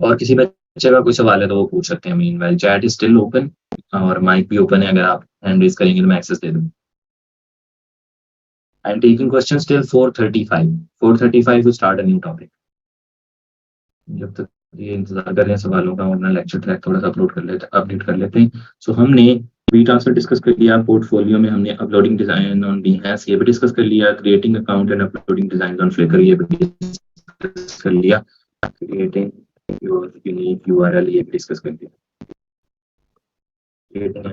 और किसी बच्चे का कोई सवाल है तो वो पूछ सकते हैं। Meanwhile chat is still open और माइक भी ओपन है, अगर आप हैंड रेज करेंगे तो मैं एक्सेस दे दूँ। I am taking question till 4:35 to start a new topic. जब तक ये इंतजार कर रहे हैं सवालों का, वरना लेक्चर ट्रैक थोड़ा सा अपडेट कर लेते हैं। सो हमने वी ट्रांसफर डिस्कस कर लिया, पोर्टफोलियो में हमने अपलोडिंग डिजाइन ऑन Behance ये भी डिस्कस कर लिया, creating account and uploading design on Flickr ये भी डिस्कस कर लिया, क्रिएटिंग योर यूनिक यूआरएल ये भी डिस्कस कर लिया,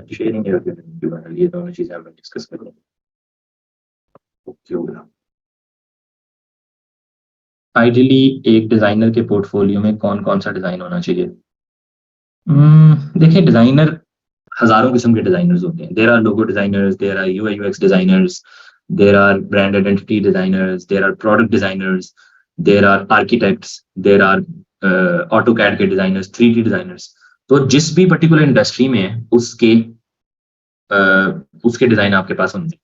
शेयरिंग यूआरएल ये दोनों चीजें हमने डिस्कस कर ली। ओके होगा। आइडियली एक डिजाइनर के पोर्टफोलियो में कौन कौन सा डिजाइन होना चाहिए? देखिए डिजाइनर हजारों किस्म के डिजाइनर्स होते हैं. There are logo designers, there are UI UX designers, there are brand identity designers, there are product designers, there are architects, there are AutoCAD के डिजाइनर्स, 3D डिजाइनर्स. तो जिस भी पर्टिकुलर इंडस्ट्री में है उसके डिजाइन आपके पास होने चाहिए.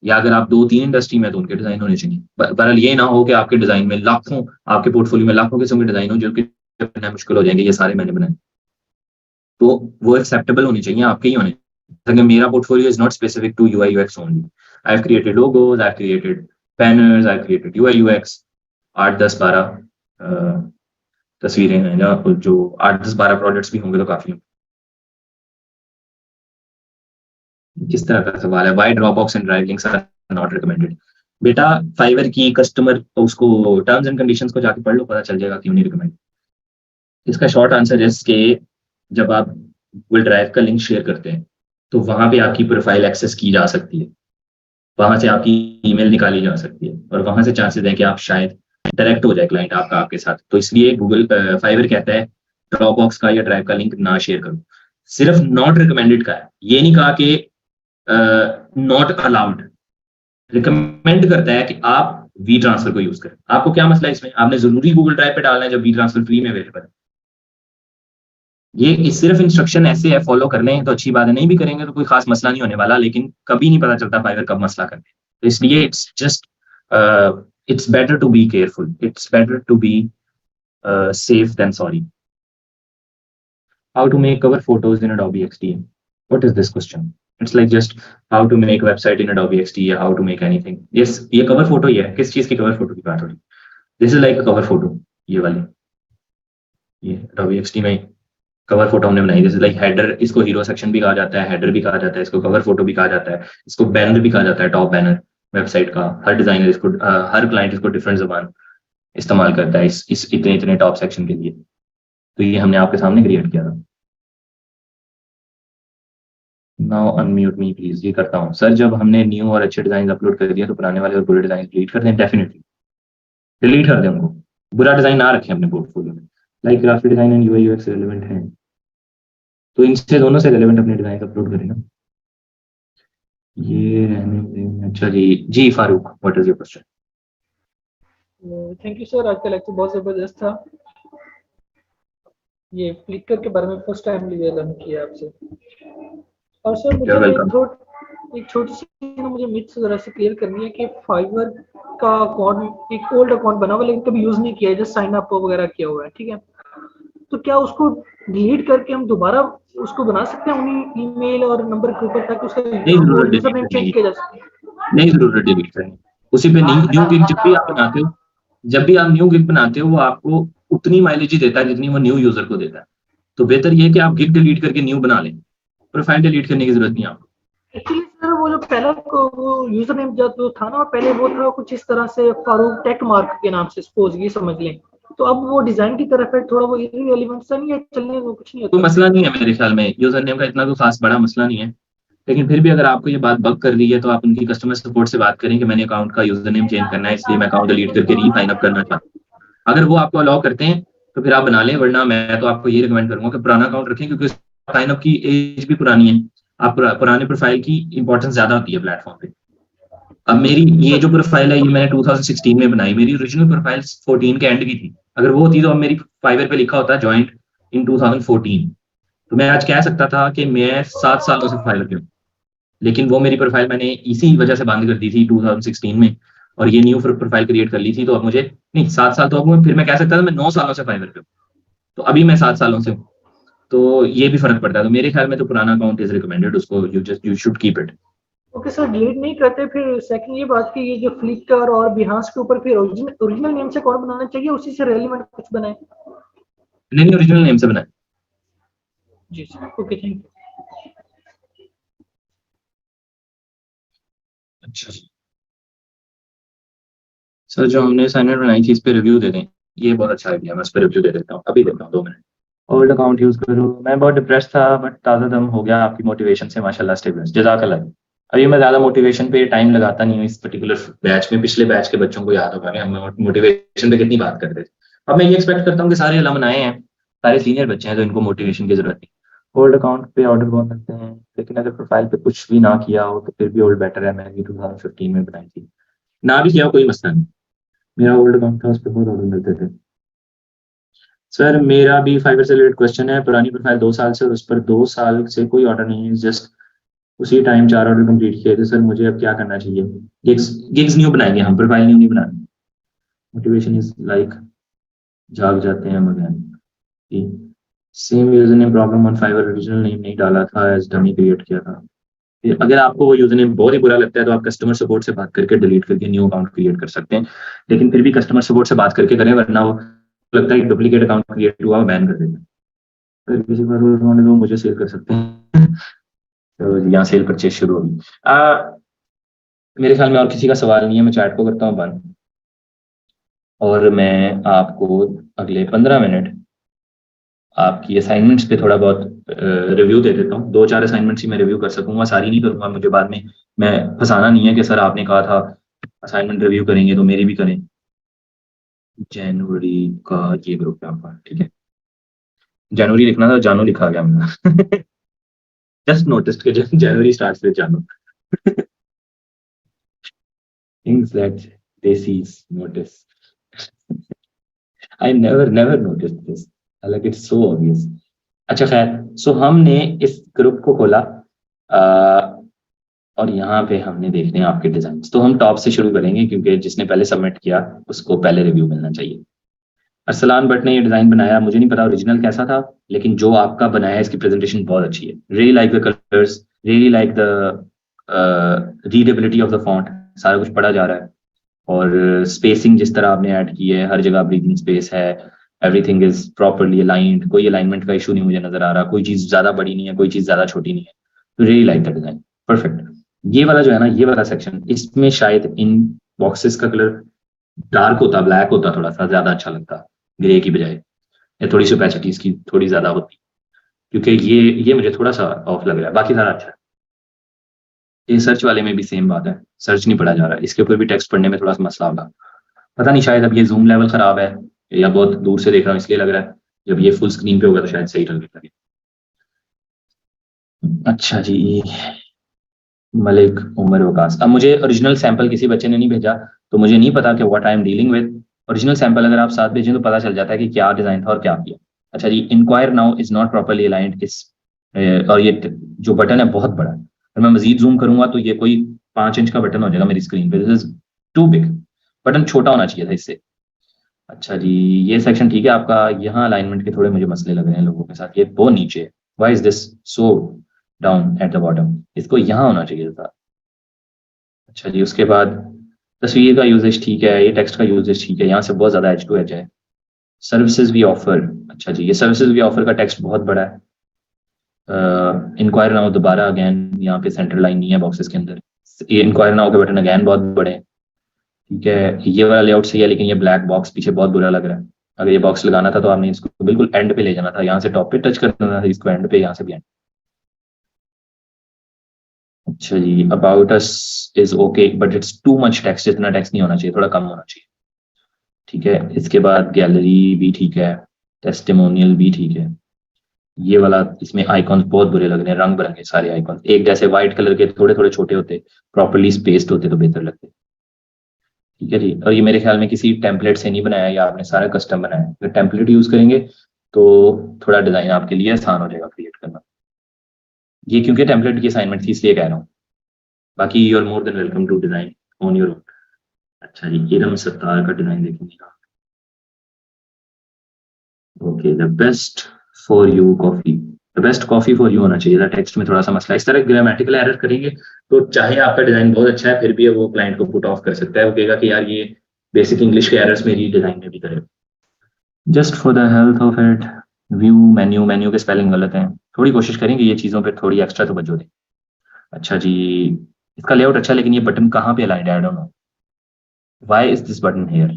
या अगर आप 2-3 इंडस्ट्री में तो उनके डिजाइन होने चाहिए. बहरहाल ये ना हो कि आपके डिजाइन में लाखों, आपके पोर्टफोलियो में लाखों किस्म के डिजाइन हो जो कि बनाना मुश्किल हो जाएंगे, ये सारे मैंने बनाए. तो वो एक्सेप्टेबल होनी चाहिए, आपके ही होने. अगर मेरा portfolio is not specific to UI UX only. I have created logos, I have created banners, I have created UI UX. 8-10-12 तस्वीरें हैं, या जो 8-10-12 प्रोजेक्ट्स भी होंगे तो काफी होंगे. किस तरह का सवाल है? Why Dropbox and drive links are not recommended? बेटा फाइवर की कस्टमर उसको टर्म्स एंड कंडीशंस को जाके पढ़ लो, पता चल जाएगा क्यों नहीं रिकमेंड. इसका शॉर्ट आंसर है कि जब आप गूगल ड्राइव का लिंक शेयर करते हैं तो वहां पे आपकी प्रोफाइल एक्सेस की जा सकती है, वहां से आपकी ईमेल निकाली जा सकती है, और वहां से चांसेस हैं कि आप शायद डायरेक्ट हो जाए क्लाइंट आपके साथ. तो इसलिए गूगल फाइवर कहता है ड्रॉपबॉक्स का या ड्राइव का लिंक ना शेयर करो. सिर्फ नॉट रिकमेंडेड का है, ये नहीं कहा कि नॉट अलाउड. रिकमेंड करता है कि आप वी ट्रांसफर को यूज करें. आपको क्या मसला है इसमें? आपने जरूरी गूगल ड्राइव पे डालना है जब वी ट्रांसफर फ्री में अवेलेबल है. ये सिर्फ इंस्ट्रक्शन ऐसे है, फॉलो कर लें तो अच्छी बात है, नहीं भी करेंगे तो कोई खास मसला नहीं होने वाला. लेकिन कभी नहीं पता चलता फाइवर कब मसला करते हैं. तो इसलिए it's better to be careful, it's better to be safe than sorry. How to make cover photos in Adobe XD? What is this question? It's like just how to make website in Adobe XD या how to make anything. Yes, ये cover photo ही है. किस चीज की cover photo की बात हो रही? This is like a cover photo. ये वाली, ये Adobe XD में कवर फोटो हमने बनाई. This is like header. इसको हीरो सेक्शन भी कहा जाता है, हेडर भी कहा जाता है, इसको कवर फोटो भी कहा जाता है, इसको बैनर भी कहा जाता है, टॉप बैनर वेबसाइट का. हर डिजाइनर इसको हर क्लाइंट इसको डिफरेंट ज़बान इस्तेमाल करता है इस इतने टॉप सेक्शन के लिए. तो ये हमने आपके सामने क्रिएट किया था. Now unmute me please. ये करता हूँ सर. जब हमने न्यू और अच्छे डिजाइन अपलोड कर दिया तो पुराने वाले और बुरे डिजाइन डिलीट कर दें? डेफिनेटली डिलीट कर दें उनको. बुरा डिजाइन ना रखें अपने पोर्टफोलियो में. Like graphic design and UI UX relevant है तो इनसे दोनों से रिलेवेंट अपने डिजाइन अपलोड करें ना. ये रहने. अच्छा जी Farooq, what is your question? Thank you sir. आज का लेक्चर बहुत जबरदस्त था. ये फ्लिकर के बारे में फर्स्ट टाइम लर्न किया आपसे. और सर मुझे एक छोटी सी मुझे मिथ जरा से क्लियर करनी है कि फाइवर का अकाउंट एक ओल्ड अकाउंट बना हुआ लेकिन कभी यूज नहीं किया है, जस्ट साइन अप वगैरह किया हुआ है, ठीक है. तो क्या उसको डिलीट करके हम दोबारा उसको बना सकते हैं उन्हीं ईमेल और नंबर के ऊपर, ताकि उसका यूजरनेम चेंज किया जा सके? नहीं जरूरत डिलीट करनी. उसी पे न्यू गिग जब भी आप न्यू गिग बनाते हो वो आपको उतनी माइलेज ही देता है जितनी वो न्यू यूजर को देता है. तो बेहतर ये है कि आप गिग डिलीट करके न्यू बना लें. प्रोफाइल डिलीट करने की जरूरत नहीं आपको. एक्चुअली सर वो जो पहला वो यूजर नेम जो था ना, पहले वो था कुछ इस तरह से फारूक टेक मार्क के नाम से, सपोज ये समझ लें. तो अब वो डिजाइन की तरफ है, थोड़ा वो इररिलेवेंट सा नहीं है, चलने को कुछ नहीं होता. कोई मसला नहीं है मेरे ख्याल में. यूजर नेम का इतना कोई खास बड़ा मसला नहीं है. लेकिन फिर भी अगर आपको ये बात बग कर रही है तो आप उनकी कस्टमर सपोर्ट से बात करें कि मैंने अकाउंट का यूजर नेम चेंज करना है, इसलिए मैं अकाउंट डिलीट करके री साइन अप करना चाहता हूँ. अगर वो आपको अलाउ करते हैं तो फिर आप बना लें, वरना मैं तो आपको ये रिकमेंड करूंगा कि पुराना अकाउंट रखें, क्योंकि साइन अप की एज भी पुरानी है. आप पुराने प्रोफाइल की इंपॉर्टेंस ज्यादा होती है प्लेटफॉर्म पे. अब मेरी ये जो प्रोफाइल है ये मैंने 2016 में बनाई. मेरी ओरिजिनल प्रोफाइल 14 के एंड की थी. अगर वो होती तो अब मेरी फाइवर पे लिखा होता ज्वाइंट इन 2014, तो मैं आज कह सकता था कि मैं 7 सालों से फाइवर पे हूँ. लेकिन वो मेरी प्रोफाइल मैंने इसी वजह से बंद कर दी थी 2016 में, और ये न्यू प्रोफाइल क्रिएट कर ली थी. तो अब मुझे नहीं 7 साल, तो अब फिर मैं कह सकता था मैं 9 सालों से फाइवर पे हूँ. तो अभी मैं 7 सालों से हूँ, तो ये भी फर्क पड़ता है. तो मेरे ख्याल में तो पुराना अकाउंट इज रिकमेंडेड, उसको you should keep it. Okay sir, delete नहीं करते. फिर सेकंड ये बात कि ये जो फ्लिकर और बिहांस के ऊपर फिर ओरिजिनल नेम से कौन बनाना चाहिए, उसी से रेलेवेंट कुछ बनाए? नहीं, ओरिजिनल नेम से बनाए. जी सर, ओके, थैंक यू. अच्छा सर, जो हमने असाइनमेंट बनाई थी इस पे रिव्यू दे दें. ये बहुत अच्छा आइडिया, मैं इस पे रिव्यू दे देता हूँ. अभी देता हूँ 2 मिनट. ओल्ड अकाउंट यूज करो. मैं बहुत डिप्रेस था बट ताज़ा दम हो गया आपकी मोटिवेशन से, माशाल्लाह. स्टेबल, जज़ाकल्लाह. अभी मैं ज़्यादा मोटिवेशन पे टाइम लगाता नहीं हूँ इस पर्टिकुलर बैच में. पिछले बैच के बच्चों को याद होगा कि हम मोटिवेशन पे कितनी बात करते थे. अब मैं ये एक्सपेक्ट करता हूँ कि सारे अलमनाए हैं सारे सीनियर बच्चे हैं तो इनको मोटिवेशन की जरूरत नहीं। ओल्ड अकाउंट पे ऑर्डर बहुत मिलते हैं, लेकिन अगर प्रोफाइल पे कुछ भी ना किया हो तो फिर भी ओल्ड बेटर है। मैंने 2015 में बनाई थी, ना भी किया हो कोई मसला नहीं। मेरा ओल्ड अकाउंट था, उस पर बहुत ऑर्डर मिलते थे। सर मेरा भी फाइवर से रिलेटेड क्वेश्चन है। पुरानी प्रोफाइल 2 साल से और उस पर 2 साल से कोई ऑर्डर नहीं है, जस्ट उसी टाइम 4 ऑर्डर कंप्लीट किए थे। सर मुझे अब क्या करना चाहिए? गिग्स न्यू बनाएंगे हम, प्रोफाइल न्यू नहीं बनानी। मोटिवेशन इज लाइक जाग जाते हैं मगर same user name problem on Fiverr, original name नहीं डाला था, एज डमी क्रिएट किया था। अगर आपको वो यूजर नेम बहुत ही बुरा लगता है तो आप कस्टमर सपोर्ट से बात करके डिलीट करके न्यू अकाउंट क्रिएट कर सकते हैं, लेकिन फिर भी कस्टमर सपोर्ट से बात करके करें, वरना वो लगता है डुप्लीकेट अकाउंट क्रिएट हुआ, बैन कर देते हैं। अगर किसी बार उन्होंने तो मुझे सेल कर सकते हैं। तो यहाँ सेल परचेज शुरू होगी। मेरे ख्याल में और किसी का सवाल नहीं है। मैं चैट को करता हूँ बंद और मैं आपको अगले 15 मिनट आपकी असाइनमेंट्स पे थोड़ा बहुत रिव्यू दे देता हूँ। 2-4 असाइनमेंट्स ही मैं रिव्यू कर सकूंगा, सारी नहीं करूंगा। मुझे बाद में मैं फंसाना नहीं है कि सर आपने कहा था असाइनमेंट रिव्यू करेंगे तो मेरी भी करें। जनवरी का ये ग्रुप है आपका, ठीक है। जनवरी लिखना था, जानू लिखा गया मैंने। जस्ट नोटिस के January starts with janu. Things that they sees notice. I never noticed this. Like it's so obvious. अच्छा खैर, सो हमने इस ग्रुप को खोला और यहाँ पे हमने देखने हैं आपके डिजाइन। तो हम टॉप से शुरू करेंगे क्योंकि जिसने पहले सबमिट किया उसको पहले रिव्यू मिलना चाहिए। अरसलान भट्ट ने ये डिजाइन बनाया, मुझे नहीं पता ओरिजिनल कैसा था, लेकिन जो आपका बनाया है इसकी प्रेजेंटेशन बहुत अच्छी है। Really like the colours, really like the readability of the font, सारा कुछ पढ़ा जा रहा है। और स्पेसिंग जिस तरह आपने ऐड की है, हर जगह ब्रीदिंग स्पेस है, एवरीथिंग इज प्रॉपरली अलाइंड, कोई अलाइनमेंट का इशू नहीं मुझे नजर आ रहा, कोई चीज ज्यादा बड़ी नहीं है, कोई चीज ज्यादा छोटी नहीं है। तो really like the design, perfect. ये वाला जो है ना, ये वाला सेक्शन, इसमें शायद इन बॉक्सेस का कलर डार्क होता, ब्लैक होता, थोड़ा सा ज्यादा अच्छा लगता ग्रे की बजाय, या थोड़ी सी ओपेसिटी इसकी थोड़ी ज्यादा होती, क्योंकि ये मुझे थोड़ा सा ऑफ लग रहा है। बाकी सारा अच्छा है। ये सर्च वाले में भी सेम बात है, सर्च नहीं पढ़ा जा रहा है, इसके ऊपर भी टेक्स्ट पढ़ने में थोड़ा सा मसला होगा। पता नहीं, शायद अब ये जूम लेवल खराब है या बहुत दूर से देख रहा हूँ इसलिए लग रहा है। जब ये फुल स्क्रीन पे होगा तो शायद सही लगे। अच्छा जी, मलिक उमर वकास। अब मुझे ओरिजिनल सैंपल किसी बच्चे ने नहीं भेजा तो मुझे नहीं पता कि what I am dealing with. Original sample अगर आप साथ भेजें तो पता चल जाता है कि क्या डिजाइन था और क्या किया। अच्छा जी, inquire now is not properly aligned इस, और ये जो बटन है बहुत बड़ा है, अगर मैं मजीद जूम करूंगा तो ये कोई 5 इंच का बटन हो जाएगा मेरी स्क्रीन पे। This is too big, button छोटा होना चाहिए था इससे। अच्छा जी, ये सेक्शन ठीक है आपका। यहाँ अलाइनमेंट के थोड़े मुझे मसले लग रहे हैं लोगों के साथ, ये बहुत नीचे है। Why is this so down at the bottom? इसको यहाँ होना चाहिए था। अच्छा जी, उसके बाद तस्वीर का यूजेज ठीक है, ये टेक्स्ट का यूजेज ठीक है, यहाँ से बहुत ज्यादा एच टू एच है। सर्विसेज वी ऑफर, अच्छा जी, ये सर्विसेज वी ऑफर का टेक्स्ट बहुत बड़ा है। इंक्वायर नाउ दोबारा अगैन, यहाँ पे सेंटर लाइन नहीं है बॉक्सेस के अंदर। ये इंक्वायर नाउ के बटन अगैन बहुत बड़े हैं, ठीक है। ये वाला लेआउट सही है, लेकिन ये ब्लैक बॉक्स पीछे बहुत बुरा लग रहा है। अगर ये बॉक्स लगाना था तो आपने इसको बिल्कुल एंड पे ले जाना था, यहाँ से टॉप पे टच करना था, इसको एंड पे, यहाँ से भी एंड। अच्छा जी, about us is okay but it's too much text, इतना टेक्स्ट नहीं होना चाहिए, थोड़ा कम होना चाहिए, ठीक है। इसके बाद गैलरी भी ठीक है, टेस्टिमोनियल भी ठीक है। ये वाला, इसमें आइकॉन्स बहुत बुरे लग रहे हैं, रंग बिरंगे सारे आइकॉन्स एक जैसे, व्हाइट कलर के, थोड़े थोड़े छोटे होते, प्रॉपर्ली स्पेस्ड होते तो बेहतर लगते, ठीक है जी। और ये मेरे ख्याल में किसी टेम्पलेट से नहीं बनाया, या आपने सारा कस्टम बनाया है। अगर टेम्पलेट यूज करेंगे तो थोड़ा डिजाइन आपके लिए आसान हो जाएगा क्रिएट करना। ये क्योंकि टेम्पलेट की असाइनमेंट थी इसलिए कह रहा हूँ, बाकी you are more than welcome to design on your own. अच्छा जी, इरम सत्तार का डिजाइन देखेंगे। Okay, the best for you coffee, the best coffee for you होना चाहिए था। टेक्स्ट में थोड़ा सा मसला, इस तरह ग्रामेटिकल एरर करेंगे तो चाहे आपका डिजाइन बहुत अच्छा है फिर भी वो क्लाइंट को पुट ऑफ कर सकता है। वो कहेगा कि यार ये बेसिक इंग्लिश के एरर्स मेरी डिजाइन में भी करे। Just for the health of it, view menu, menu के स्पेलिंग गलत हैं, थोड़ी कोशिश करेंगे ये चीज़ों पर थोड़ी एक्स्ट्रा तवज्जो दें। अच्छा जी, इसका लेआउट अच्छा, लेकिन ये बटन कहाँ पे अलाइंड है? आई don't know why is this button here.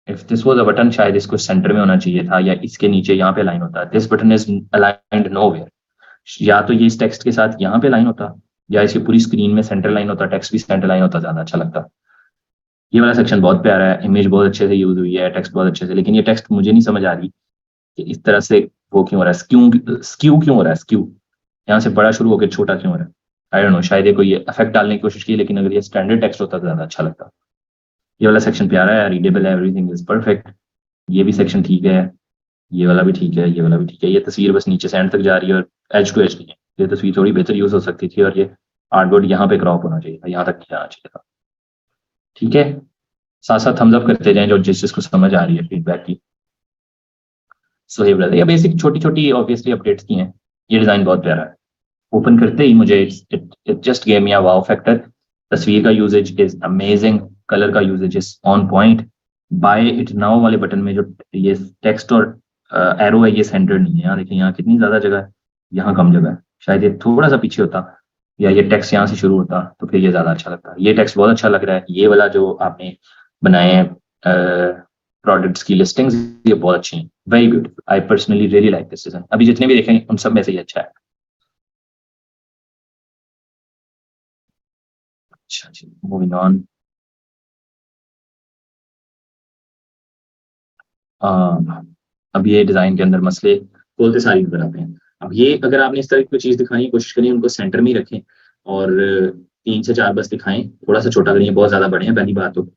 If this was a button शायद इसको सेंटर में होना चाहिए था, या इसके नीचे यहाँ पे लाइन होता है। This button is aligned nowhere. या तो ये इस टेक्स्ट के साथ यहाँ पे लाइन होता, या इसकी पूरी स्क्रीन में सेंटर लाइन होता, टेक्स्ट भी सेंटर लाइन होता, ज्यादा अच्छा लगता। ये वाला सेक्शन बहुत प्यारा है, इमेज बहुत अच्छे से यूज हुई है, टेक्स्ट बहुत अच्छे से, लेकिन ये टेक्स्ट मुझे नहीं समझ आ रही कि इस तरह से वो क्यों हो रहा है, स्क्यू क्यों हो रहा है, स्क्यू यहाँ से बड़ा शुरू होकर छोटा क्यों हो रहा है। आई डोंट नो, शायद ये कोई इफेक्ट डालने की कोशिश की, लेकिन अगर ये स्टैंडर्ड टेक्स्ट होता तो ज़्यादा अच्छा लगता। ये वाला सेक्शन प्यारा है, रीडेबल है, एवरीथिंग इज परफेक्ट। ये भी सेक्शन ठीक है, ये वाला भी ठीक है, ये वाला भी ठीक है। ये तस्वीर बस नीचे से एंड तक जा रही है और एज टू एज नहीं है। ये तस्वीर थोड़ी बेहतर यूज हो सकती थी और ये आर्टबोर्ड यहाँ पे क्रॉप होना चाहिए था, यहाँ तक नहीं जाना चाहिए था। ठीक है, साथ साथ थम्स अप करते जाएं जो जिसको समझ आ रही है फीडबैक की। सोहेब रजा, ये बेसिक छोटी छोटी ऑब्वियसली अपडेट्स की हैं। ये डिजाइन बहुत प्यारा है, ओपन करते ही मुझे it just gave me a wow factor. तस्वीर का यूजेज इज अमेजिंग, कलर का usage is on point. Buy it now वाले बटन में जो ये टेक्स्ट और एरो है ये सेंटर नहीं है। यहाँ देखिए, यहाँ कितनी ज्यादा जगह है, यहाँ कम जगह है। शायद ये थोड़ा सा पीछे होता या ये टेक्स्ट यहाँ से शुरू होता तो फिर ये ज्यादा अच्छा लगता। ये टेक्स्ट बहुत अच्छा लग रहा है। ये वाला जो आपने बनाए हैं प्रोडक्ट्स की लिस्टिंग्स, ये बहुत अच्छी हैं, very beautiful. I personally really like this design. अभी जितने भी देखेंगे उन सब में से ये अच्छा है। अच्छा जी, मूविंग ऑन। अब ये डिजाइन के अंदर मसले बोलते सारी नजर आते हैं। अब ये अगर आपने इस तरह की कोई चीज दिखाने की कोशिश करी, उनको सेंटर में ही रखें और 3 से 4 बस दिखाएं, थोड़ा सा छोटा करें, बहुत ज्यादा बड़े हैं। पहली बात तो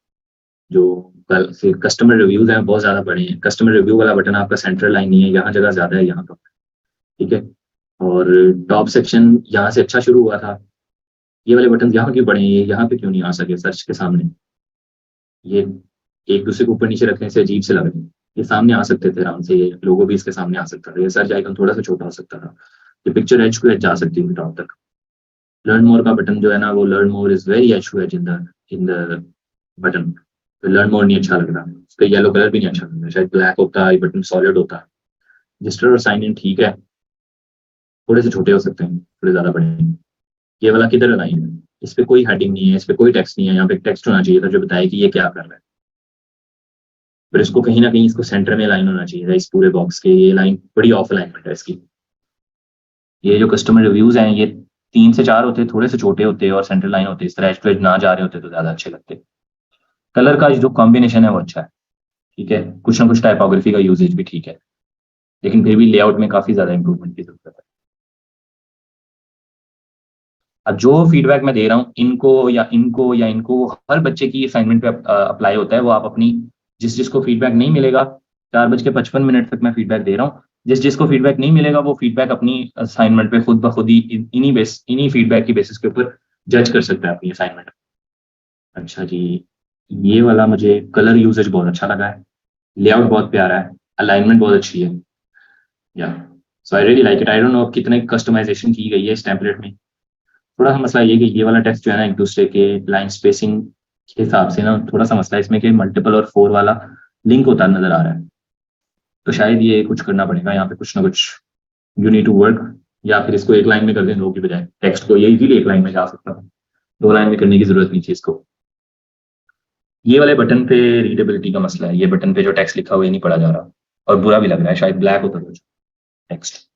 जो फिर कस्टमर रिव्यूज हैं बहुत ज्यादा बड़े हैं। कस्टमर रिव्यू वाला बटन आपका सेंट्रल लाइन नहीं है, यहाँ जगह ज्यादा है, यहाँ कम। ठीक है, और टॉप सेक्शन यहाँ से अच्छा शुरू हुआ था। ये वाले बटन यहाँ क्यों बड़े हैं, यहाँ पे क्यों नहीं आ सके सर्च के सामने? ये एक दूसरे को ऊपर नीचे रखने से अजीब से लग रहे हैं। ये सामने आ सकते थे आराम से, ये लोगो भी इसके सामने आ सकता था, ये सर्च आइकन थोड़ा सा छोटा हो सकता था, ये पिक्चर एज टू एज जा सकती थी टॉप तक। लर्न मोर का बटन जो है ना, वो learn more is very edge to edge in the button. तो लर्न मोर नहीं अच्छा लग रहा, उसका येलो कलर भी नहीं अच्छा लग रहा। शायद ब्लैक होता है, ये बटन सॉलिड होता है। रजिस्टर और साइन इन ठीक है, थोड़े से छोटे हो सकते हैं, थोड़े ज्यादा बड़े हैं। ये वाला किधर लाइन है, इस पे कोई हेडिंग नहीं है, इस पे कोई टेक्स्ट नहीं है। यहाँ पे टेक्स्ट होना चाहिए था जो बताए कि ये क्या कर रहा है, पर इसको कहीं ना कहीं इसको सेंटर में लाइन होना चाहिए था इस पूरे बॉक्स के। ये लाइन बड़ी ऑफ अलाइनमेंट है इसकी। ये जो कस्टमर रिव्यूज हैं ये 3 से 4 होते, थोड़े से छोटे होते और सेंटर लाइन होते, इस तरह एज टू एज ना जा रहे होते तो ज्यादा अच्छे लगते। कलर का जो कॉम्बिनेशन है वो अच्छा है, ठीक है। कुछ ना कुछ टाइपोग्राफी का यूजेज भी ठीक है, लेकिन फिर भी लेआउट में काफी ज्यादा इंप्रूवमेंट की जरूरत है। अब जो फीडबैक मैं दे रहा हूँ इनको हर बच्चे की असाइनमेंट पे अप्लाई होता है। वो आप अपनी जिसको फीडबैक नहीं मिलेगा, 4:55 तक मैं फीडबैक दे रहा हूँ। जिसको फीडबैक नहीं मिलेगा वो फीडबैक अपनी असाइनमेंट पे खुद ब खुद ही इन्हीं फीडबैक की बेसिस के ऊपर जज कर सकता है अपनी असाइनमेंट। अच्छा जी, ये वाला मुझे कलर यूजेज बहुत अच्छा लगा है, लेआउट बहुत प्यारा है, अलाइनमेंट बहुत अच्छी है। या so I really like it. I don't know कितने कस्टमाइजेशन की गई है इस टेम्पलेट में। थोड़ा सा मसला ये कि ये वाला टेक्स्ट जो है ना, एक दूसरे के लाइन स्पेसिंग के हिसाब से ना थोड़ा सा मसला है इसमें कि मल्टीपल और 4 वाला लिंक होता नजर आ रहा है। तो शायद ये कुछ करना पड़ेगा यहाँ पे, कुछ ना कुछ यू नीड टू वर्क। या फिर इसको एक लाइन में कर दें 2 की बजाय, टेक्स्ट को ये इजीली एक लाइन में जा सकता है, 2 लाइन में करने की जरूरत नहीं थी इसको। ये वाले बटन पे रीडेबिलिटी का मसला है। ये बटन पे जो टेक्स्ट लिखा हुआ ये नहीं पढ़ा जा रहा और बुरा भी लग रहा है, शायद ब्लैक होता कुछ टेक्स्ट।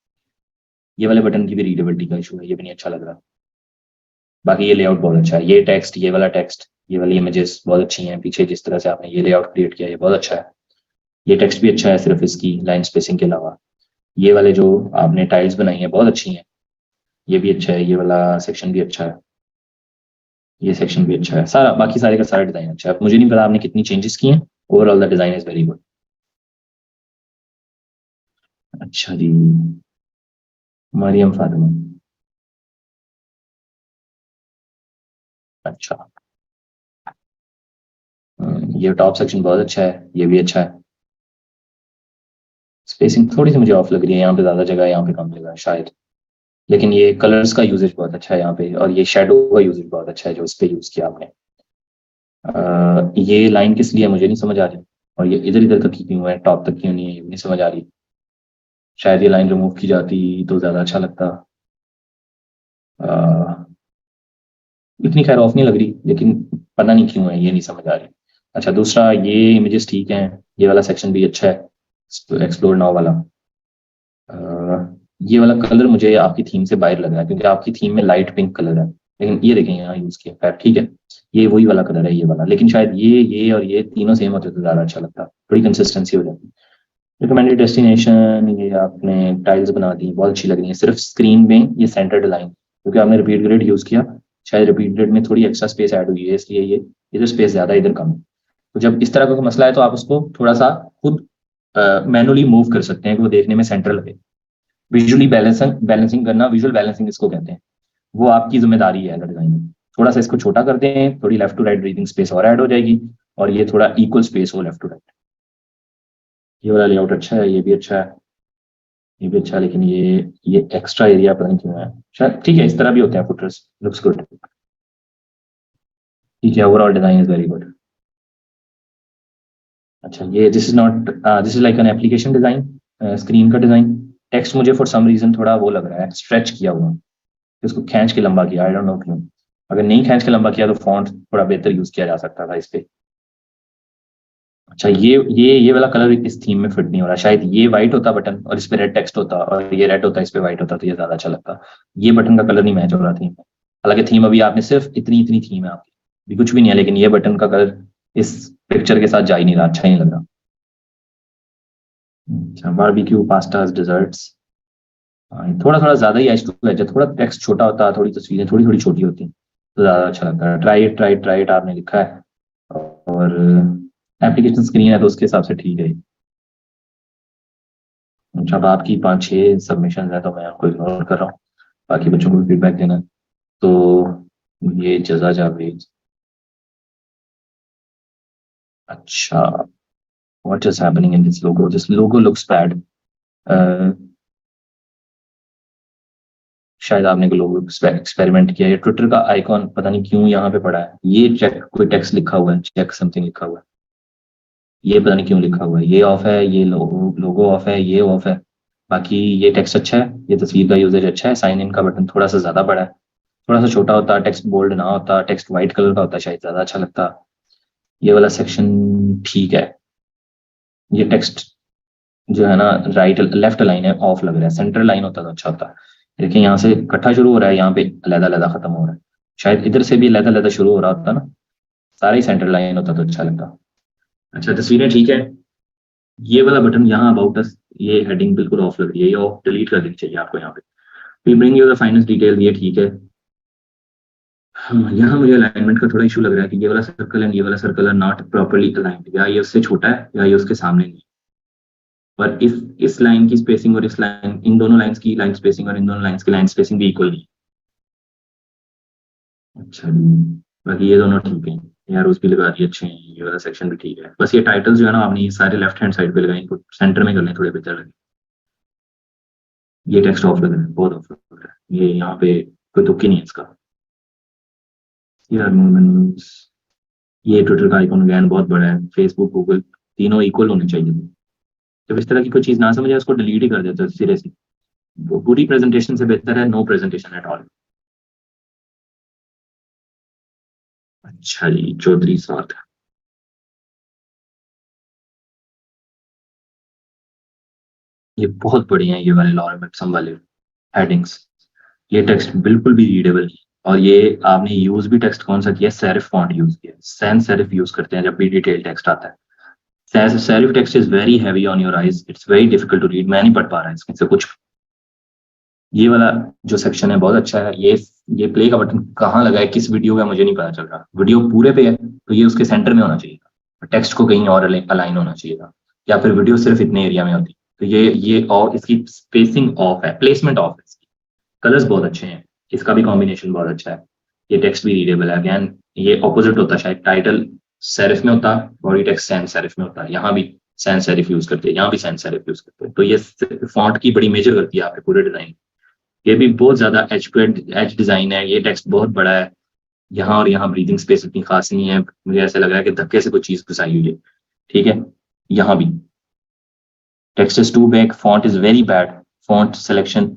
ये वाले बटन की भी रीडेबिलिटी का इशू है, ये भी नहीं अच्छा लग रहा। बाकी ये लेआउट बहुत अच्छा है। ये टेक्स्ट, ये वाला टेक्स्ट, ये वाली इमेजेस बहुत अच्छी हैं। पीछे जिस तरह से आपने ये लेआउट क्रिएट किया ये बहुत अच्छा है। ये टेक्स्ट भी अच्छा है सिर्फ इसकी लाइन स्पेसिंग के अलावा। ये वाले जो आपने टाइल्स बनाई हैं बहुत अच्छी हैं, ये भी अच्छा है। ये वाला सेक्शन भी अच्छा है, ये सेक्शन भी अच्छा है। सारा बाकी सारे का सारा डिजाइन अच्छा है। मुझे नहीं पता आपने कितनी चेंजेस की हैं, overall the design is very good. अच्छा जी, मरियम फातिमा, अच्छा ये टॉप सेक्शन बहुत अच्छा है, ये भी अच्छा है। स्पेसिंग थोड़ी सी मुझे ऑफ लग रही है, यहाँ पे ज्यादा जगह है, यहाँ पे कम जगह है शायद। लेकिन ये कलर्स का यूजेज बहुत अच्छा है यहाँ पे, और ये शेडो का यूजेज बहुत अच्छा है जो इस पे यूज किया आपने। ये लाइन किस लिए मुझे नहीं समझ आ रही, और ये इधर इधर तक क्यों है, टॉप तक क्यों नहीं है, ये नहीं समझ आ रही। शायद ये लाइन रिमूव की जाती तो ज्यादा अच्छा लगता। इतनी खैर ऑफ नहीं लग रही, लेकिन पता नहीं क्यों है, ये नहीं समझ आ रही। अच्छा, दूसरा ये इमेजेस ठीक हैं, ये वाला सेक्शन भी अच्छा है, एक्सप्लोर नाउ वाला। ये वाला कलर मुझे आपकी थीम से बाहर लग रहा है, क्योंकि आपकी थीम में लाइट पिंक कलर है, लेकिन ये देखें यहाँ यूज किया खैर ठीक है, ये वही वाला कलर है ये वाला। लेकिन शायद ये और ये तीनों सेम होते तो ज्यादा अच्छा लगता, थोड़ी कंसिस्टेंसी हो जाती। रिकमेंडेड डेस्टिनेशन, ये आपने टाइल्स बना दी, बहुत अच्छी लग रही है। सिर्फ स्क्रीन में ये सेंटर्ड लाइन, क्योंकि आपने रिपीट ग्रिड यूज किया, शायद रिपीट ग्रिड में थोड़ी एक्स्ट्रा स्पेस ऐड हुई है, इसलिए ये इधर स्पेस ज्यादा इधर कम है। तो जब इस तरह का मसला है तो आप उसको थोड़ा सा खुद मैनुअली मूव कर सकते हैं कि वो देखने में सेंटर लगे। विजुअली बैलेंसिंग करना, विजुअल बैलेंसिंग इसको कहते हैं, वो आपकी जिम्मेदारी है डिजाइन में। थोड़ा सा इसको छोटा कर दें, थोड़ी left to right breathing space और ऐड हो जाएगी, और ये थोड़ा इक्वल स्पेस हो लेफ्ट टू राइट। ये वाला लेआउट अच्छा है, ये भी अच्छा है, ये भी अच्छा है, लेकिन ये एक्स्ट्रा एरिया पता नहीं क्यों है। शायद ठीक है, इस तरह भी होते हैं फुटर्स, लुक्स गुड। ठीक है, overall design is very good. अच्छा, ये this is like an application design, screen का डिजाइन। टेक्स्ट मुझे फॉर सम रीजन थोड़ा वो लग रहा है, स्ट्रेच किया हुआ, इसको खींच के लंबा किया, आई डोंट नो क्यों। अगर नहीं खींच के लंबा किया तो फॉन्ट थोड़ा बेहतर यूज किया जा सकता था इस पे। अच्छा, ये वाला कलर इस थीम में फिट नहीं हो रहा। शायद ये व्हाइट होता बटन और इस पे रेड टेक्स्ट होता, और ये रेड होता इस पे व्हाइट होता, तो ये ज्यादा अच्छा लगता। ये बटन का कलर नहीं मैच हो रहा थीम में। हालांकि थीम अभी आपने सिर्फ इतनी थीम है आपकी, भी कुछ भी नहीं है, लेकिन ये बटन का कलर इस पिक्चर के साथ जा ही नहीं रहा, अच्छा नहीं लग रहा। अच्छा, बारबेक्यू, पास्तास, डेजर्ट्स, थोड़ा ज्यादा ही एज टू एज है। थोड़ा टेक्स्ट छोटा होता, थोड़ी तस्वीरें थोड़ी छोटी होती तो ज्यादा अच्छा लगता है। ट्राई इट आपने लिखा है, और एप्लीकेशन स्क्रीन है तो उसके हिसाब से ठीक है। जब आपकी 5-6 सबमिशन है तो मैं आपको इग्नोर कर रहा हूँ, बाकी बच्चों को फीडबैक देना। तो ये जजा जावेद, अच्छा, what is happening in this logo? This logo looks bad. शायद आपने लोगो एक्सपेरिमेंट किया है। ट्विटर का आइकॉन पता नहीं क्यों यहाँ पे पड़ा है। ये चेक, कोई टेक्स्ट लिखा हुआ है, चेक समथिंग लिखा हुआ है, ये पता नहीं क्यों लिखा हुआ है। ये ऑफ है, ये लोगो ऑफ है, ये ऑफ है। बाकी ये टेक्स्ट अच्छा है, ये तस्वीर का यूजेज अच्छा है। साइन इन का बटन थोड़ा सा ज्यादा बड़ा है, थोड़ा सा छोटा होता, टेक्स्ट बोल्ड ना होता, टेक्स्ट व्हाइट कलर का होता, शायद ज्यादा अच्छा लगता। ये वाला सेक्शन ठीक है। ये टेक्स्ट जो है ना, राइट लेफ्ट लाइन है, ऑफ लग रहा है। सेंटर लाइन होता तो अच्छा होता। देखिए यहाँ से इकट्ठा शुरू हो रहा है, यहाँ पे अलग-अलग खत्म हो रहा है। शायद इधर से भी अलग-अलग शुरू हो रहा होता ना, सारा ही सेंटर लाइन होता तो अच्छा लगता। अच्छा, तस्वीरें ठीक है। ये वाला बटन यहाँ अबाउट अस, ये हेडिंग बिल्कुल ऑफ लग रही है, ये ऑफ डिलीट कर देनी चाहिए आपको। यहाँ पे we bring you the finance detail, ये ठीक है। हाँ, यहाँ मुझे अलाइनमेंट का थोड़ा इशू लग रहा है कि ये वाला सर्कल एंड ये वाला circle are not properly aligned, या ये उससे छोटा है या ये उसके सामने नहीं। पर इस लाइन की स्पेसिंग और इन दोनों लाइंस की लाइन स्पेसिंग और इन दोनों लाइंस की लाइन स्पेसिंग भी इक्वल नहीं। अच्छा जी, बाकी ये दोनों ठीक है, यार उस भी लगा दिए अच्छे हैं, ये वाला सेक्शन भी ठीक है। बस ये टाइटल्स जो है ना, आपने ये सारे लेफ्ट हैंड साइड पे लगाए, इनको सेंटर में कर लें, थोड़े बेहतर लगे। ये टेक्स्ट ऑफ लग रहा है, बहुत ऑफ लग रहा है। ये यहाँ पे कोई तुक्की नहीं है इसका। ये ट्विटर का आइकॉन अगेन बहुत बड़ा है। फेसबुक, गूगल तीनों इक्वल होने चाहिए। जब इस तरह की कोई चीज ना समझे उसको डिलीट ही कर देते हैं सिरे से। वो पूरी प्रेजेंटेशन से बेहतर है नो प्रेजेंटेशन एट ऑल। अच्छा जी, चौधरी साथ, ये बहुत बढ़िया है, ये वाले लॉरेंट मैक्सम वाले हेडिंग्स। ये टेक्स्ट बिल्कुल भी रीडेबल नहीं, और ये आपने यूज भी टेक्स्ट कौन सा किया, सेरिफ फॉन्ट यूज किया। सैंस सेरिफ यूज करते हैं जब भी डिटेल टेक्स्ट आता है। Serif text is very heavy on your eyes, it's very difficult to read. मैं नहीं पढ़ पा रहा इसमें से कुछ। ये वाला जो सेक्शन है बहुत अच्छा है। ये प्ले का बटन कहाँ लगा है, किस वीडियो का मुझे नहीं पता चल रहा। वीडियो पूरे पे है तो ये उसके सेंटर में होना चाहिए था, टेक्स्ट को कहीं और अलाइन होना चाहिए था, या फिर वीडियो सिर्फ इतने एरिया में होती। तो ये और इसकी स्पेसिंग ऑफ है, प्लेसमेंट ऑफ है इसकी। कलर्स बहुत अच्छे हैं, इसका भी कॉम्बिनेशन बहुत अच्छा है। ये टेक्स्ट भी रीडेबल है। अगेन ये ऑपोजिट होता, शायद टाइटल सेरिफ में होता, बॉडी टेक्स्ट सैंस सेरिफ में होता। यहाँ भी सैंस सेरिफ यूज करते हैं, यहाँ भी सैंस सेरिफ यूज करते हैं। तो ये फॉन्ट की बड़ी मेजर करती है आपके पूरे डिजाइन। ये भी बहुत ज्यादा एज डिजाइन है। ये टेक्स्ट बहुत बड़ा है, यहाँ और यहाँ ब्रीदिंग स्पेस इतनी खास नहीं है। मुझे ऐसा लग रहा है कि धक्के से कोई चीज घुसाई हुई है। ठीक है, यहाँ भी text is too big, font is very bad. Font selection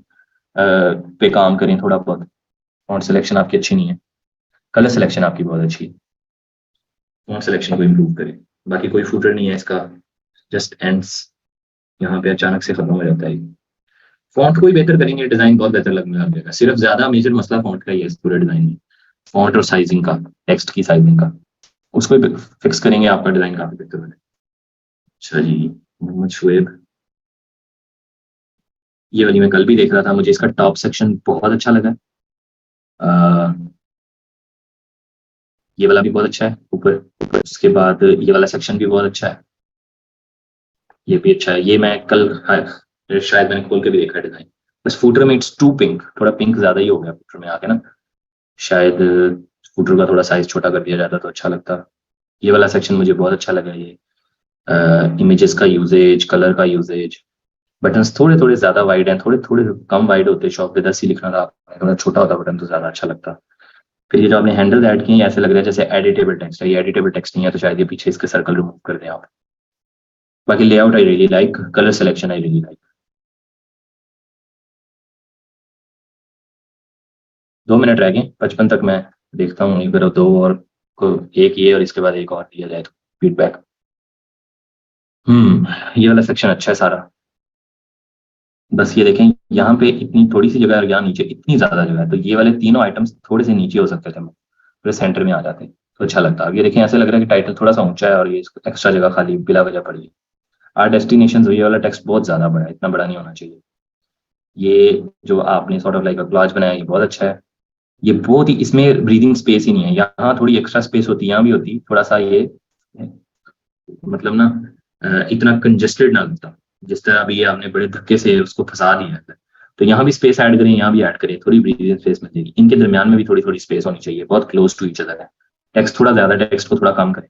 पे काम करें थोड़ा बहुत। फॉन्ट सिलेक्शन आपकी अच्छी नहीं है, कलर सिलेक्शन आपकी बहुत अच्छी है। फॉन्ट सिलेक्शन को इम्प्रूव करें। बाकी कोई फूटर नहीं है इसका, जस्ट एंड्स यहाँ पे अचानक से खत्म हो जाता है। फॉन्ट को ही बेहतर करेंगे, डिजाइन बहुत बेहतर लगने लग जाएगा। सिर्फ ज्यादा मेजर मसला फॉन्ट का ही है इस पूरे डिजाइन में, फॉन्ट और साइजिंग का, टेक्स्ट की साइजिंग का। उसको फिक्स करेंगे, आपका डिजाइन काफी बेहतर बने। अच्छा जी, मोहम्मद शुएब, ये वाली मैं कल भी देख रहा था, मुझे इसका टॉप सेक्शन बहुत अच्छा लगा। ये वाला भी बहुत अच्छा है ऊपर, उसके बाद ये वाला सेक्शन भी बहुत अच्छा है, ये भी अच्छा है। ये मैं कल शायद मैंने खोल के भी देखा डिजाइन। बस फूटर में इट्स टू पिंक, थोड़ा पिंक ज्यादा ही हो गया फूटर में आके ना, शायद फूटर का थोड़ा साइज छोटा कर दिया जाता तो अच्छा लगता। ये वाला सेक्शन मुझे बहुत अच्छा लगा। ये इमेजेस का यूजेज, कलर का यूजेज, बटन्स थोड़े थोड़े ज्यादा वाइड हैं, थोड़े थोड़े कम वाइड होते। शॉप पे 10 ही लिखना था, थोड़ा छोटा होता बटन तो ज्यादा अच्छा लगता। फिर ये जो आपने हैंडल ऐड किए ऐसे लग रहा है जैसे एडिटेबल टेक्स्ट है। ये एडिटेबल टेक्स्ट नहीं है, तो शायद ये पीछे इसके सर्कल रिमूव कर दें आप। बाकी लेआउट आई रियली लाइक, कलर सिलेक्शन आई रियली लाइक। 2 मिनट रह गए 55 तक, मैं देखता हूँ अगर 2 और एक ये और इसके बाद एक और दिया जाए तो फीडबैक। ये वाला सेक्शन अच्छा है सारा। बस ये देखें यहाँ पे इतनी थोड़ी सी जगह है और यहाँ नीचे इतनी ज्यादा जगह है, तो ये वाले तीनों आइटम्स थोड़े से नीचे हो सकते थे, पूरे सेंटर में आ जाते तो अच्छा लगता। अब ये देखें ऐसे लग रहा है कि टाइटल थोड़ा सा ऊंचा है और ये एक्स्ट्रा जगह खाली बिला वजह पड़ी है। आर डेस्टिनेशन, ये वाला टेक्स्ट बहुत ज्यादा बड़ा है, इतना बड़ा नहीं होना चाहिए। ये जो आपने सॉर्ट ऑफ लाइक क्लॉज बनाया ये बहुत अच्छा है। ये बहुत ही, इसमें ब्रीदिंग स्पेस ही नहीं है, यहाँ थोड़ी एक्स्ट्रा स्पेस होती, यहाँ भी होती थोड़ा सा, ये मतलब ना इतना कंजेस्टेड ना लगता, जिस तरह अभी आपने बड़े धक्के से उसको फंसा दिया है। तो यहाँ भी स्पेस ऐड करें, यहाँ भी ऐड करें, थोड़ी ब्रीदिंग स्पेस मिल जाएगी। इनके दरमियान में भी थोड़ी थोड़ी स्पेस होनी चाहिए, बहुत क्लोज टू ईच अदर है। टेक्स्ट थोड़ा ज्यादा, टेक्स्ट को थोड़ा कम करें,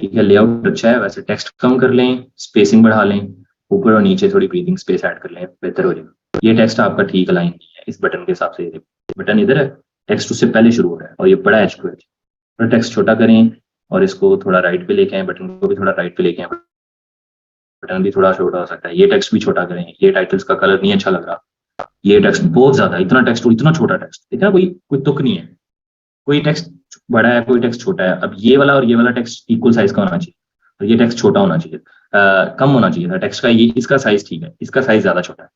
ठीक है। लेआउट अच्छा है, वैसे टेक्स्ट कम कर लें, स्पेसिंग बढ़ा लें, ऊपर और नीचे थोड़ी ब्रीदिंग स्पेस ऐड कर लें, बेहतर हो जाएगा। ये टेक्स्ट आपका ठीक अलाइन नहीं है इस बटन के हिसाब से। बटन इधर है, टेक्स्ट उससे पहले शुरू हो रहा है और ये बड़ा एच टू एच। थोड़ा टेक्स्ट छोटा करें और इसको थोड़ा राइट पे लेके आए, बटन को भी थोड़ा राइट पे लेके आए, बटन भी थोड़ा छोटा हो सकता है। ये टेक्स्ट भी छोटा करें, ये टाइटल्स का कलर नहीं अच्छा लग रहा। ये टेक्स्ट बहुत ज्यादा, इतना टेक्स्ट और इतना छोटा टेक्स्ट, देखा कोई तुक नहीं है, कोई टेक्स्ट बड़ा है कोई टेक्स्ट छोटा है। अब ये वाला और ये वाला टेक्स्ट इक्वल साइज का होना चाहिए, और ये टेक्स्ट छोटा होना चाहिए, कम होना चाहिए था टेक्स्ट का। ये इसका साइज ठीक है, इसका साइज ज्यादा छोटा है,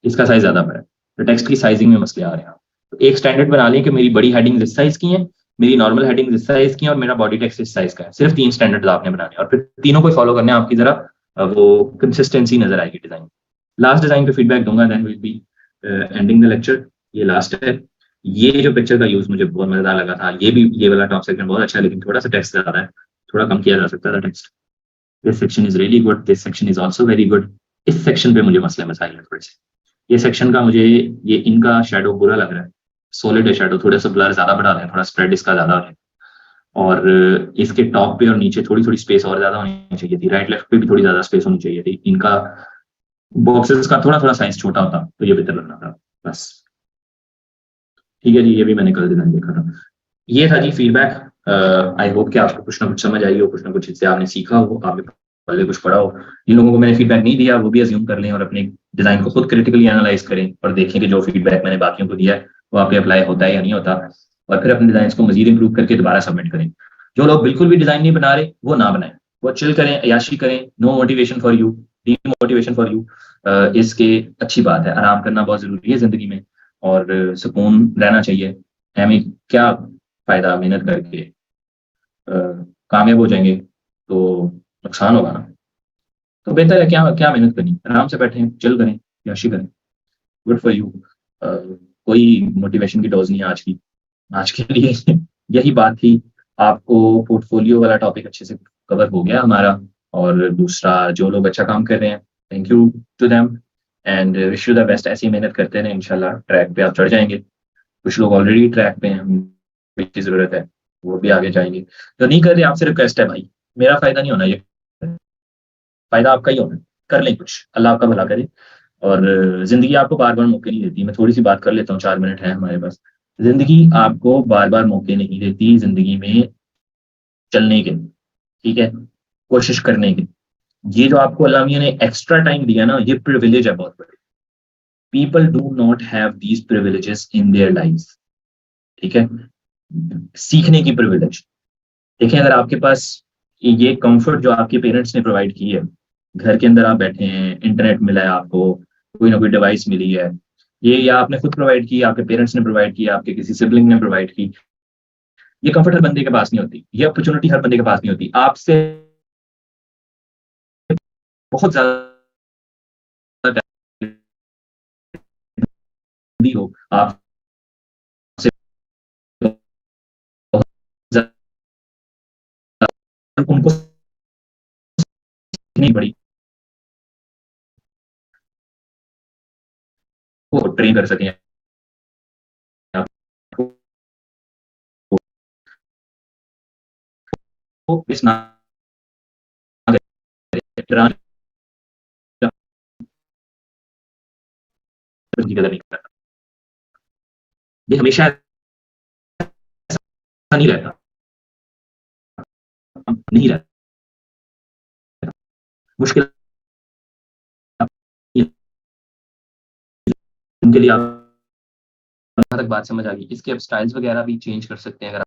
इसका साइज ज्यादा बड़ा है, तो टेक्स्ट की साइजिंग में मसले आ रहे हैं। तो एक स्टैंडर्ड बना लें कि मेरी बड़ी हेडिंग इस साइज की है, मेरी नॉर्मल हेडिंग इस साइज की है और मेरा बॉडी टेक्स्ट इस साइज का है। सिर्फ 3 स्टैंडर्ड आपने बनाने और फिर तीनों को फॉलो करने, आपकी जरा वो कंसिस्टेंसी नजर आएगी डिजाइन। लास्ट डिजाइन पे फीडबैक दूंगा, then will be ending the lecture. ये लास्ट है। ये जो पिक्चर का यूज मुझे बहुत मजेदार लगा था। ये वाला टॉप सेक्शन बहुत अच्छा है, लेकिन थोड़ा सा टेक्स्ट ज्यादा है, थोड़ा कम किया जा सकता था text. This section is really good, this section is also very good. इस सेक्शन पे मुझे मसले मसाइल है थोड़े से। ये सेक्शन का मुझे ये इनका शेडो बुरा लग रहा है, सॉलिड है शेडो, थोड़ा सा ब्लर ज्यादा बढ़ा दें, थोड़ा स्प्रेड इसका ज्यादा है, और इसके टॉप पे और नीचे थोड़ी थोड़ी स्पेस और ज्यादा होनी चाहिए थी। राइट लेफ्ट पे भी थोड़ी ज्यादा स्पेस होनी चाहिए थी। इनका बॉक्सेस का थोड़ा थोड़ा साइज छोटा होता तो ये बेहतर लगना था। बस ठीक है जी, ये भी मैंने कल डिजाइन देखा था। ये था जी फीडबैक। आई होप कि आपको कुछ ना कुछ समझ आई हो, कुछ ना कुछ इससे आपने सीखा हो, आपने पहले कुछ पढ़ा हो। जिन लोगों को मैंने फीडबैक नहीं दिया वो भी अज्यूम कर लें और अपने डिजाइन को खुद क्रिटिकली एनालाइज करें और देखें कि जो फीडबैक मैंने बाकियों को दिया है वो आप पे अप्लाई होता है या नहीं होता, और फिर अपने डिजाइन को मजीद इंप्रूव करके दोबारा सबमिट करें। जो लोग बिल्कुल भी डिजाइन नहीं बना रहे वो ना बनाएं, वो चिल करें, अयाशी करें। No motivation for you, demotivation for you. इसके अच्छी बात है, आराम करना बहुत जरूरी है जिंदगी में और सुकून रहना चाहिए। हमें क्या फायदा मेहनत करके कामयाब हो जाएंगे तो नुकसान होगा ना। तो बेहतर है क्या क्या मेहनत करनी, आराम से बैठें, चिल करें, याशी करें। Good for you. कोई मोटिवेशन की डोज नहीं है आज के लिए। यही बात थी। आपको पोर्टफोलियो वाला टॉपिक अच्छे से कवर हो गया हमारा, और दूसरा जो लोग अच्छा काम कर रहे हैं thank you to them and wish you the best. ऐसी मेहनत करते रहें, इंशाल्लाह ट्रैक पे आप चढ़ जाएंगे। कुछ लोग ऑलरेडी ट्रैक पे हैं, की जरूरत है, वो भी आगे जाएंगे। तो नहीं कर रहे, आपसे रिक्वेस्ट है भाई, मेरा फायदा नहीं होना, ये फायदा आपका ही होना। कर लें कुछ, अल्लाह आपका भला करे। और जिंदगी आपको बार बार मौके नहीं देती। मैं थोड़ी सी बात कर लेता हूँ, 4 मिनट है हमारे पास। जिंदगी आपको बार बार मौके नहीं देती जिंदगी में चलने के, ठीक है, कोशिश करने के। ये जो आपको अल्लाह मियां ने एक्स्ट्रा टाइम दिया ना, ये प्रिविलेज है बहुत बड़ी। People do not have these privileges in their life, ठीक है। सीखने की प्रिविलेज देखें, अगर आपके पास ये कंफर्ट जो आपके पेरेंट्स ने प्रोवाइड की है, घर के अंदर आप बैठे हैं, इंटरनेट मिला है आपको, कोई ना कोई डिवाइस मिली है, ये या आपने खुद प्रोवाइड की, आपके पेरेंट्स ने प्रोवाइड की, आपके किसी सिबलिंग ने प्रोवाइड की, ये कंफर्ट हर बंदे के पास नहीं होती, ये अपॉर्चुनिटी हर बंदे के पास नहीं होती। आपसे बहुत ज्यादा भी हो आप उनको नहीं पड़ी वो ट्रेन कर सकें वो इस ना की कदर नहीं करता। ये हमेशा ऐसा नहीं रहता, नहीं रहता, मुश्किल उनके लिए आप तक बात समझ आ गई। इसके अब स्टाइल्स वगैरह भी चेंज कर सकते हैं अगर